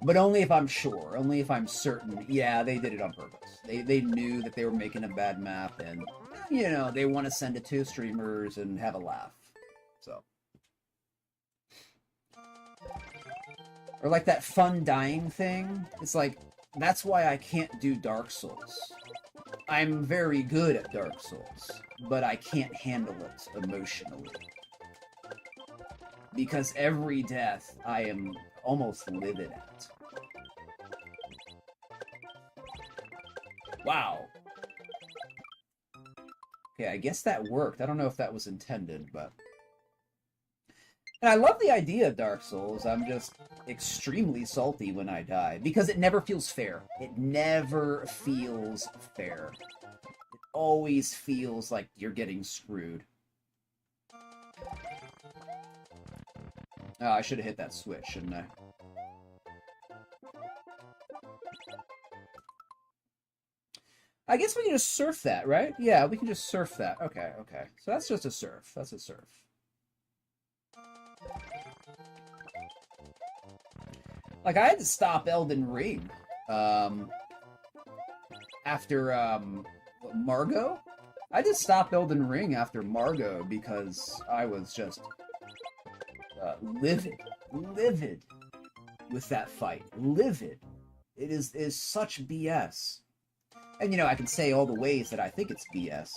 But only if I'm sure. Only if I'm certain. Yeah, they did it on purpose. They knew that they were making a bad map, and, you know, they want to send it to streamers and have a laugh. So. Or like that fun dying thing. It's like, that's why I can't do Dark Souls. I'm very good at Dark Souls, but I can't handle it emotionally. Because every death I am almost livid at. Wow. Okay, I guess that worked. I don't know if that was intended, but... And I love the idea of Dark Souls. I'm just extremely salty when I die. Because it never feels fair. It never feels fair. It always feels like you're getting screwed. Oh, I should have hit that switch, shouldn't I? I guess we can just surf that, right? Yeah, we can just surf that. Okay, okay. So that's just a surf. That's a surf. Like, I had to stop Elden Ring after Margot. I just stopped Elden Ring after Margot because I was just livid with that fight. Livid. It is such BS. And, you know, I can say all the ways that I think it's BS.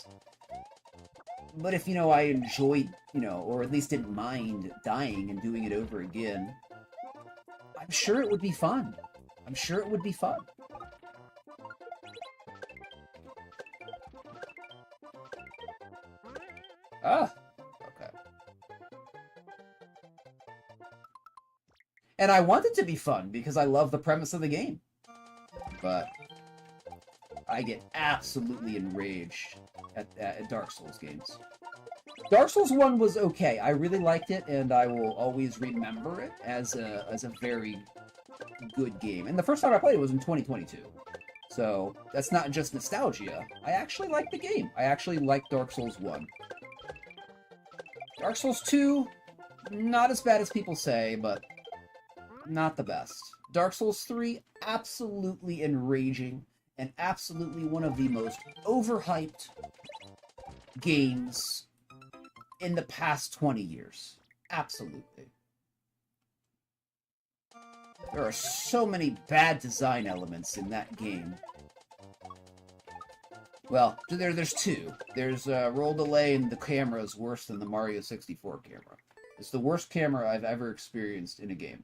But if, you know, I enjoyed, you know, or at least didn't mind dying and doing it over again, I'm sure it would be fun. I'm sure it would be fun. Ah, okay. And I want it to be fun because I love the premise of the game. But I get absolutely enraged at Dark Souls games. Dark Souls 1 was okay. I really liked it, and I will always remember it as a very good game. And the first time I played it was in 2022. So, that's not just nostalgia. I actually like the game. I actually like Dark Souls 1. Dark Souls 2, not as bad as people say, but not the best. Dark Souls 3, absolutely enraging, and absolutely one of the most overhyped games in the past 20 years. Absolutely. There are so many bad design elements in that game. Well, there's two. There's roll delay, and the camera is worse than the Mario 64 camera. It's the worst camera I've ever experienced in a game.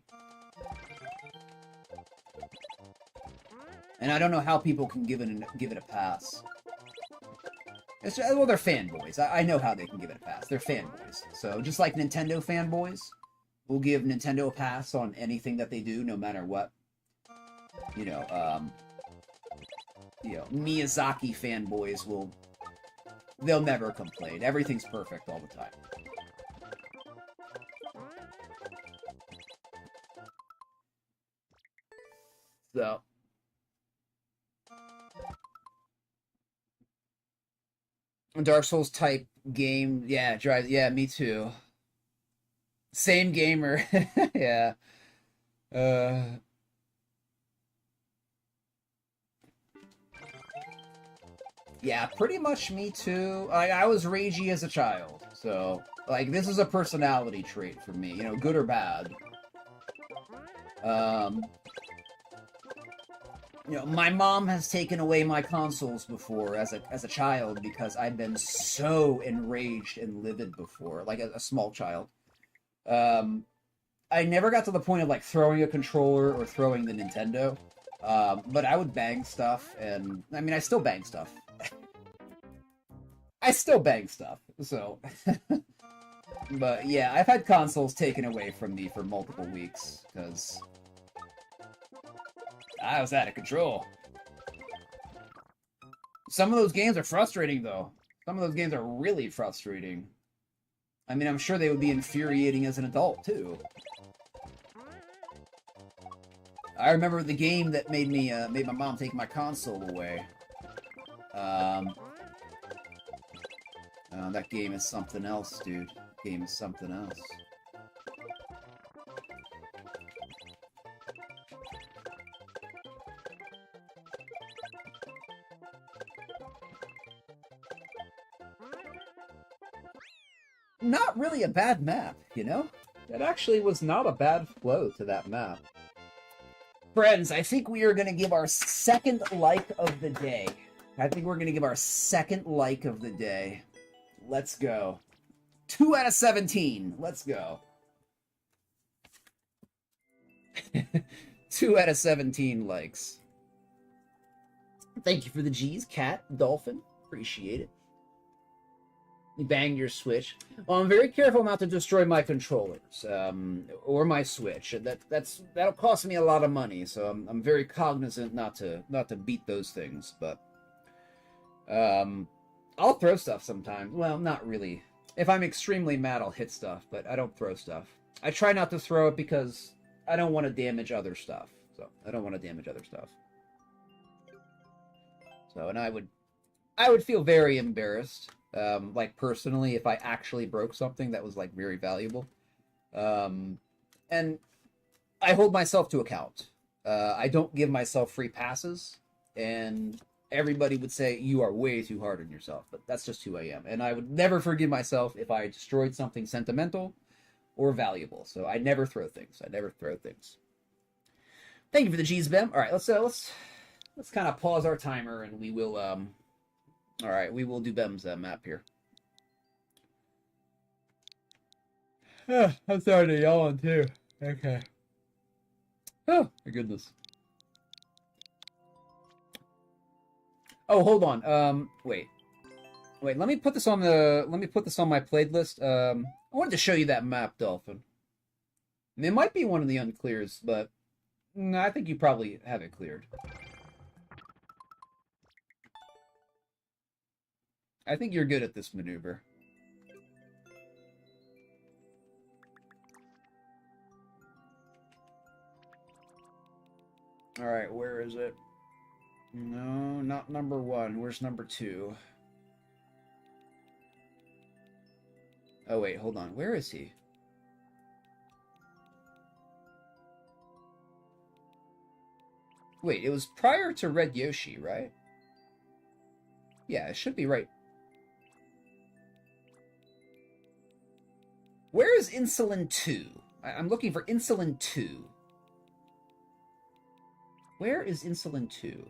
And I don't know how people can give it a pass. It's just, well, they're fanboys. I know how they can give it a pass. They're fanboys. So, just like Nintendo fanboys will give Nintendo a pass on anything that they do, no matter what. You know, Miyazaki fanboys they'll never complain. Everything's perfect all the time. So... Dark Souls type game, yeah, me too. Same gamer, yeah. Yeah, pretty much me too. I was ragey as a child, so, like, this is a personality trait for me, you know, good or bad. You know, my mom has taken away my consoles before as a child because I've been so enraged and livid before, like a small child. I never got to the point of like throwing a controller or throwing the Nintendo, but I would bang stuff, and I mean, I still bang stuff. I still bang stuff, so. But yeah, I've had consoles taken away from me for multiple weeks because I was out of control. Some of those games are frustrating, though. Some of those games are really frustrating. I mean, I'm sure they would be infuriating as an adult, too. I remember the game that made my mom take my console away. That game is something else, dude. Game is something else. Not really a bad map, you know? It actually was not a bad flow to that map. Friends, I think we are going to give our second like of the day. Let's go. 2 out of 17. Let's go. 2 out of 17 likes. Thank you for the G's, Cat, Dolphin. Appreciate it. You banged your Switch. Well, I'm very careful not to destroy my controllers or my Switch. That'll cost me a lot of money, so I'm very cognizant not to beat those things. But I'll throw stuff sometimes. Well, not really. If I'm extremely mad, I'll hit stuff, but I don't throw stuff. I try not to throw it because I don't want to damage other stuff. So, and I would feel very embarrassed, like personally, if I actually broke something that was like very valuable. And I hold myself to account. I don't give myself free passes, and everybody would say you are way too hard on yourself, but that's just who I am. And I would never forgive myself if I destroyed something sentimental or valuable. So I never throw things. Thank you for the G's, Bem. All right, let's kind of pause our timer, and we will all right, we will do Bem's map here. I'm starting to yawn too. Okay. Oh my goodness. Oh, hold on. Wait. Let me put this on my playlist. I wanted to show you that map, Dolphin. And it might be one of the unclears, but no, I think you probably have it cleared. I think you're good at this maneuver. All right, where is it? No, not number 1. Where's number 2? Oh, wait, hold on. Where is he? Wait, it was prior to Red Yoshi, right? Yeah, it should be right. Where is Insulin 2? I'm looking for Insulin 2. Where is Insulin 2?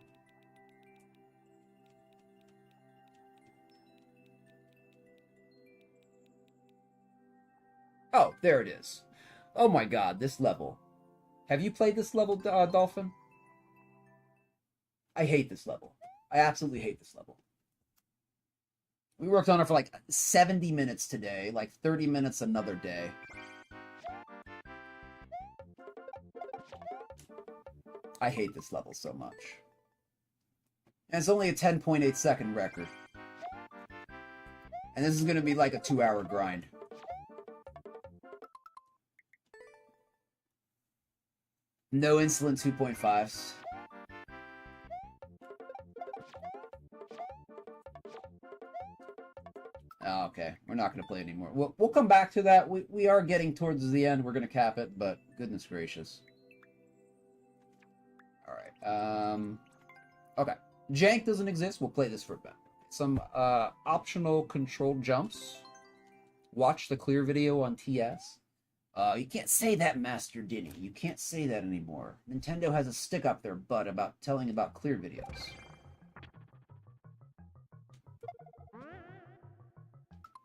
Oh, there it is. Oh my god, this level. Have you played this level, Dolphin? I hate this level. I absolutely hate this level. We worked on it for like 70 minutes today, like 30 minutes another day. I hate this level so much. And it's only a 10.8 second record. And this is going to be like a 2-hour grind. No Insulin 2.5s. Oh, okay, we're not going to play anymore. We'll come back to that. We are getting towards the end. We're going to cap it, but goodness gracious. All right. Okay. Jank doesn't exist. We'll play this for a bit. Some optional controlled jumps. Watch the clear video on TS. You can't say that, Master Denny. You can't say that anymore. Nintendo has a stick up their butt about telling about clear videos.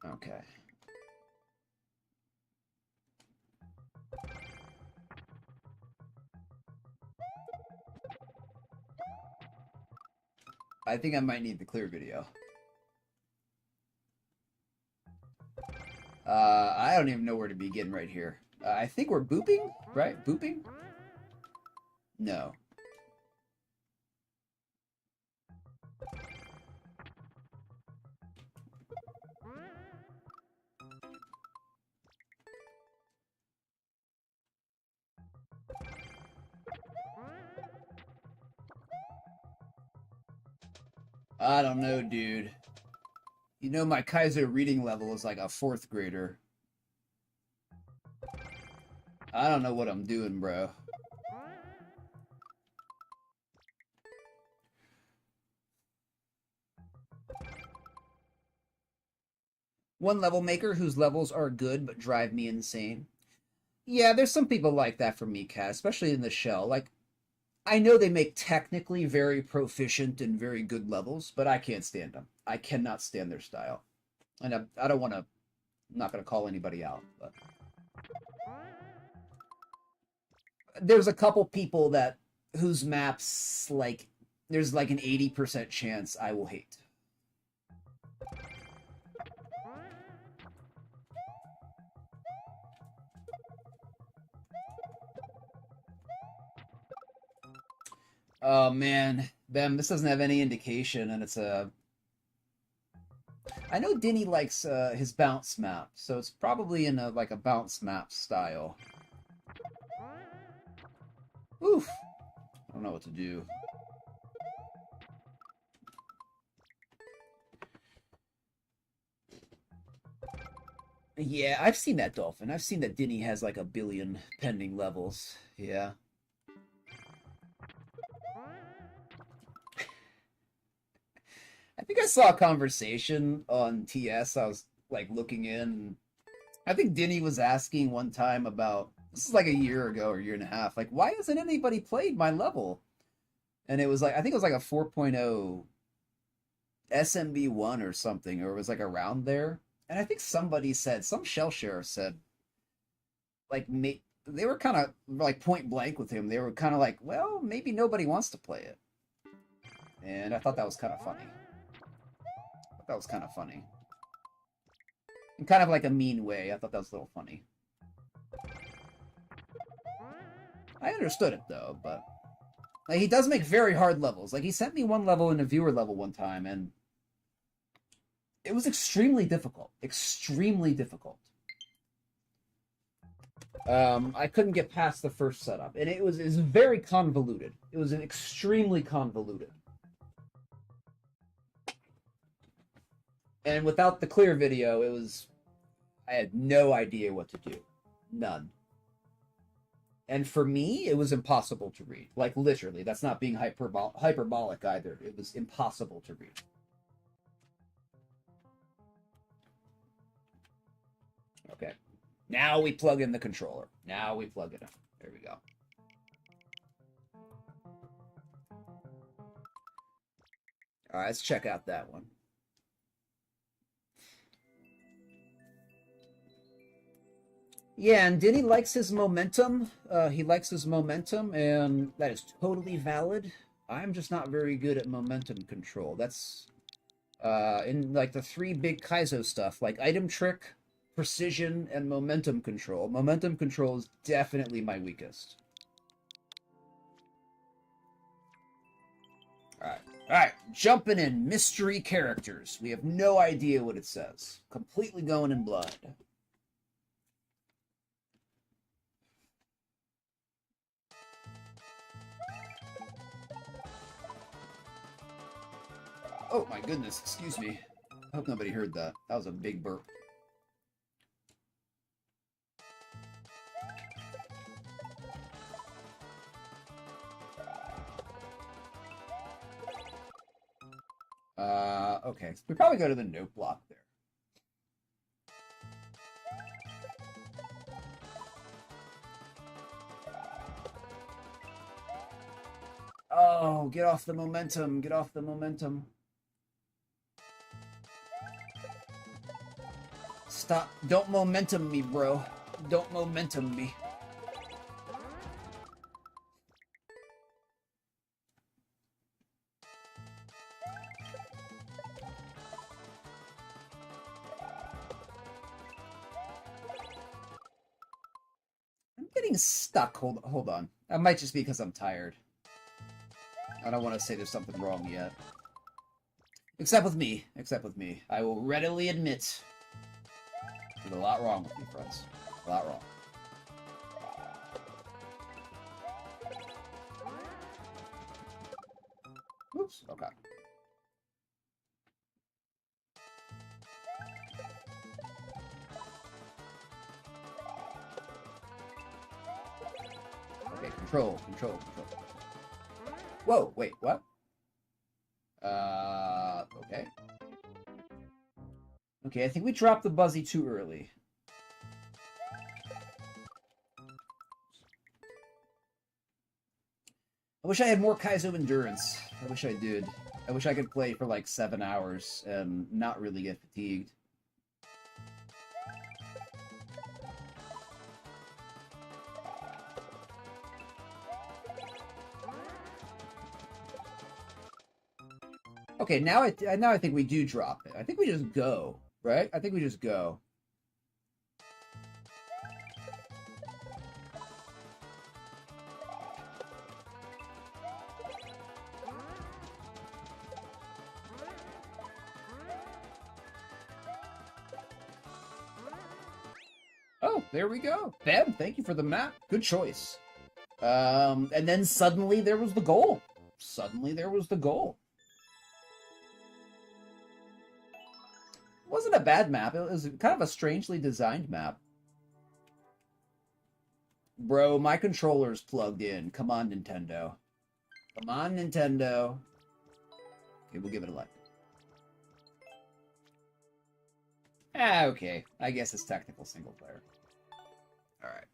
Okay. I think I might need the clear video. I don't even know where to begin right here. I think we're booping, right? Booping? No. I don't know, dude. You know my Kaizo reading level is like a 4th grader. I don't know what I'm doing, bro. One level maker whose levels are good but drive me insane. Yeah, there's some people like that for me, Cat, especially in the shell. Like, I know they make technically very proficient and very good levels, but I can't stand them. I cannot stand their style. And I don't want to, I'm not going to call anybody out, but there's a couple people that, whose maps, like, there's like an 80% chance I will hate. Oh man, Bem, this doesn't have any indication, and it's a. I know Denny likes his bounce map, so it's probably in a like a bounce map style. Oof, I don't know what to do. Yeah, I've seen that dolphin. I've seen that Denny has like a billion pending levels. Yeah. I think I saw a conversation on TS. I was like looking in. I think Denny was asking one time about this is like a year ago or a year and a half. Like, why hasn't anybody played my level? And it was like I think it was like a 4.0 SMB1 or something, or it was like around there. And I think somebody said, some shell sheriff said, like, they were kind of like point blank with him. They were kind of like, well, maybe nobody wants to play it. And I thought that was kind of funny. That was kind of funny. In kind of like a mean way. I thought that was a little funny. I understood it though, but like he does make very hard levels. Like he sent me one level in a viewer level one time, and it was extremely difficult. Extremely difficult. I couldn't get past the first setup, and it was very convoluted. It was extremely convoluted. And without the clear video, I had no idea what to do. None. And for me, it was impossible to read. Like, literally. That's not being hyperbolic either. It was impossible to read. Okay. Now we plug in the controller. Now we plug it in. There we go. All right, let's check out that one. Yeah, and Denny likes his momentum. He likes his momentum, and that is totally valid. I'm just not very good at momentum control. That's in like the 3 big Kaizo stuff, like item trick, precision, and momentum control. Momentum control is definitely my weakest. Alright, jumping in mystery characters. We have no idea what it says. Completely going in blind. Oh my goodness, excuse me. I hope nobody heard that. That was a big burp. Okay. We probably go to the note block there. Oh, get off the momentum. Get off the momentum. Stop. Don't momentum me, bro. Don't momentum me. I'm getting stuck. Hold on. That might just be because I'm tired. I don't want to say there's something wrong yet. Except with me. Except with me. I will readily admit there's a lot wrong with me, friends. A lot wrong. Oops. Okay. Control. Whoa, wait, what? Okay. Okay, I think we dropped the Buzzy too early. I wish I had more Kaizo endurance. I wish I did. I wish I could play for like 7 hours and not really get fatigued. Okay, now I think we do drop it. I think we just go, right? I think we just go. Oh, there we go. Ben, thank you for the map. Good choice. And then suddenly there was the goal. Suddenly there was the goal. It wasn't a bad map. It was kind of a strangely designed map. Bro, my controller's plugged in. Come on, Nintendo. Come on, Nintendo. Okay, we'll give it a like. Okay. I guess it's technical single player. Alright.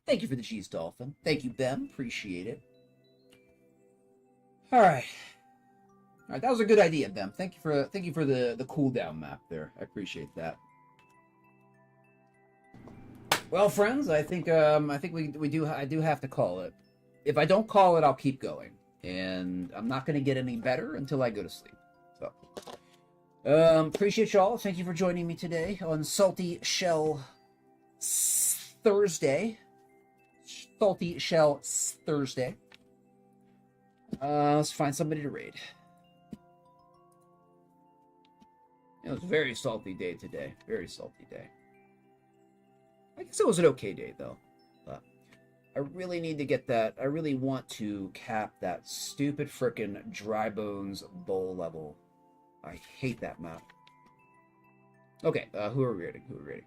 Thank you for the cheese dolphin. Thank you, Ben. Appreciate it. Alright. Alright, that was a good idea, Ben. Thank you for the cooldown map there. I appreciate that. Well, friends, I think I do have to call it. If I don't call it, I'll keep going. And I'm not gonna get any better until I go to sleep. So appreciate y'all. Thank you for joining me today on Salty Shell Thursday. Salty Shell Thursday. Let's find somebody to raid. It was a very salty day today. Very salty day. I guess it was an okay day, though. But I really need to get that. I really want to cap that stupid frickin' Dry Bones bowl level. I hate that map. Okay, who are we raiding? Who are we raiding?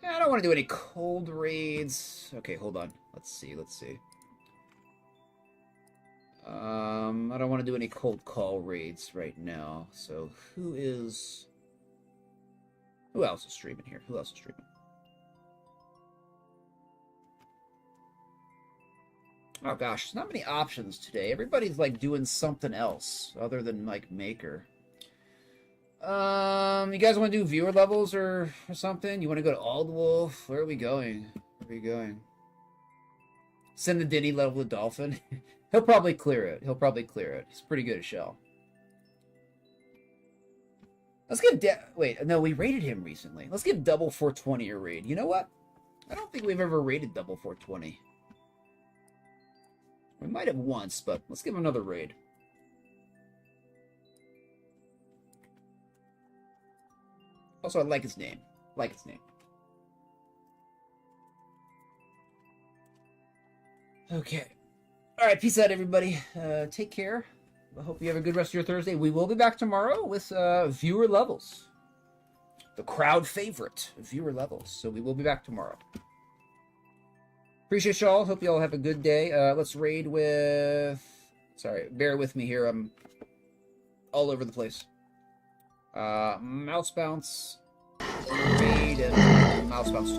I don't want to do any cold raids. Okay, hold on. Let's see. I don't want to do any cold call raids right now. So who else is streaming here? Who else is streaming? Oh gosh, there's not many options today. Everybody's like doing something else other than like Maker. You guys want to do viewer levels or something? You want to go to Aldwolf? Where are we going? Where are we going? Send the Diddy level to Dolphin. He'll probably clear it. He's pretty good at Shell. Let's give wait, no, we raided him recently. Let's give Double 420 a raid. You know what? I don't think we've ever raided Double 420. We might have once, but let's give him another raid. Also, I like his name. Okay. Alright, peace out, everybody. Take care. I hope you have a good rest of your Thursday. We will be back tomorrow with viewer levels. The crowd favorite, viewer levels. So we will be back tomorrow. Appreciate y'all. Hope y'all have a good day. Let's raid with... Sorry, bear with me here. I'm all over the place. Mouse bounce. Raid and mouse bounce.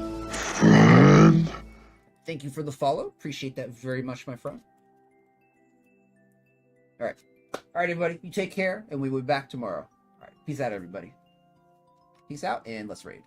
Thank you for the follow. Appreciate that very much, my friend. Alright. Alright, everybody. You take care, and we will be back tomorrow. Alright. Peace out, everybody. Peace out, and let's raid.